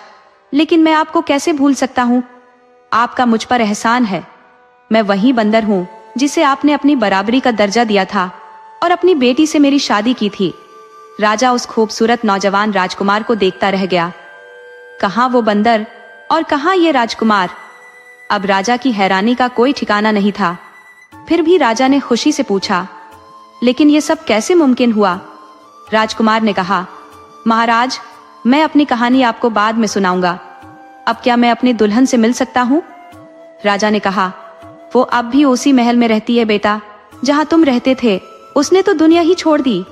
लेकिन मैं आपको कैसे भूल सकता हूँ? आपका मुझ पर एहसान है। मैं वही बंदर हूँ जिसे आपने अपनी बराबरी का दर्जा दिया था और अपनी बेटी से मेरी शादी की थी। राजा उस खूबसूरत नौजवान राजकुमार को देखता रह गया। कहाँ वो बंदर और कहाँ ये राजकुमार? अब राजा की हैरानी का कोई ठिकाना नहीं था। फिर भी राजा ने खुशी से पूछा, लेकिन ये सब कैसे मुमकिन हुआ? राजकुमार ने कहा, महाराज मैं अपनी कहानी आपको बाद में सुनाऊंगा। अब क्या मैं अपनी दुल्हन से मिल सकता हूँ? राजा ने कहा, वो अब भी उसी महल में रहती है बेटा, जहाँ तुम रहते थे। उसने तो दुनिया ही छोड़ दी।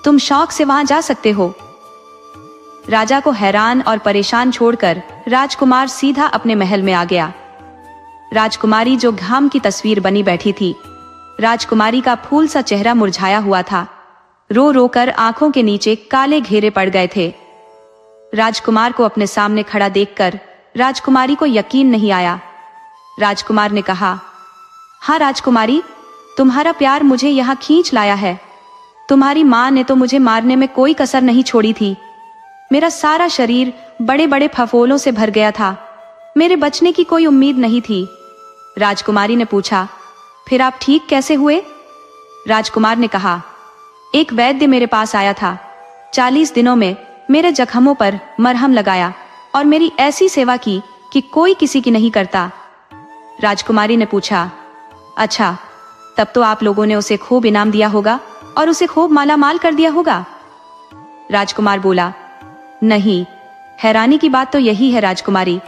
तुम शौक से वहां जा सकते हो। राजा को हैरान और परेशान छोड़कर राजकुमार सीधा अपने महल में आ गया। राजकुमारी जो घाम की तस्वीर बनी बैठी थी। राजकुमारी का फूल सा चेहरा मुरझाया हुआ था। रो रो कर आंखों के नीचे काले घेरे पड़ गए थे। राजकुमार को अपने सामने खड़ा देखकर राजकुमारी को यकीन नहीं आया। राजकुमार ने कहा, हाँ राजकुमारी, तुम्हारा प्यार मुझे यहाँ खींच लाया है। तुम्हारी माँ ने तो मुझे मारने में कोई कसर नहीं छोड़ी थी। मेरा सारा शरीर बड़े बड़े फफोलों से भर गया था। मेरे बचने की कोई उम्मीद नहीं थी। राजकुमारी ने पूछा, फिर आप ठीक कैसे हुए? राजकुमार ने कहा, एक वैद्य मेरे पास आया था। 40 दिनों में मेरे जख्मों पर मरहम लगाया और मेरी ऐसी सेवा की कि कोई किसी की नहीं करता। राजकुमारी ने पूछा, अच्छा, तब तो आप लोगों ने उसे खूब इनाम दिया होगा और उसे खूब मालामाल कर दिया होगा। राजकुमार बोला, नहीं, हैरानी की बात तो यही है राजकुमारी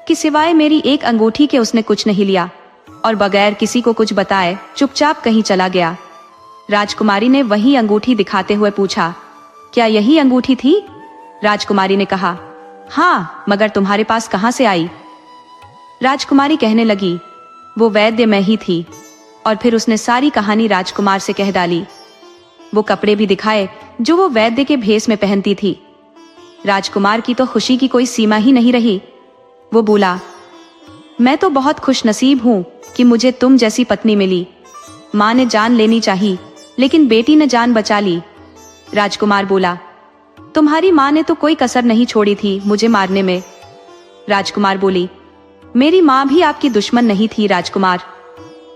कि सिवाय मेरी एक अंगूठी के उसने कुछ नहीं लिया और बगैर किसी को कुछ बताए चुपचाप कहीं चला गया। राजकुमारी ने वही अंगूठी दिखाते हुए पूछा, क्या यही अंगूठी थी? राजकुमारी ने कहा, हाँ, मगर तुम्हारे पास कहां से आई? राजकुमारी कहने लगी, वो वैद्य मैं ही थी। और फिर उसने सारी कहानी राजकुमार से कह डाली। वो कपड़े भी दिखाए जो वो वैद्य के भेष में पहनती थी। राजकुमार की तो खुशी की कोई सीमा ही नहीं रही। वो बोला, मैं तो बहुत खुशनसीब हूँ कि मुझे तुम जैसी पत्नी मिली। माँ ने जान लेनी चाहिए, लेकिन बेटी ने जान बचा ली। राजकुमार बोला, तुम्हारी माँ ने तो कोई कसर नहीं छोड़ी थी मुझे मारने में। राजकुमार बोली, मेरी माँ भी आपकी दुश्मन नहीं थी राजकुमार।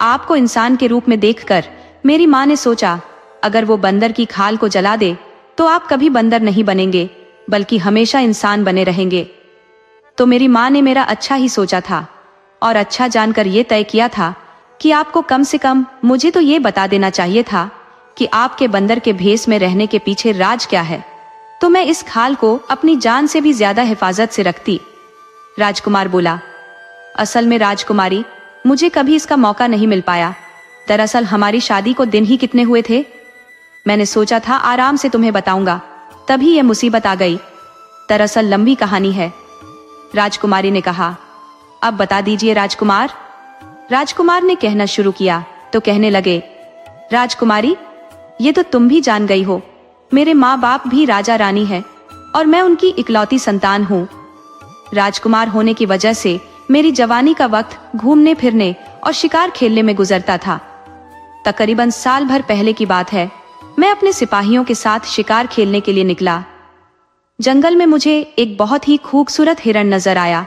आपको इंसान के रूप में देखकर मेरी माँ ने सोचा, अगर वो बंदर की खाल को जला दे तो आप कभी बंदर नहीं बनेंगे, बल्कि हमेशा इंसान बने रहेंगे। तो मेरी माँ ने मेरा अच्छा ही सोचा था और अच्छा जानकर ये तय किया था कि आपको कम से कम मुझे तो ये बता देना चाहिए था कि आपके बंदर के भेष में रहने के पीछे राज क्या है। तो मैं इस खाल को अपनी जान से भी ज्यादा हिफाजत से रखती। राजकुमार बोला, असल में राजकुमारी, मुझे कभी इसका मौका नहीं मिल पाया। दरअसल हमारी शादी को दिन ही कितने हुए थे। मैंने सोचा था आराम से तुम्हें बताऊंगा, तभी यह मुसीबत आ गई। दरअसल लंबी कहानी है। राजकुमारी ने कहा, अब बता दीजिए राजकुमार। राजकुमार ने कहना शुरू किया तो कहने लगे, राजकुमारी, ये तो तुम भी जान गई हो, मेरे माँ बाप भी राजा रानी है और मैं उनकी इकलौती संतान हूँ। राजकुमार होने की वजह से मेरी जवानी का वक्त घूमने फिरने और शिकार खेलने में गुजरता था। तकरीबन साल भर पहले की बात है। मैं अपने सिपाहियों के साथ शिकार खेलने के लिए निकला। जंगल में मुझे एक बहुत ही खूबसूरत हिरण नजर आया।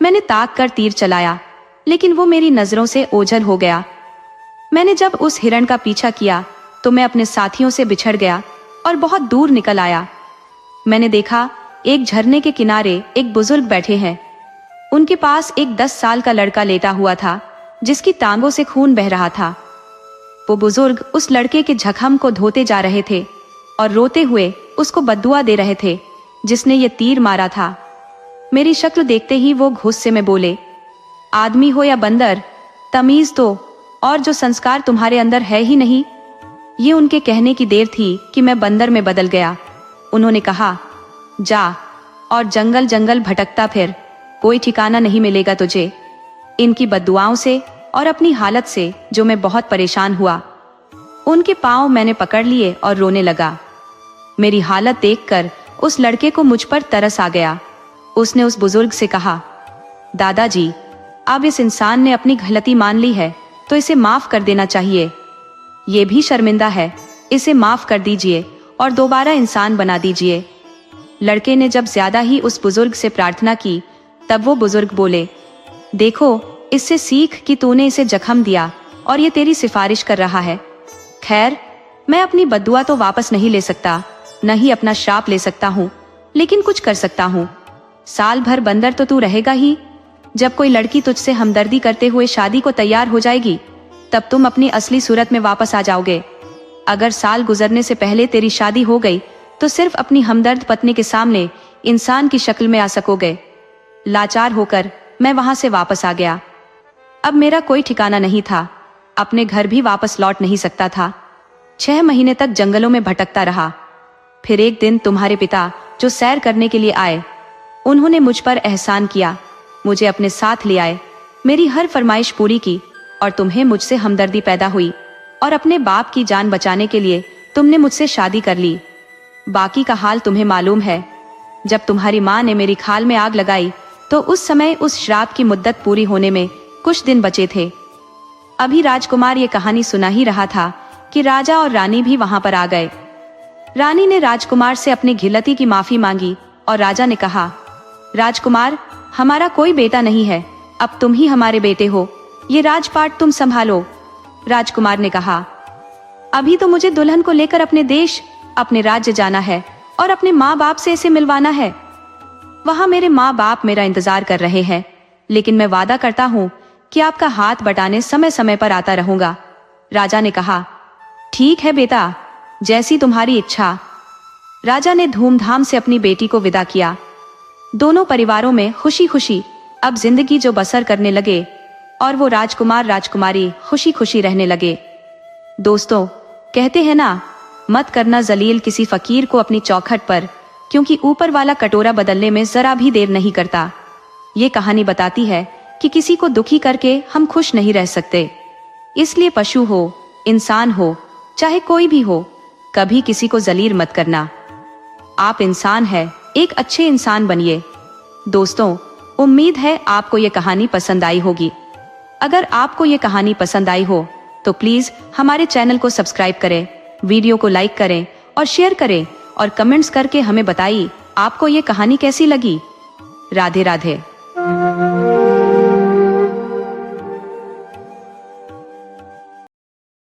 मैंने ताक कर तीर चलाया, लेकिन वो मेरी नजरों से ओझल हो गया। मैंने जब उस हिरण का पीछा किया तो मैं अपने साथियों से बिछड़ गया और बहुत दूर निकल आया। मैंने देखा एक झरने के किनारे एक बुजुर्ग बैठे हैं। उनके पास एक 10 साल का लड़का लेटा हुआ था जिसकी टांगों से खून बह रहा था। वो बुजुर्ग उस लड़के के जख्म को धोते जा रहे थे और रोते हुए उसको बद्दुआ दे रहे थे जिसने ये तीर मारा था। मेरी शक्ल देखते ही वो गुस्से में बोले, आदमी हो या बंदर, तमीज दो, और जो संस्कार तुम्हारे अंदर है ही नहीं। ये उनके कहने की देर थी कि मैं बंदर में बदल गया। उन्होंने कहा, जा और जंगल जंगल भटकता फिर, कोई ठिकाना नहीं मिलेगा तुझे। इनकी बद्दुआओं से और अपनी हालत से जो मैं बहुत परेशान हुआ। उनके पांव मैंने पकड़ लिए और रोने लगा। मेरी हालत देखकर उस लड़के को मुझ पर तरस आ गया। उसने उस बुजुर्ग से कहा, दादाजी, अब इस इंसान ने अपनी गलती मान ली है तो इसे माफ कर देना चाहिए। ये भी शर्मिंदा है, इसे माफ कर दीजिए और दोबारा इंसान बना दीजिए। लड़के ने जब ज्यादा ही उस बुजुर्ग से प्रार्थना की तब वो बुजुर्ग बोले, देखो, इससे सीख कि तूने इसे जख्म दिया और ये तेरी सिफारिश कर रहा है। खैर, मैं अपनी बद्दुआ तो वापस नहीं ले सकता, न ही अपना श्राप ले सकता हूँ, लेकिन कुछ कर सकता हूँ। साल भर बंदर तो तू रहेगा ही। जब कोई लड़की तुझसे हमदर्दी करते हुए शादी को तैयार हो जाएगी तब तुम अपनी असली सूरत में वापस आ जाओगे। अगर साल गुजरने से पहले तेरी शादी हो गई तो सिर्फ अपनी हमदर्द पत्नी के सामने इंसान की शक्ल में आ सकोगे। लाचार होकर मैं वहां से वापस आ गया। अब मेरा कोई ठिकाना नहीं था, अपने घर भी वापस लौट नहीं सकता था। 6 महीने तक जंगलों में भटकता रहा। फिर एक दिन तुम्हारे पिता जो सैर करने के लिए आए, उन्होंने मुझ पर एहसान किया, मुझे अपने साथ ले आए, मेरी हर फरमाइश पूरी की और तुम्हें मुझसे हमदर्दी पैदा हुई और अपने बाप की जान बचाने के लिए तुमने मुझसे शादी कर ली। बाकी का हाल तुम्हें मालूम है। जब तुम्हारी माँ ने मेरी खाल में आग लगाई तो उस समय उस श्राप की मुद्दत पूरी होने में कुछ दिन बचे थे। अभी राजकुमार ये कहानी सुना ही रहा था कि राजा और रानी भी वहां पर आ गए। रानी ने राजकुमार से अपनी गलती की माफी मांगी और राजा ने कहा, राजकुमार, हमारा कोई बेटा नहीं है, अब तुम ही हमारे बेटे हो, ये राजपाट तुम संभालो। राजकुमार ने कहा, अभी तो मुझे दुल्हन को लेकर अपने देश, अपने राज्य जाना है और अपने माँ बाप से इसे मिलवाना है। वहां मेरे माँ बाप मेरा इंतजार कर रहे हैं, लेकिन मैं वादा करता हूँ कि आपका हाथ बटाने समय समय पर आता रहूंगा। राजा ने कहा, ठीक है बेटा, जैसी तुम्हारी इच्छा। राजा ने धूमधाम से अपनी बेटी को विदा किया। दोनों परिवारों में खुशी खुशी अब जिंदगी जो बसर करने लगे और वो राजकुमार राजकुमारी खुशी खुशी रहने लगे। दोस्तों, कहते हैं ना, मत करना जलील किसी फकीर को अपनी चौखट पर, क्योंकि ऊपर वाला कटोरा बदलने में जरा भी देर नहीं करता। ये कहानी बताती है कि किसी को दुखी करके हम खुश नहीं रह सकते। इसलिए पशु हो, इंसान हो, चाहे कोई भी हो, कभी किसी को जलील मत करना। आप इंसान हैं, एक अच्छे इंसान बनिए। दोस्तों, उम्मीद है आपको ये कहानी पसंद आई होगी। अगर आपको ये कहानी पसंद आई हो तो प्लीज हमारे चैनल को सब्सक्राइब करें, वीडियो को लाइक करें और शेयर करें और कमेंट्स करके हमें बताइए आपको ये कहानी कैसी लगी। राधे राधे।